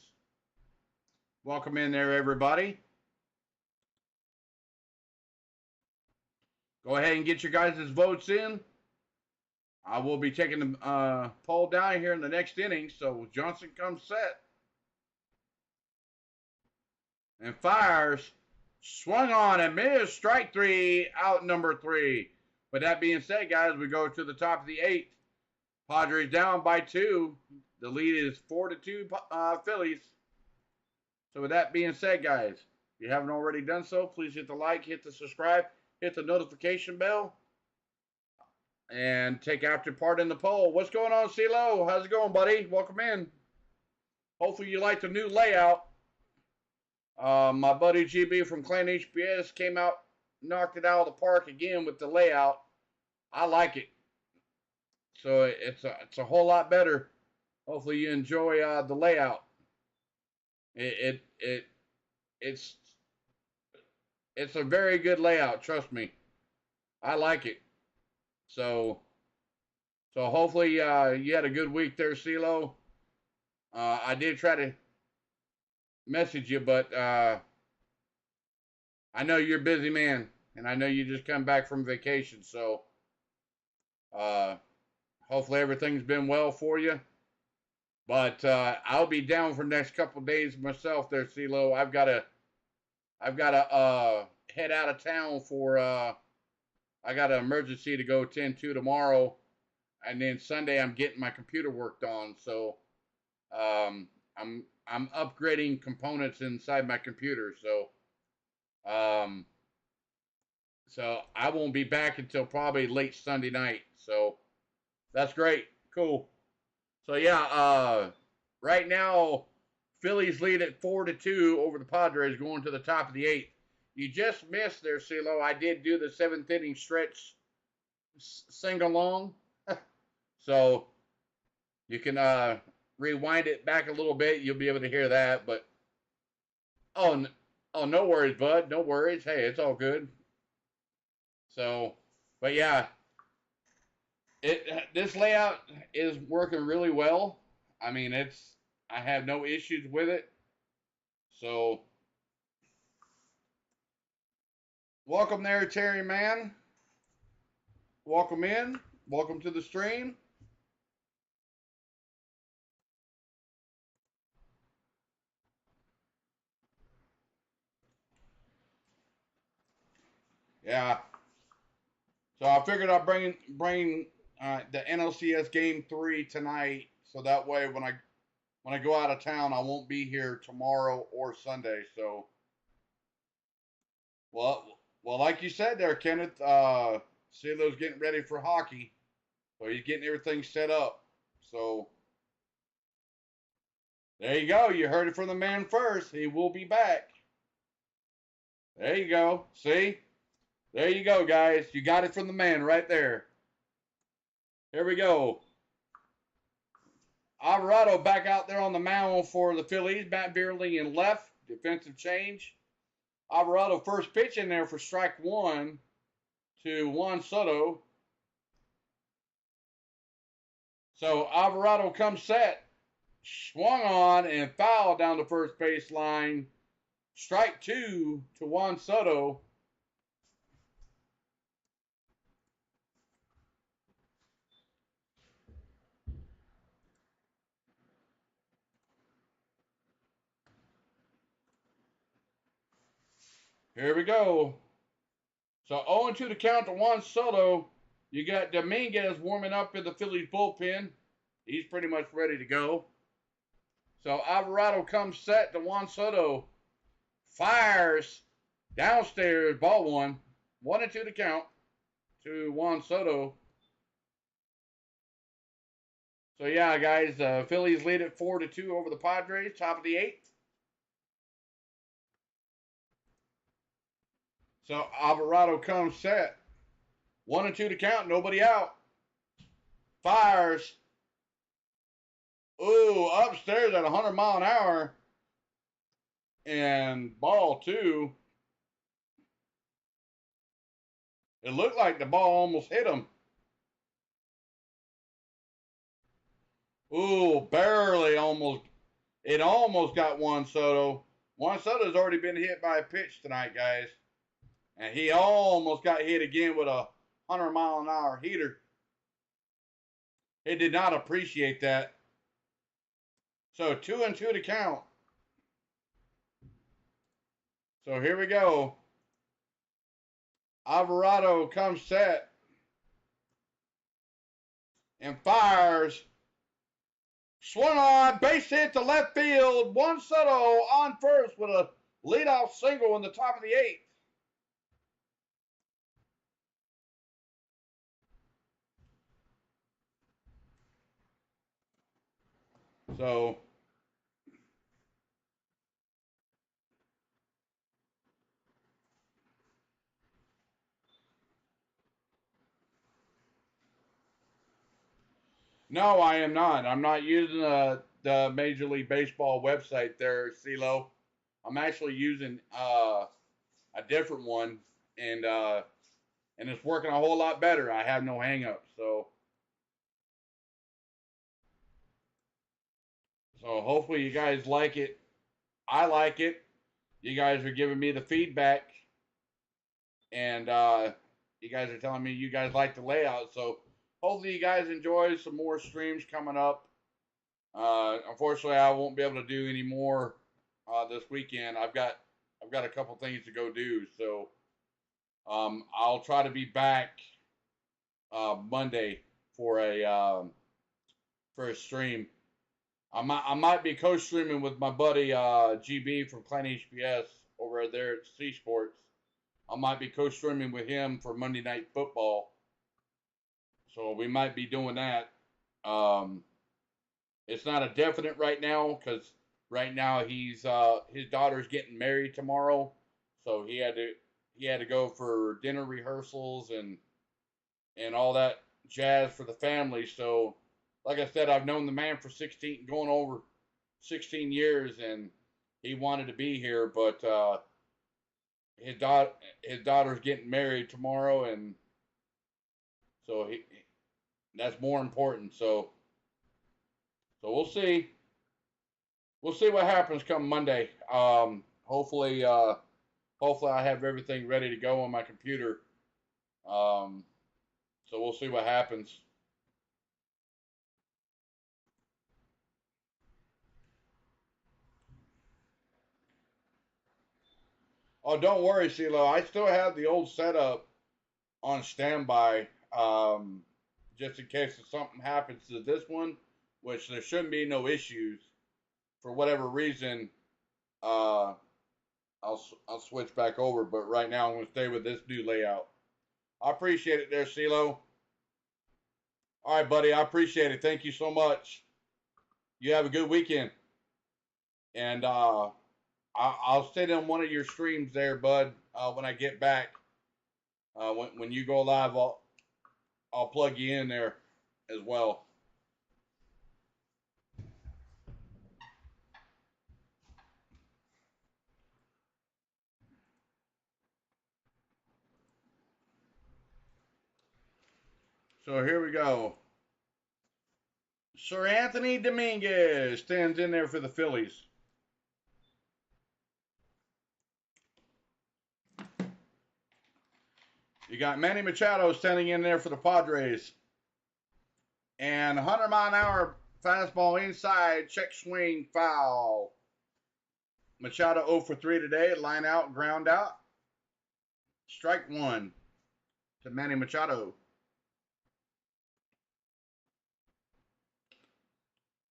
Welcome in there, everybody. Go ahead and get your guys' votes in. I will be taking the poll down here in the next inning. So Johnson comes set and fires, swung on and missed. Strike three, out number three. With that being said, guys, we go to the top of the eighth. Padres down by 2. The lead is 4-2 Phillies. So with that being said, guys, if you haven't already done so, please hit the like, hit the subscribe, hit the notification bell, and take active part in the poll. What's going on, CeeLo? How's it going, buddy? Welcome in. Hopefully you like the new layout. My buddy GB from ClanHBS came out, knocked it out of the park again with the layout. I like it. So it's a whole lot better. Hopefully you enjoy the layout. It's a very good layout. Trust me, I like it. So hopefully you had a good week there, CeeLo. I did try to message you, but I know you're a busy man, and I know you just come back from vacation. So hopefully everything's been well for you. But I'll be down for the next couple of days myself there, CeeLo. I've got to head out of town for I got an emergency to go attend to tomorrow, and then Sunday I'm getting my computer worked on. So I'm upgrading components inside my computer. So so I won't be back until probably late Sunday night. So That's great. Cool. So yeah, right now Phillies lead at 4-2 over the Padres, going to the top of the eighth. You just missed there, CeeLo. I did do the seventh inning stretch sing along, so you can rewind it back a little bit. You'll be able to hear that. But oh, oh, no worries, bud. No worries. Hey, it's all good. So, but yeah, this layout is working really well. I mean, I have no issues with it. So, welcome there, Terry man. Welcome in. Welcome to the stream. Yeah. So I figured I'd bring the NLCS Game 3 tonight, so that way when I go out of town, I won't be here tomorrow or Sunday. So, well, like you said there, Kenneth, CeeLo's getting ready for hockey, so he's getting everything set up. So there you go. You heard it from the man first. He will be back. There you go. See? There you go, guys. You got it from the man right there. Here we go. Alvarado back out there on the mound for the Phillies. Matt Beerling in left. Defensive change. Alvarado first pitch in there for strike one to Juan Soto. So Alvarado comes set. Swung on and fouled down the first base line. Strike two to Juan Soto. Here we go. So 0-2 to count to Juan Soto. You got Dominguez warming up in the Phillies bullpen. He's pretty much ready to go. So Alvarado comes set to Juan Soto. Fires downstairs, ball one. 1-2 to count to Juan Soto. So yeah, guys, Phillies lead at 4-2 over the Padres, top of the eighth. So Alvarado comes set. 1-2 to count, nobody out. Fires. Ooh, upstairs at 100 mile an hour. And ball two. It looked like the ball almost hit him. Ooh, barely almost. It almost got Juan Soto. Juan Soto's already been hit by a pitch tonight, guys. And he almost got hit again with a 100 mile an hour heater. He did not appreciate that. So 2-2 to count. So here we go. Alvarado comes set and fires. Swung on, base hit to left field. Juan Soto on first with a leadoff single in the top of the eighth. So no, I am not. I'm not using the Major League Baseball website there, CeeLo. I'm actually using a different one, and it's working a whole lot better. I have no hangups, so hopefully you guys like it. I like it. You guys are giving me the feedback, and you guys are telling me you guys like the layout. So hopefully you guys enjoy some more streams coming up. Unfortunately, I won't be able to do any more this weekend. I've got a couple things to go do, so I'll try to be back Monday for a stream. I might be co-streaming with my buddy GB from ClanHBS over there at C Sports. I might be co-streaming with him for Monday Night Football. So we might be doing that. Um, it's not a definite right now because right now his daughter's getting married tomorrow, so he had to go for dinner rehearsals and all that jazz for the family. So, like I said, I've known the man for 16, going over 16 years, and he wanted to be here, but his daughter his daughter's getting married tomorrow, and so that's more important. So we'll see. We'll see what happens come Monday. Hopefully I have everything ready to go on my computer. Um, so we'll see what happens. Oh, don't worry, CeeLo. I still have the old setup on standby, just in case if something happens to this one, which there shouldn't be no issues. For whatever reason, uh, I'll switch back over. But right now, I'm going to stay with this new layout. I appreciate it there, CeeLo. All right, buddy. I appreciate it. Thank you so much. You have a good weekend. And I'll sit in one of your streams there, bud, when I get back. When you go live, I'll plug you in there as well. So here we go. Sir Anthony Dominguez stands in there for the Phillies. You got Manny Machado standing in there for the Padres. And 100-mile-an-hour fastball inside, check swing, foul. Machado 0 for 3 today, line out, ground out. Strike one to Manny Machado.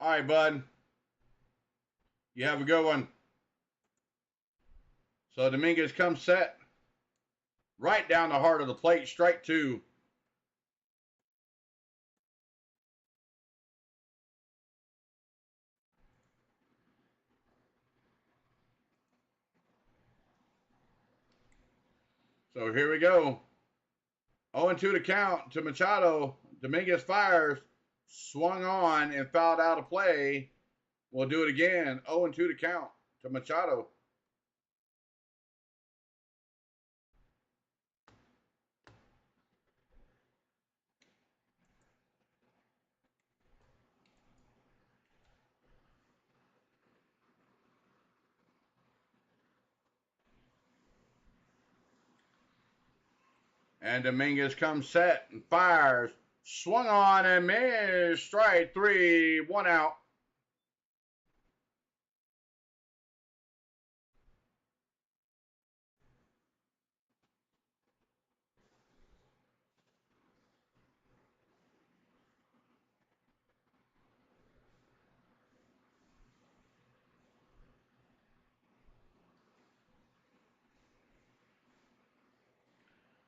All right, bud. You have a good one. So Dominguez comes set. Right down the heart of the plate, strike two. So here we go. 0-2 to count to Machado. Dominguez fires, swung on and fouled out of play. We'll do it again. 0-2 to count to Machado. And Dominguez comes set and fires. Swung on and missed. Strike three. One out.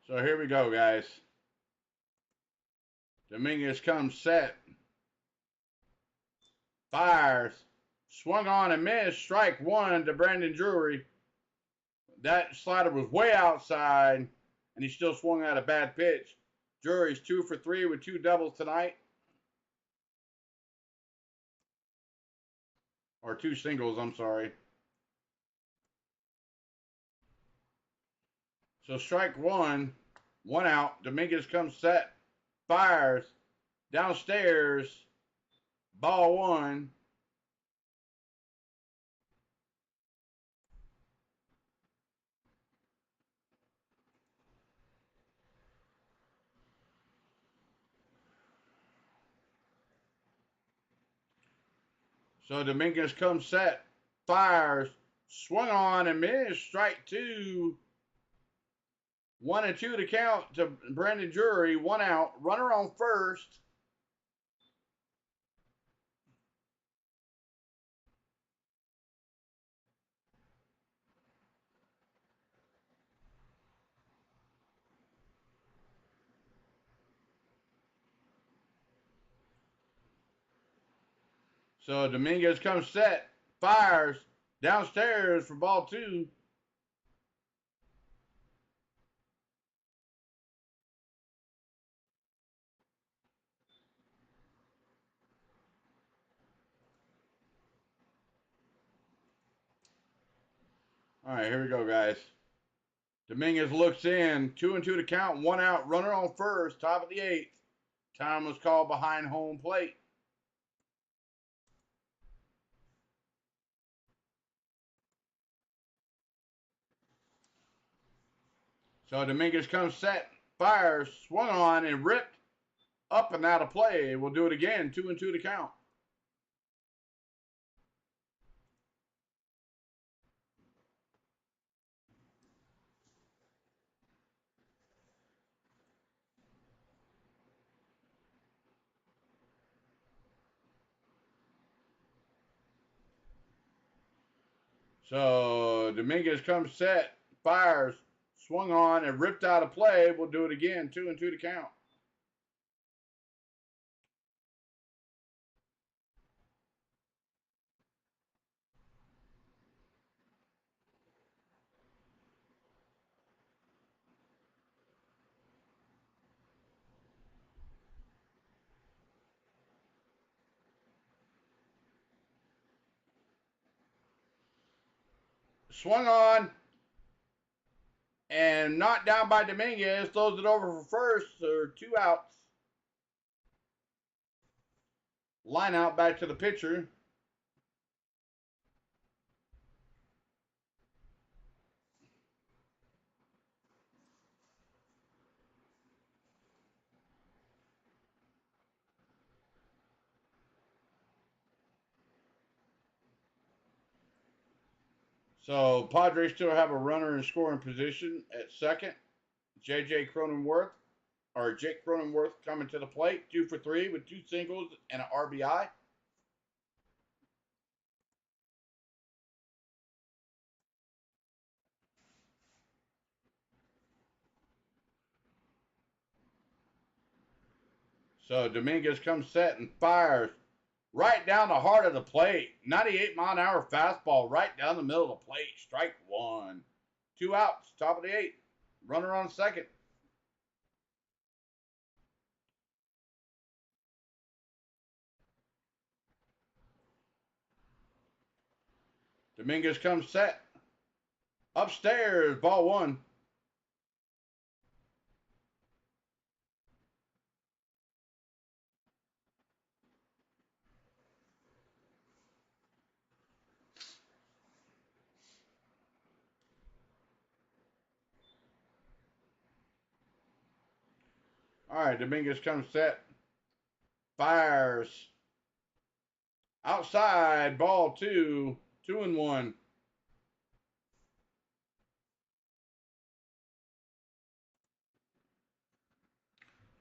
So here we go, guys. Dominguez comes set. Fires. Swung on and missed. Strike one to Brandon Drury. That slider was way outside, and he still swung out a bad pitch. Drury's 2 for 3 with 2 doubles tonight. Or 2 singles, I'm sorry. So strike one. One out. Dominguez comes set. Fires. Downstairs. Ball one. So Dominguez comes set. Fires. Swung on and missed. Strike two. 1-2 to count to Brandon Drury. One out. Runner on first. So Dominguez comes set, fires downstairs for ball 2. All right, here we go, guys. Dominguez looks in, 2-2 to count, 1 out, runner on first, top of the 8th. Time was called behind home plate. So Dominguez comes set, fires, swung on, and ripped up and out of play. We'll do it again, 2-2 to count. So Dominguez comes set, fires, swung on, and ripped out of play. We'll do it again, 2-2 to count. Swung on and knocked down by Dominguez. Throws it over for first. There are 2 outs. Line out back to the pitcher. So Padres still have a runner in scoring position at second. Jake Cronenworth coming to the plate, 2 for 3 with 2 singles and an RBI. So Dominguez comes set and fires right down the heart of the plate. 98-mile-an-hour fastball right down the middle of the plate. Strike 1. 2 outs, top of the 8th. Runner on second. Dominguez comes set. Upstairs, ball 1. All right, Dominguez comes set. Fires. Outside, ball 2. 2-1.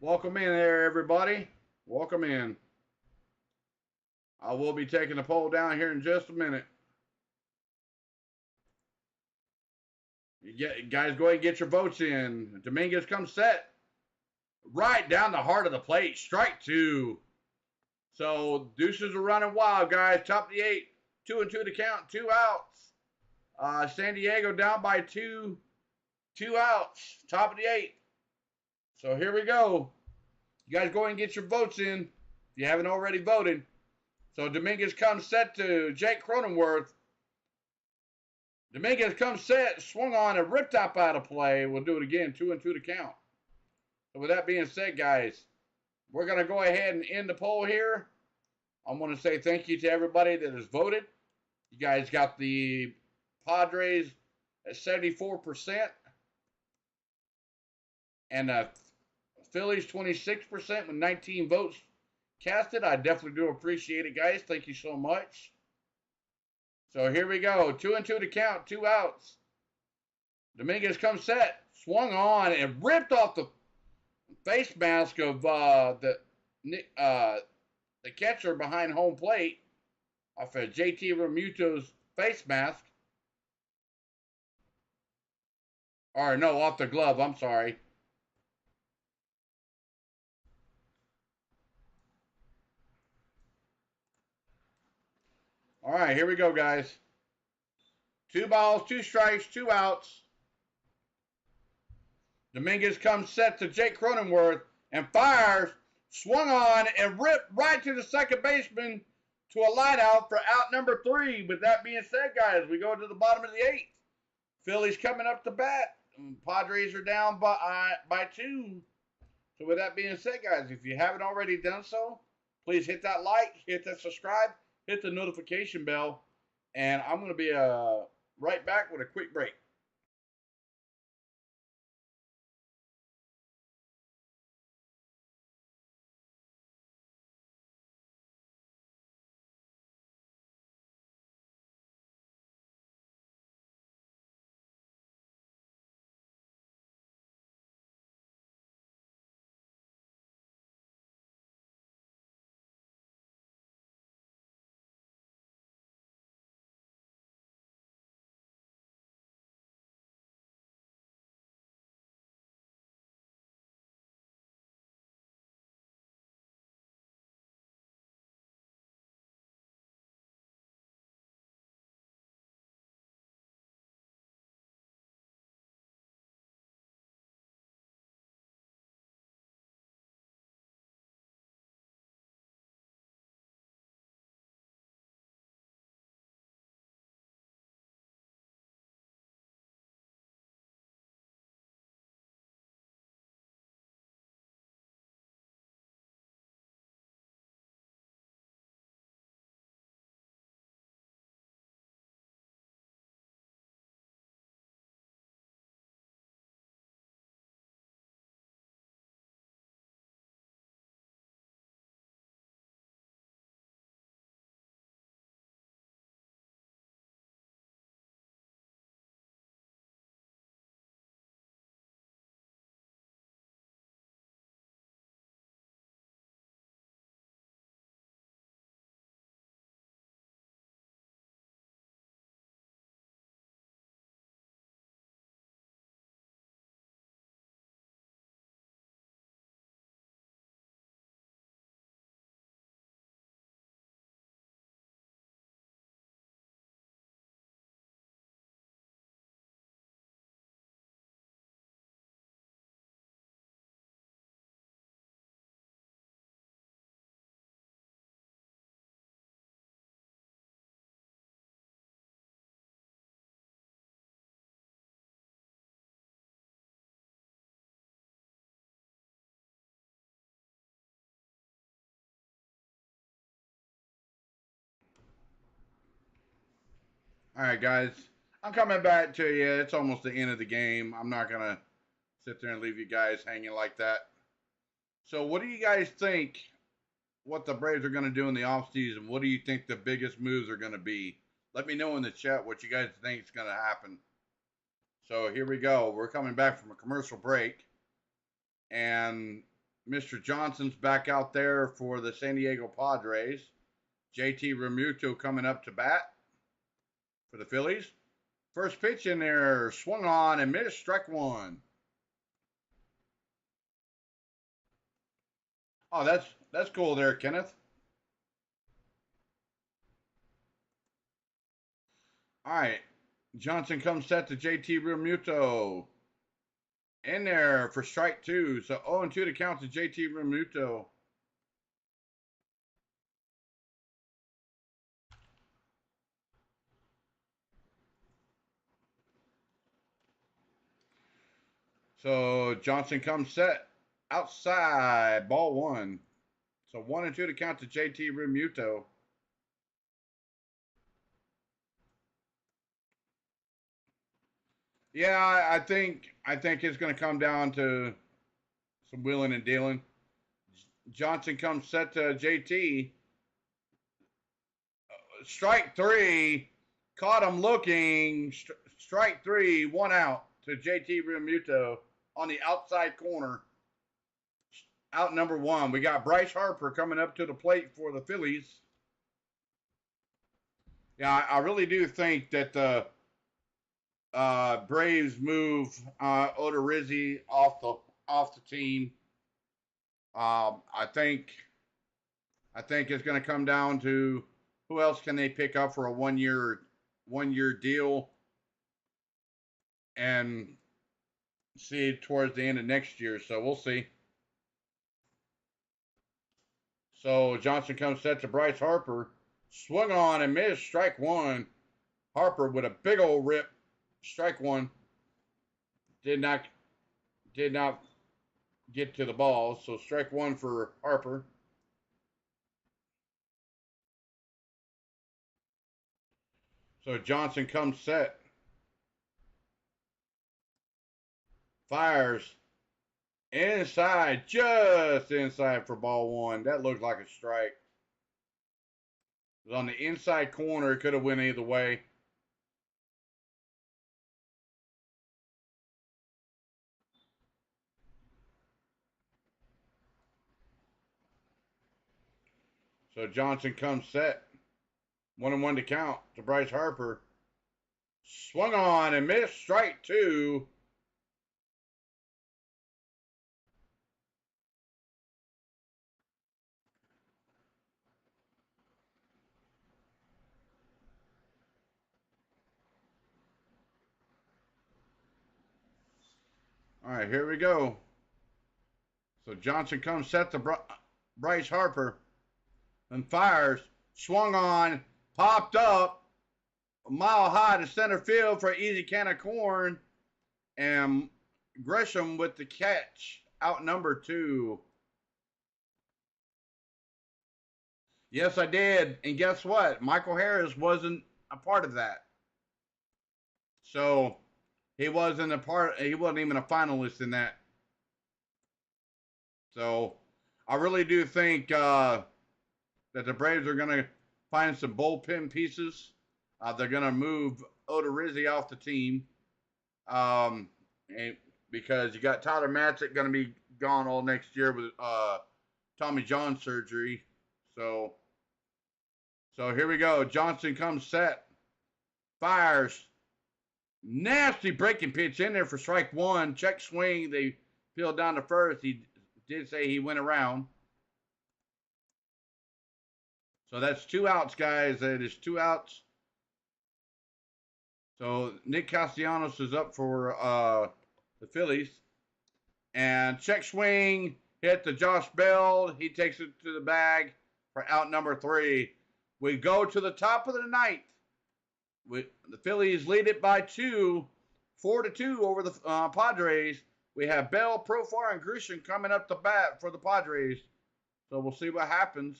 Welcome in there, everybody. Welcome in. I will be taking the poll down here in just a minute. Guys, go ahead and get your votes in. Dominguez comes set. Right down the heart of the plate. Strike 2. So deuces are running wild, guys. Top of the 8. 2-2 to count. 2 outs. San Diego down by 2. 2 outs. Top of the 8. So here we go. You guys go ahead and get your votes in if you haven't already voted. So Dominguez comes set to Jake Cronenworth. Dominguez comes set, swung on, and ripped up out of play. We'll do it again, 2-2 to count. So with that being said, guys, we're going to go ahead and end the poll here. I want to say thank you to everybody that has voted. You guys got the Padres at 74%. And Phillies 26% with 19 votes casted. I definitely do appreciate it, guys. Thank you so much. So here we go. 2-2 to count. 2 outs. Dominguez comes set. Swung on and ripped off the face mask of the catcher behind home plate off of JT Realmuto's face mask. Or no, off the glove. I'm sorry. All right, here we go, guys. 2 balls, 2 strikes, 2 outs. Dominguez comes set to Jake Cronenworth and fires, swung on and ripped right to the second baseman to a line out for out number 3. With that being said, guys, we go to the bottom of the 8th. Phillies coming up to bat. Padres are down by 2. So with that being said, guys, if you haven't already done so, please hit that like, hit that subscribe, hit the notification bell, and I'm going to be right back with a quick break. All right, guys. I'm coming back to you. It's almost the end of the game. I'm not going to sit there and leave you guys hanging like that. So, what do you guys think what the Braves are going to do in the offseason? What do you think the biggest moves are going to be? Let me know in the chat what you guys think is going to happen. So, here we go. We're coming back from a commercial break. And Mr. Johnson's back out there for the San Diego Padres. JT Realmuto coming up to bat for the Phillies. First pitch in there, swung on and missed, strike 1. Oh, that's cool there, Kenneth. All right, Johnson comes set to JT Realmuto. In there for strike 2. So 0-2 to count to JT Realmuto. So Johnson comes set outside, ball 1. So 1-2 to count to JT Realmuto. Yeah, I think it's going to come down to some wheeling and dealing. Johnson comes set to JT. Strike 3. Caught him looking. Strike 3. 1 out to JT Realmuto on the outside corner. Out number 1. We got Bryce Harper coming up to the plate for the Phillies. Yeah, I really do think that the Braves move Odorizzi off the team. I think it's going to come down to who else can they pick up for a one-year deal and see towards the end of next year? So we'll see. So Johnson comes set to Bryce Harper. Swung on and missed. Strike one. Harper with a big old rip. Strike one. Did not get to the ball. So strike one for Harper. So Johnson comes set. Fires. Inside. Just inside for ball one. That looked like a strike. It was on the inside corner. It could have went either way. So Johnson comes set. 1-1 to count to Bryce Harper. Swung on and missed. Strike two. All right, here we go. So Johnson comes set to Bryce Harper and fires. Swung on, popped up a mile high to center field for an easy can of corn. And Gresham with the catch, out number two. Yes, I did. And guess what? Michael Harris wasn't a part of that. So he wasn't even a finalist in that. So I really do think that the Braves are going to find some bullpen pieces. They're going to move Odorizzi off the team. And because you got Tyler Matzik going to be gone all next year with Tommy John surgery. So here we go. Johnson comes set. Fires. Nasty breaking pitch in there for strike one. Check swing. They peeled down to first. He did say he went around. So that's 2 outs, guys. That is 2 outs. So Nick Castellanos is up for the Phillies. And check swing. Hit to Josh Bell. He takes it to the bag for out number 3. We go to the top of the ninth. The Phillies lead it by 4-2 over the Padres. We have Bell, Profar, and Grisham coming up to bat for the Padres. So we'll see what happens.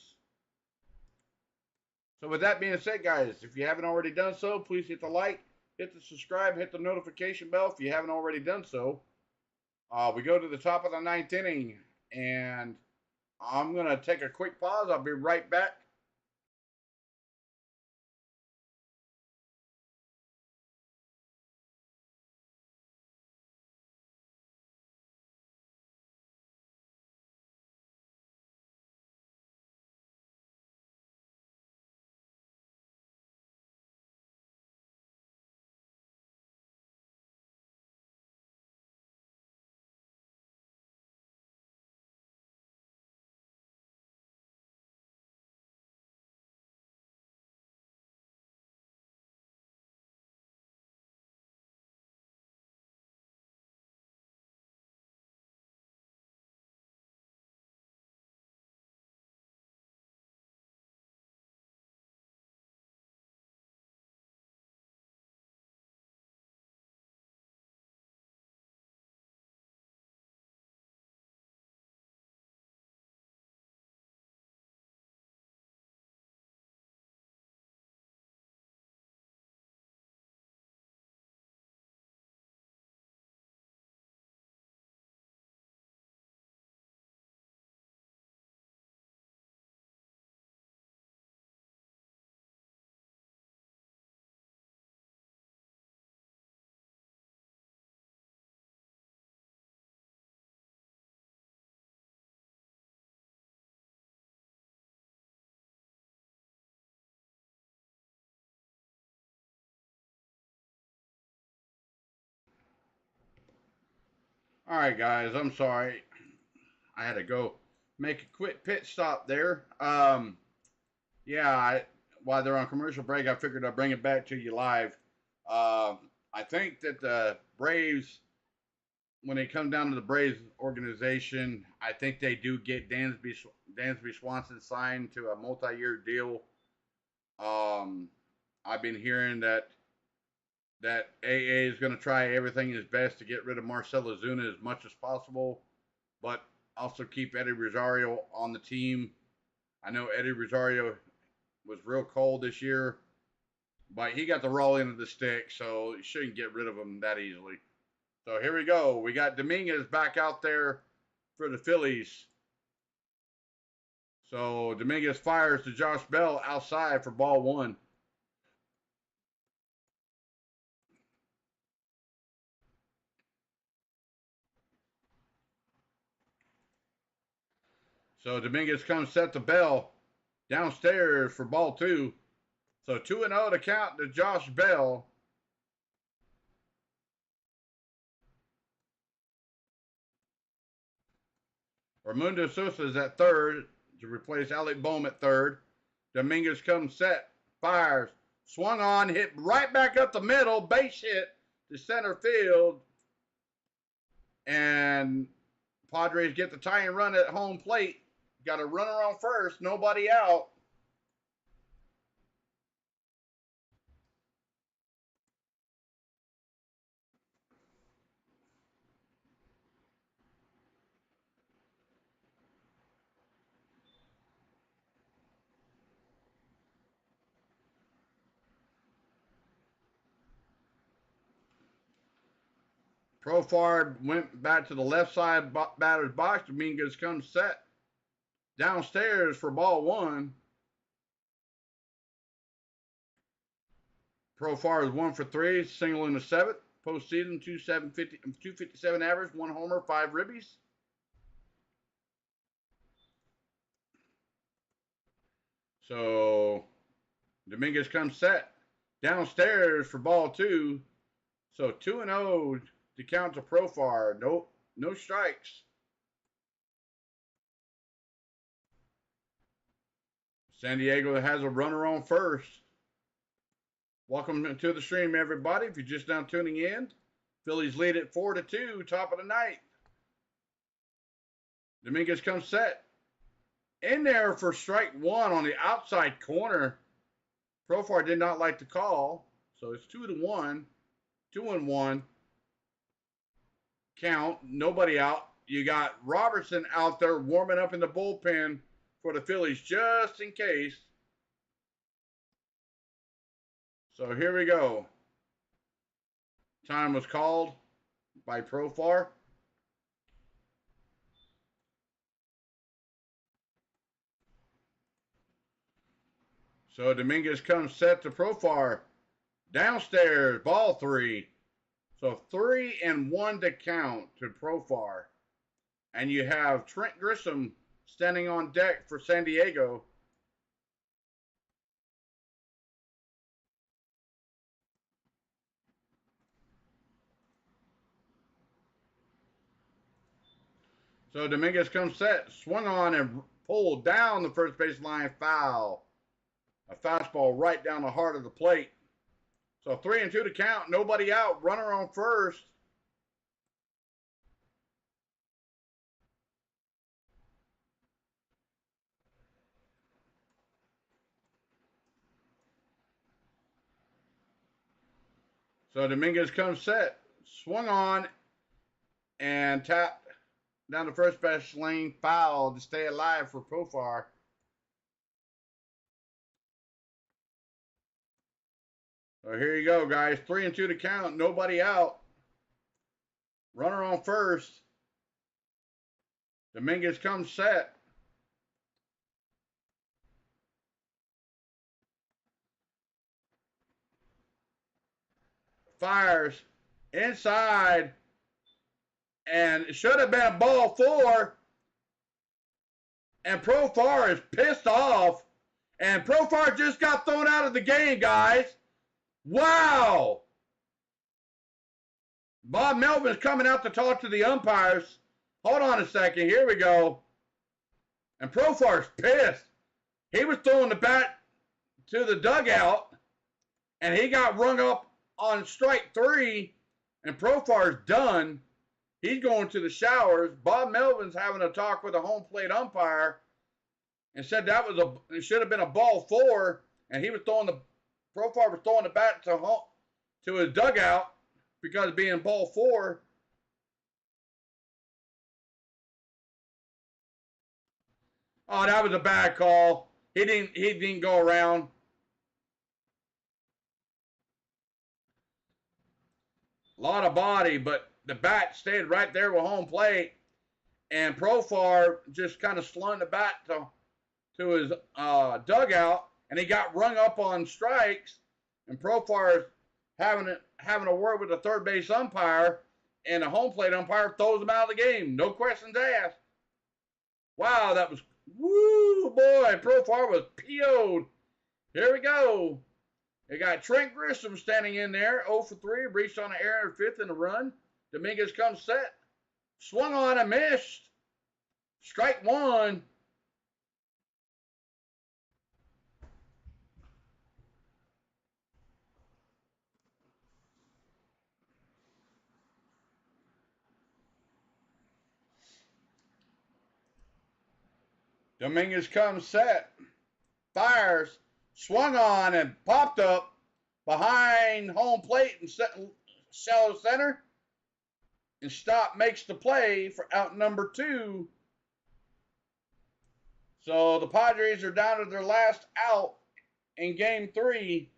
So with that being said, guys, if you haven't already done so, please hit the like, hit the subscribe, hit the notification bell if you haven't already done so. We go to the top of the 9th inning, and I'm going to take a quick pause. I'll be right back. All right, guys, I'm sorry. I had to go make a quick pit stop there. Yeah, while they're on commercial break, I figured I'd bring it back to you live. I think that the Braves, when it comes down to the Braves organization, I think they do get Dansby Swanson signed to a multi-year deal. I've been hearing that AA is going to try everything his best to get rid of Marcell Ozuna as much as possible, but also keep Eddie Rosario on the team. I know Eddie Rosario was real cold this year, but he got the raw end of the stick, so you shouldn't get rid of him that easily. So here we go. We got Dominguez back out there for the Phillies. So Dominguez fires to Josh Bell outside for ball one. So Dominguez comes set to Bell downstairs for ball two. So 2-0 to count to Josh Bell. Raimundo Sosa is at third to replace Alec Bohm at third. Dominguez comes set, fires, swung on, hit right back up the middle, base hit to center field. And Padres get the tying run at home plate. Got a runner on first, nobody out. Profar went back to the left side batter's box. Dominguez comes set downstairs for ball one. Profar is 1 for 3, single in the seventh. Postseason, 257 average, 1 homer, 5 ribbies. So Dominguez comes set downstairs for ball two. So 2-0 to count to Profar. No strikes. San Diego has a runner on first. Welcome to the stream, everybody. If you're just now tuning in, Phillies lead at 4-2, top of the ninth. Dominguez comes set. In there for strike one on the outside corner. Profar did not like the call, so it's 2-1. 2-1. Count. Nobody out. You got Robertson out there warming up in the bullpen for the Phillies just in case. So here we go. Time was called by Profar. So Dominguez comes set to Profar. Downstairs, ball three. So 3-1 to count to Profar. And you have Trent Grisham standing on deck for San Diego. So Dominguez comes set, swung on and pulled down the first base line, foul. A fastball right down the heart of the plate. So 3-2 to count, nobody out, runner on first. So Dominguez comes set, swung on and tapped down the first base lane, foul to stay alive for Profar. So here you go, guys. 3-2 to count. Nobody out. Runner on first. Dominguez comes set. Fires inside. And it should have been ball four. And Profar is pissed off. And Profar just got thrown out of the game, guys. Wow! Bob Melvin's coming out to talk to the umpires. Hold on a second. Here we go. And Profar's pissed. He was throwing the bat to the dugout, and he got rung up on strike 3, and Profar's done. He's going to the showers. Bob Melvin's having a talk with a home plate umpire and said it should have been a ball 4, and he was Profar was throwing the bat to his dugout because of being ball 4. Oh, that was a bad call. He didn't go around. A lot of body, but the bat stayed right there with home plate, and Profar just kind of slung the bat to his dugout, and he got rung up on strikes, and Profar having a word with the third base umpire, and the home plate umpire throws him out of the game. No questions asked. Wow, that was, woo, boy, Profar was PO'd. Here we go. They got Trent Grissom standing in there, 0 for 3, reached on an error 5th in a run. Dominguez comes set, swung on and missed. Strike 1. Dominguez comes set, fires, swung on and popped up behind home plate and shallow center, and makes the play for out number 2. So the Padres are down to their last out in game 3.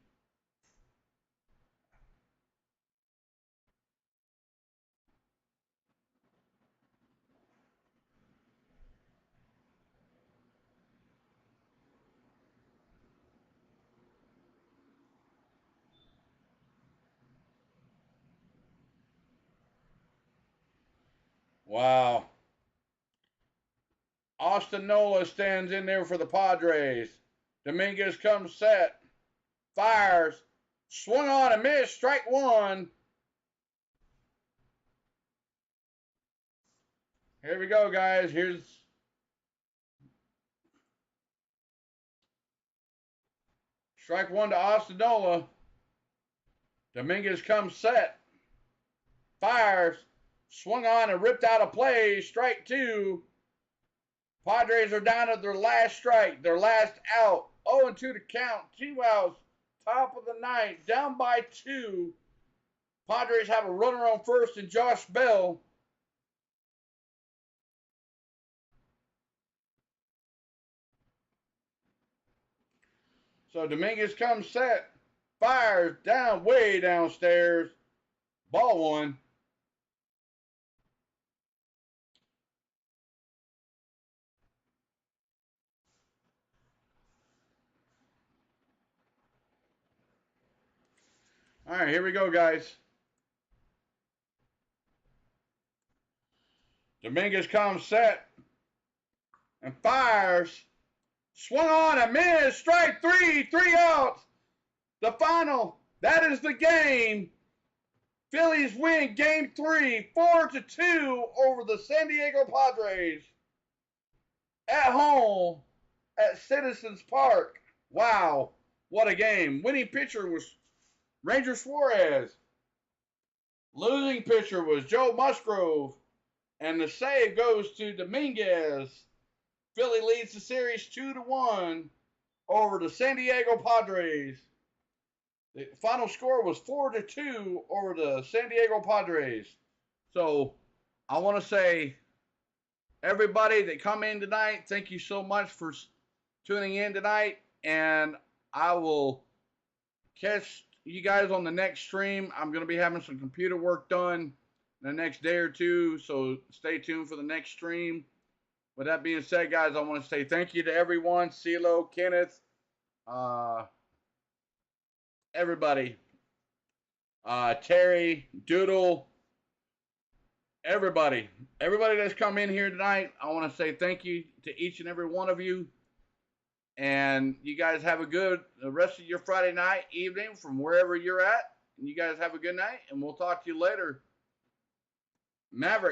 Wow. Austin Nola stands in there for the Padres. Dominguez comes set, fires, swung on and missed, strike 1. Here we go, guys. Here's strike 1 to Austin Nola. Dominguez comes set, fires, swung on and ripped out a play, strike 2. Padres are down to their last strike, their last out. 0-2 to count, 2 outs, top of the 9th, down by 2. Padres have a runner on first and Josh Bell. So Dominguez comes set, fires down, way downstairs. Ball 1. All right, here we go, guys. Dominguez comes set and fires. Swung on and missed. Strike 3. 3 outs. The final. That is the game. Phillies win game 3, 4-2 over the San Diego Padres at home at Citizens Park. Wow, what a game. Winning pitcher was Ranger Suarez. Losing pitcher was Joe Musgrove. And the save goes to Dominguez. Philly leads the series 2-1 over the San Diego Padres. The final score was 4-2 over the San Diego Padres. So I want to say, everybody that come in tonight, thank you so much for tuning in tonight. And I will catch you guys on the next stream. I'm going to be having some computer work done the next day or 2, so stay tuned for the next stream. With that being said, guys, I want to say thank you to everyone. CeeLo, Kenneth, everybody. Terry, Doodle, everybody. Everybody that's come in here tonight, I want to say thank you to each and every one of you. And you guys have a good rest of your Friday night, evening, from wherever you're at. And you guys have a good night, and we'll talk to you later. Maverick.